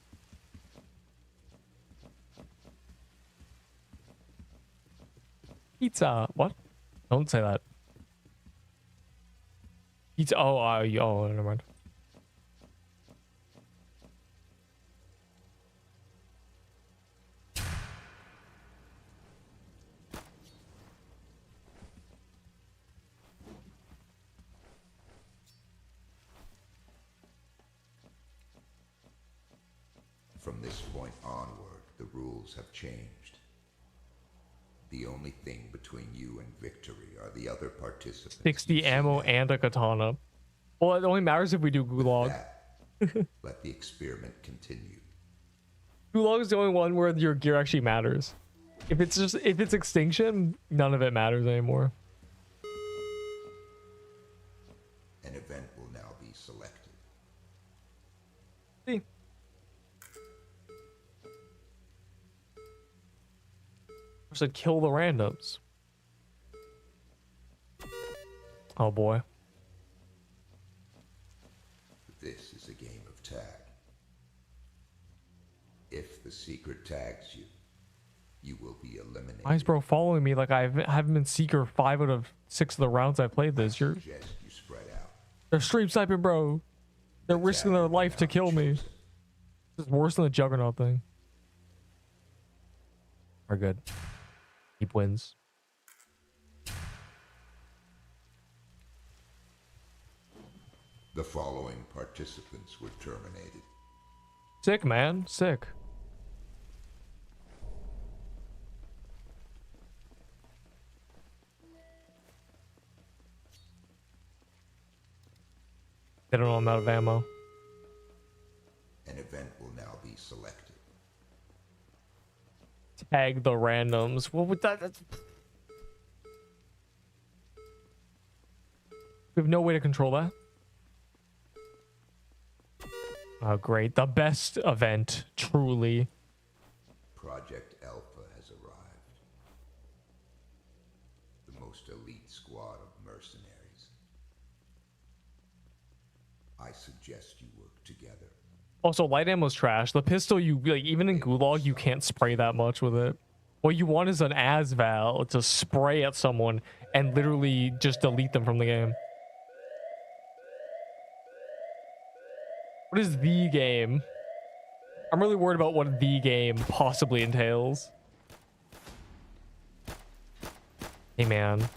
Pizza. What? Don't say that. Pizza. Oh, oh, never mind. From this point onward, the rules have changed. The only thing between you and victory are the other participants. 60 ammo and a katana. Well, it only matters if we do gulag. That, let the experiment continue. Gulag is the only one where your gear actually matters. If it's extinction, none of it matters anymore. An event will now be selected. See. I said kill the randoms. Oh boy. This is a game of tag. If the secret tags you, you will be eliminated. Why is bro following me like I haven't been Seeker 5 out of 6 of the rounds I played this year? Suggest you spread out. They're stream sniping, bro. They're risking their life to kill me. This is worse than the Juggernaut thing. We're good. Deep wins. The following participants were terminated. Sick, man. Sick. They don't know I'm out of ammo. An event will now be selected. Tag the randoms. What would that? We have no way to control that. Oh, great. The best event, truly. Project Alpha has arrived. The most elite squad of mercenaries. I suggest you work together. Also, light ammo's trash. The pistol, you like, even in Gulag, you can't spray that much with it. What you want is an ASVAL to spray at someone and literally just delete them from the game. What is the game? I'm really worried about what the game possibly entails. Hey, man.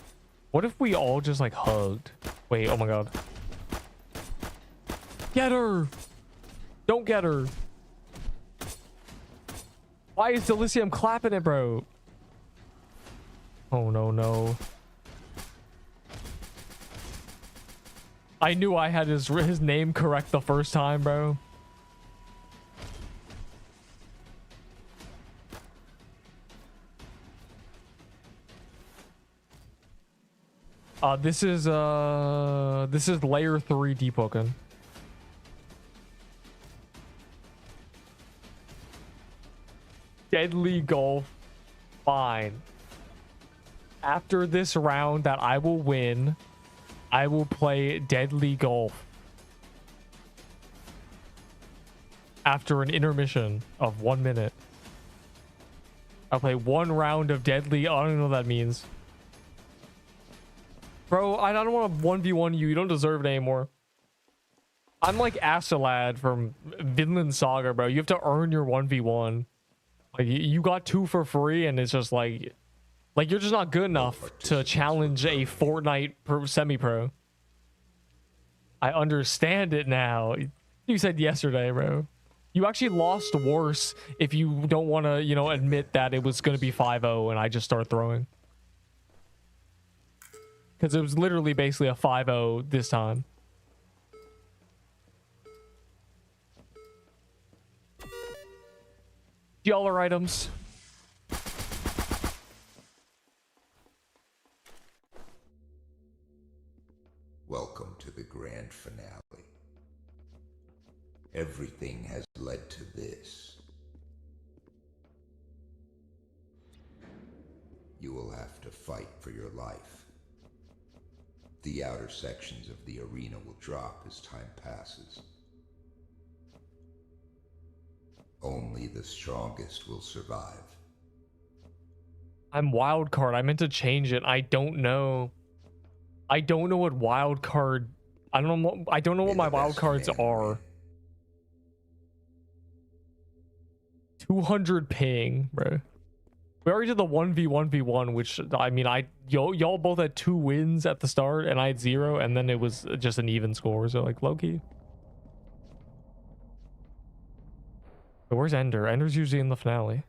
What if we all just, like, hugged? Wait, oh my god. Get her! Don't get her. Why is Delicium clapping it, bro? Oh, no, no. I knew I had his name correct the first time, bro. This is layer 3 Deepwoken. Deadly golf. Fine. After this round that I will win, I will play Deadly Golf. After an intermission of 1 minute. I'll play 1 round of Deadly. I don't even know what that means. Bro, I don't want to 1v1 you. You don't deserve it anymore. I'm like Astrolad from Vinland Saga, bro. You have to earn your 1v1. Like, you got 2 for free, and it's just like you're just not good enough to challenge a Fortnite semi-pro. I understand it now. You said yesterday, bro. You actually lost worse if you don't want to, you know, admit that it was going to be 5-0 and I just start throwing. Because it was literally basically a 5-0 this time. Y'all items. Welcome to the grand finale. Everything has led to this. You will have to fight for your life. The outer sections of the arena will drop as time passes. Only the strongest will survive. I'm wildcard. I meant to change it. I don't know. I don't know what wildcard. I don't know what my wildcards are. 200 ping, bro. We already did the 1v1v1, which I mean, y'all both had 2 wins at the start, and I had 0, and then it was just an even score. So like low key. But where's Ender? Ender's usually in the finale.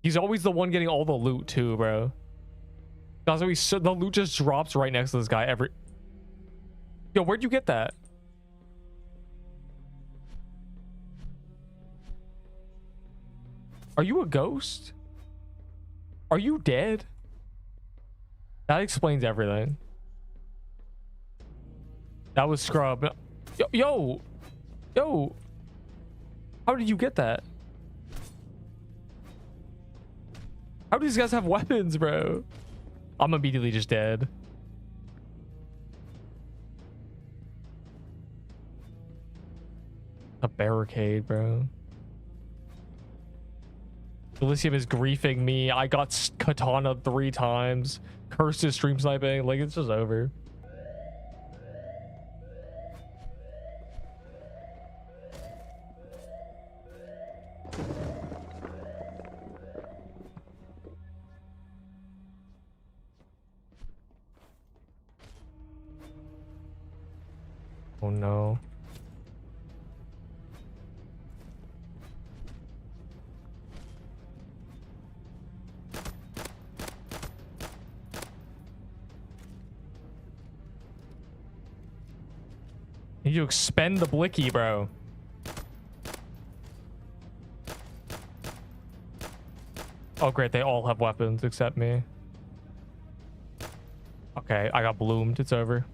He's always the one getting all the loot too, bro. The loot just drops right next to this guy every. Yo, where'd you get that? Are you a ghost? Are you dead? That explains everything. That was scrub. Yo. How did you get that? How do these guys have weapons, bro? I'm immediately just dead. A barricade, bro. Elysium is griefing me. I got katana 3 times. Cursed is stream sniping. Like, it's just over. Oh no. You need to expend the blicky, bro. Oh, great. They all have weapons except me. Okay, I got bloomed. It's over.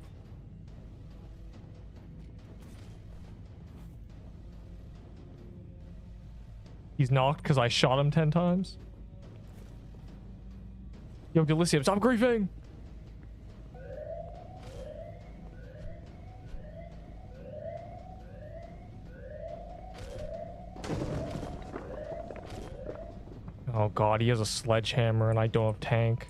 He's knocked because I shot him 10 times. Yo, Delicium, stop griefing! Oh god, he has a sledgehammer and I don't have tank.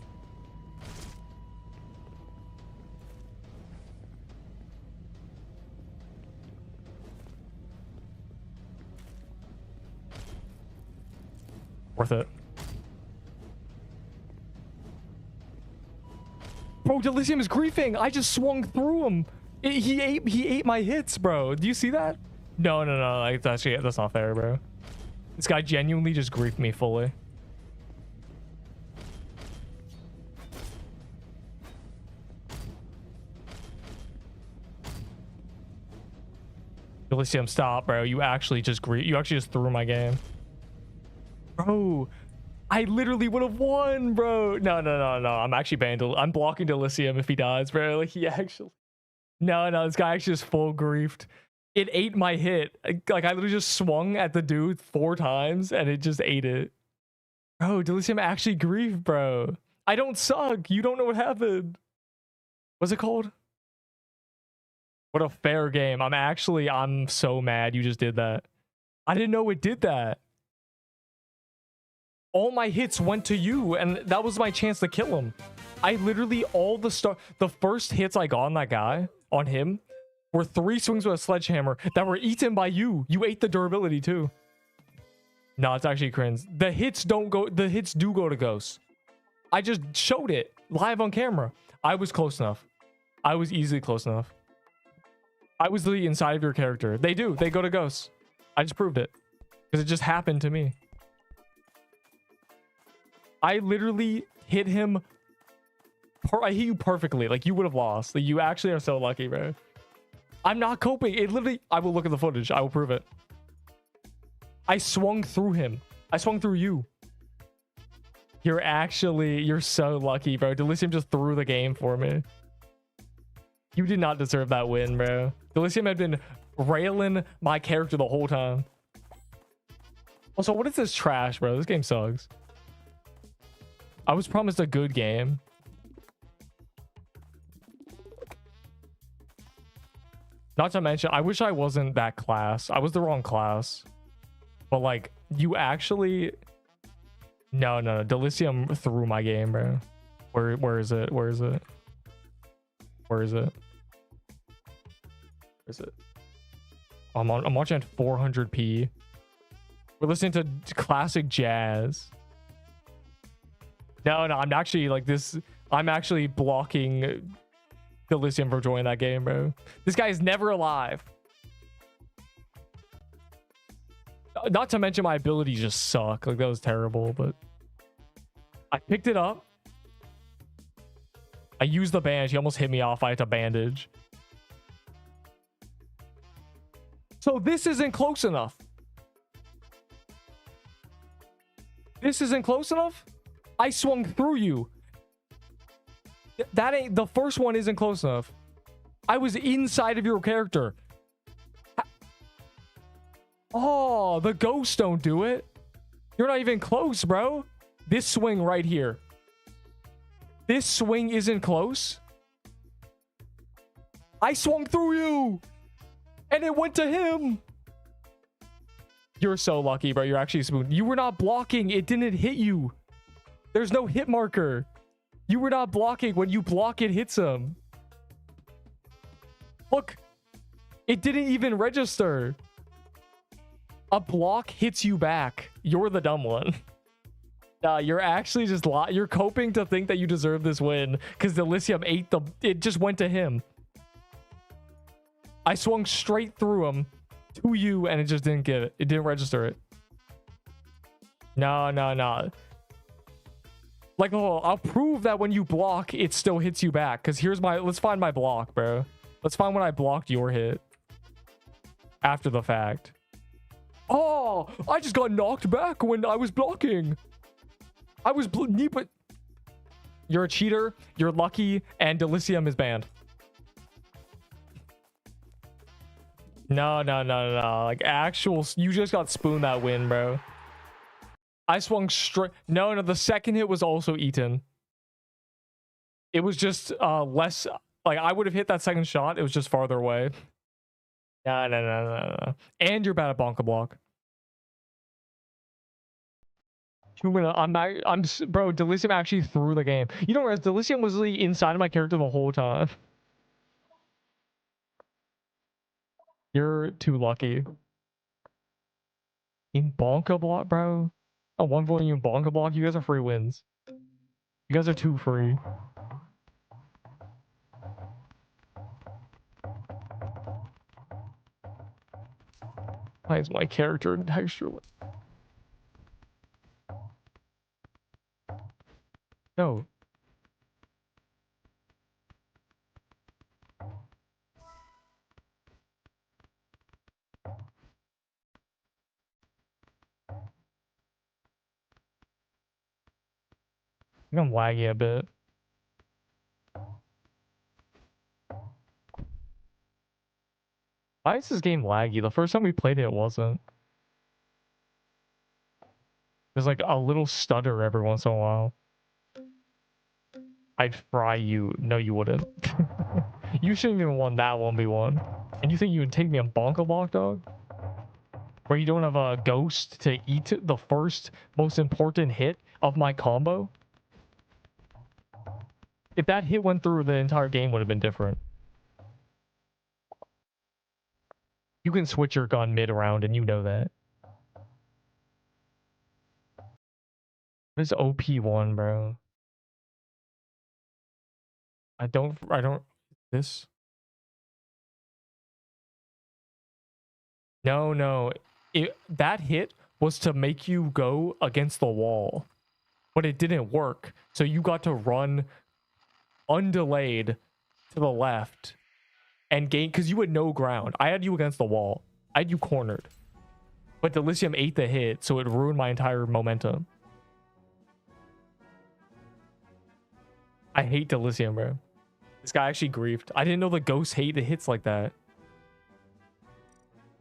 Worth it. Bro, Delicium is griefing. I just swung through him. He ate my hits, bro. Do you see that? No. Like, that's not fair, bro. This guy genuinely just griefed me fully. Delicium, stop, bro. You actually just threw my game. Bro, I literally would have won, bro. No. I'm actually banned. I'm blocking Delicium if he dies, bro. Like, he actually... No, this guy actually just full griefed. It ate my hit. Like, I literally just swung at the dude 4 times, and it just ate it. Bro, Delicium actually griefed, bro. I don't suck. You don't know what happened. What's it called? What a fair game. I'm so mad you just did that. I didn't know it did that. All my hits went to you, and that was my chance to kill him. I literally, the first hits I got on that guy, on him, were 3 swings with a sledgehammer that were eaten by you. You ate the durability too. No, it's actually cringe. The hits do go to ghosts. I just showed it live on camera. I was close enough. I was easily close enough. I was literally inside of your character. They go to ghosts. I just proved it. Because it just happened to me. I literally hit him. I hit you perfectly. Like, you would have lost. Like, you actually are so lucky, bro. I'm not coping. It literally... I will look at the footage. I will prove it. I swung through him. I swung through you. You're so lucky, bro. Delicium just threw the game for me. You did not deserve that win, bro. Delicium had been railing my character the whole time. Also, what is this trash, bro? This game sucks. I was promised a good game. Not to mention, I wish I wasn't that class. I was the wrong class. But, like, you actually... No. Delicium threw my game, bro. Where is it? Where is it? Where is it? Where is it? I'm watching at 400p. We're listening to classic jazz. No, I'm actually like this. I'm actually blocking Delicium from joining that game, bro. This guy is never alive. Not to mention my abilities just suck. Like, that was terrible, but I picked it up. I used the bandage. He almost hit me off. I had to bandage. So this isn't close enough. This isn't close enough? I swung through you. That ain't... The first one isn't close enough. I was inside of your character. Oh, the ghosts don't do it. You're not even close, bro. This swing right here. This swing isn't close. I swung through you. And it went to him. You're so lucky, bro. You're actually smooth. You were not blocking. It didn't hit you. There's no hit marker. You were not blocking. When you block, it hits him. Look. It didn't even register. A block hits you back. You're the dumb one. Nah, you're actually just... You're coping to think that you deserve this win. Because Delicium ate the... It just went to him. I swung straight through him to you, and it just didn't get it. It didn't register it. No. Like, oh, I'll prove that when you block, it still hits you back. Because here's my... Let's find my block, bro. Let's find when I blocked your hit. after the fact. Oh, I just got knocked back when I was blocking. I was but you're a cheater, you're lucky, and Delicium is banned. No. Like actual, you just got spooned that win, bro. I swung straight. No, the second hit was also eaten. It was just less. Like I would have hit that second shot. It was just farther away. No. And you're bad at bonka block. Bro, Delicium actually threw the game. You know, whereas Delicium was really inside of my character the whole time. You're too lucky. In bonka block, bro. A 1 volume bonka block. You guys are free wins. You guys are too free. Why is my character texture? No. I think I'm lagging a bit. Why is this game laggy? The first time we played it, it wasn't. There's like a little stutter every once in a while. I'd fry you. No, you wouldn't. You shouldn't even won that 1v1. And you think you would take me a bonka block, dog? Where you don't have a ghost to eat the first most important hit of my combo? If that hit went through, the entire game would have been different. You can switch your gun mid-round, and you know that. What is OP1, bro? I don't, this? No. That hit was to make you go against the wall, but it didn't work. So you got to run undelayed to the left and gain, because you had no ground. I had you against the wall. I had you cornered. But Delicium ate the hit, so it ruined my entire momentum. I hate Delicium, bro. This guy actually griefed. I didn't know the ghosts hate the hits like that.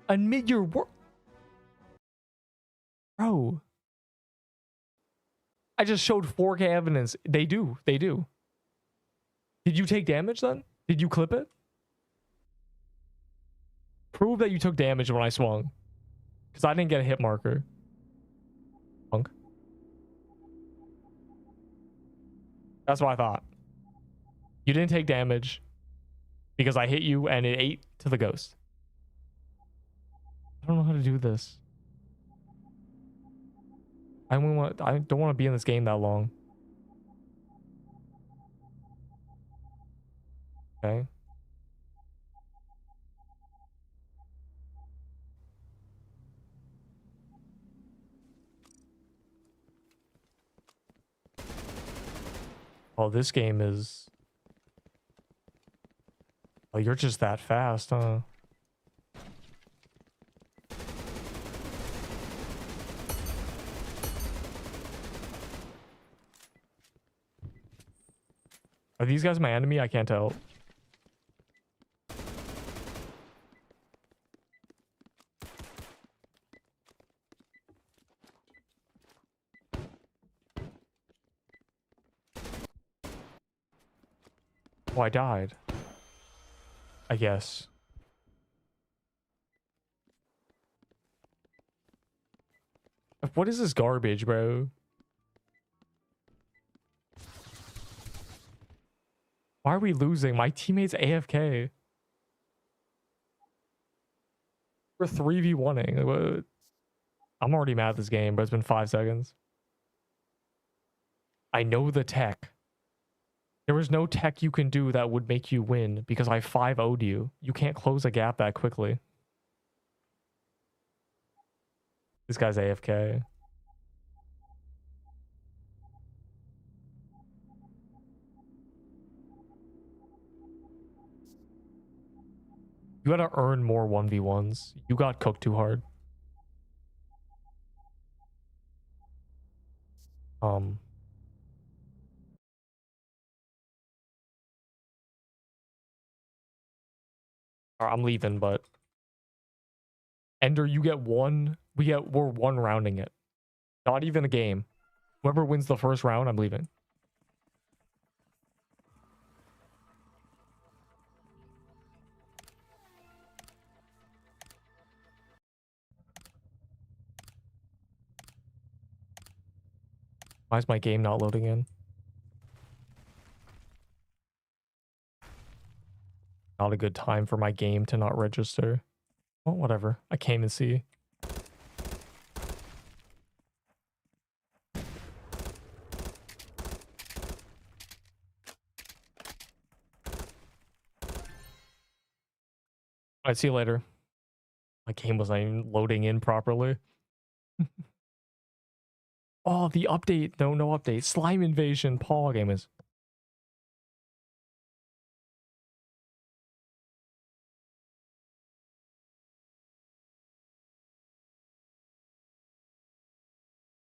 Admit your work. Bro. I just showed 4K evidence. They do. Did you take damage then? Did you clip it? Prove that you took damage when I swung. Because I didn't get a hit marker. Punk. That's what I thought. You didn't take damage because I hit you and it ate to the ghost. I don't know how to do this. I don't want to be in this game that long. Okay. Oh, this game is... Oh, you're just that fast, huh? Are these guys my enemy? I can't tell. Oh, I died. I guess. What is this garbage, bro? Why are we losing? My teammate's AFK. We're 3v1ing. I'm already mad at this game, but it's been 5 seconds. I know the tech. There was no tech you can do that would make you win because I 5-0'd you. You can't close a gap that quickly. This guy's AFK. You gotta earn more 1v1s. You got cooked too hard. I'm leaving, but Ender, you get one. We're one rounding it. Not even a game. Whoever wins the first round, I'm leaving. Why is my game not loading in? Not a good time for my game to not register. Well, whatever. I came and see. Alright, see you later. My game was not even loading in properly. Oh, the update. No update. Slime invasion. Paul game is.